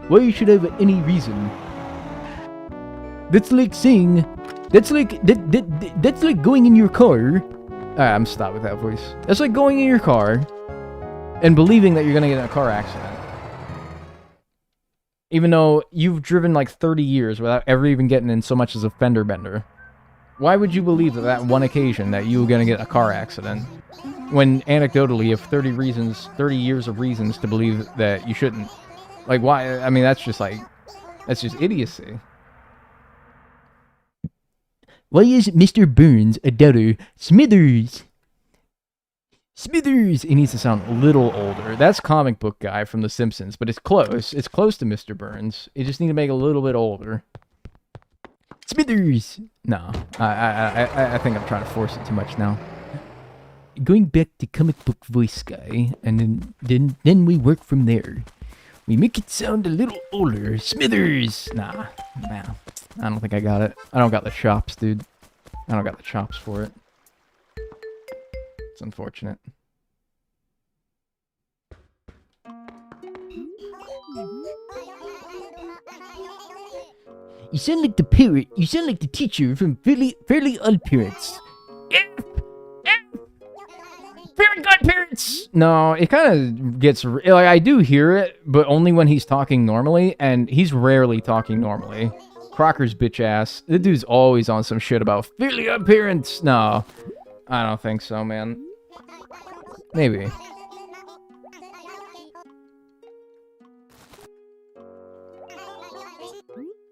Why should I have any reason? That's like saying... That's like going in your car... I'm stopped with that voice. That's like going in your car and believing that you're gonna get in a car accident. Even though you've driven like 30 years without ever even getting in so much as a fender bender. Why would you believe that one occasion that you were gonna get in a car accident? When anecdotally you have 30 years of reasons to believe that you shouldn't. Like why? I mean, that's just idiocy. Why is Mr. Burns a doubter? Smithers! Smithers! He needs to sound a little older. That's comic book guy from The Simpsons, but it's close. It's close to Mr. Burns. You just need to make it a little bit older. Smithers! No, I think I'm trying to force it too much now. Going back to comic book voice guy, and then we work from there. We make it sound a little older. Smithers! Nah. I don't think I got it. I don't got the chops, dude. I don't got the chops for it. It's unfortunate. You sound like the parrot. You sound like the teacher from Fairly Odd Parents. Very good parents! No, it kind of gets... Like, I do hear it, but only when he's talking normally, and he's rarely talking normally. Crocker's bitch ass. The dude's always on some shit about Fairly Odd Parents. No, I don't think so, man. Maybe.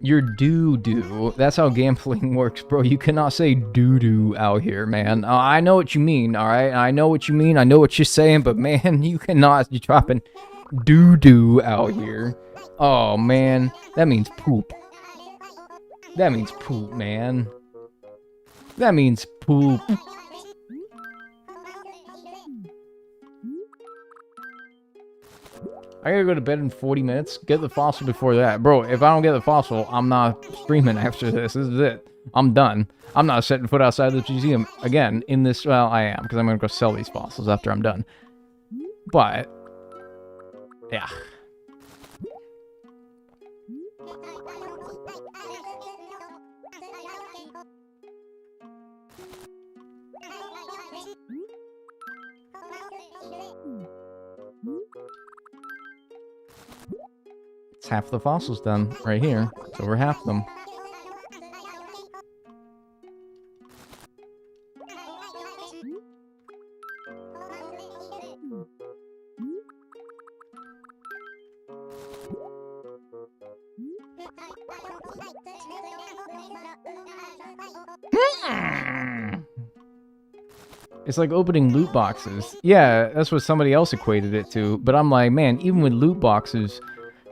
You're doo-doo. That's how gambling works, bro. You cannot say doo-doo out here, man. I know what you mean, alright? I know what you mean. I know what you're saying, but man, you cannot be dropping doo-doo out here. Oh, man. That means poop. That means poop, man. That means poop. I gotta go to bed in 40 minutes. Get the fossil before that. Bro, if I don't get the fossil, I'm not streaming after this. This is it. I'm done. I'm not setting foot outside the museum again in this... Well, I am, because I'm gonna go sell these fossils after I'm done. But... yeah. It's half the fossils done right here. It's over half them. It's like opening loot boxes. Yeah, that's what somebody else equated it to. But I'm like, man, even with loot boxes,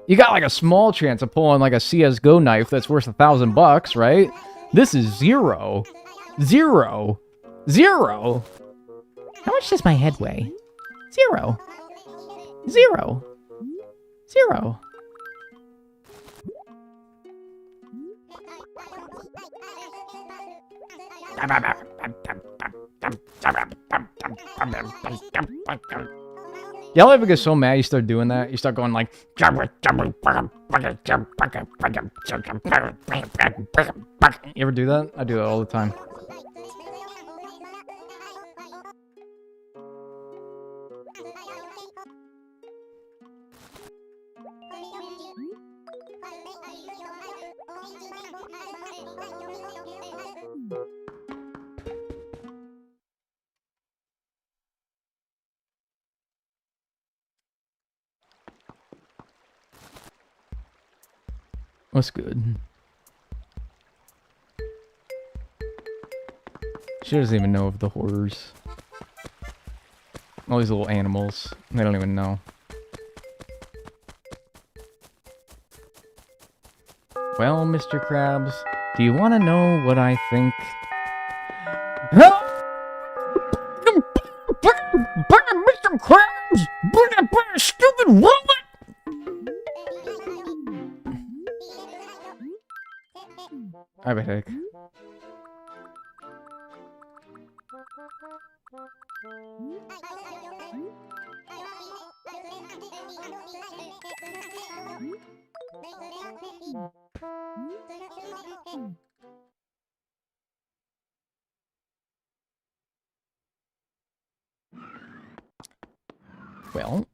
you got like a small chance of pulling like a CSGO knife that's worth $1,000, right? This is 0. 0. 0. How much does my head weigh? 0. 0. 0. Y'all ever get so mad you start doing that? You start going like... You ever do that? I do that all the time. What's good? She doesn't even know of the horrors. All these little animals. They don't even know. Well, Mr. Krabs, do you want to know what I think? Mr. Krabs! Stupid wallet! I have a headache. Well,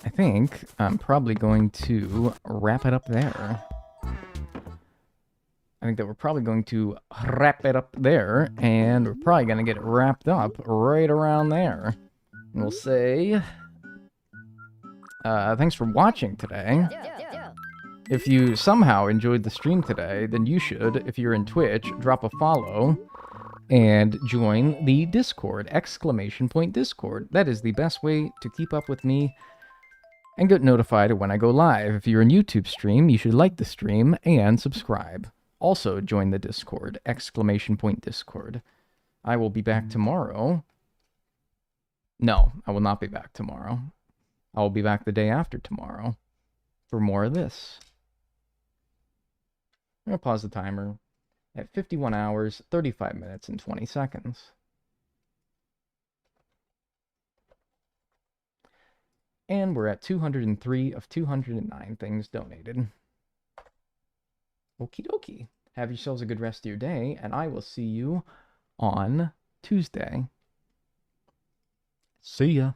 I think I'm probably going to wrap it up there. I think that we're probably going to wrap it up there, and we're probably going to get it wrapped up right around there. And we'll say, thanks for watching today. If you somehow enjoyed the stream today, then you should, if you're in Twitch, drop a follow and join the Discord, ! Discord. That is the best way to keep up with me and get notified when I go live. If you're in YouTube stream, you should like the stream and subscribe. also join the Discord, !Discord. I will be back tomorrow. No, I will not be back tomorrow. I will be back the day after tomorrow for more of this. I'm going to pause the timer at 51 hours, 35 minutes, and 20 seconds. And we're at 203 of 209 things donated. Okie dokie. Have yourselves a good rest of your day, and I will see you on Tuesday. See ya.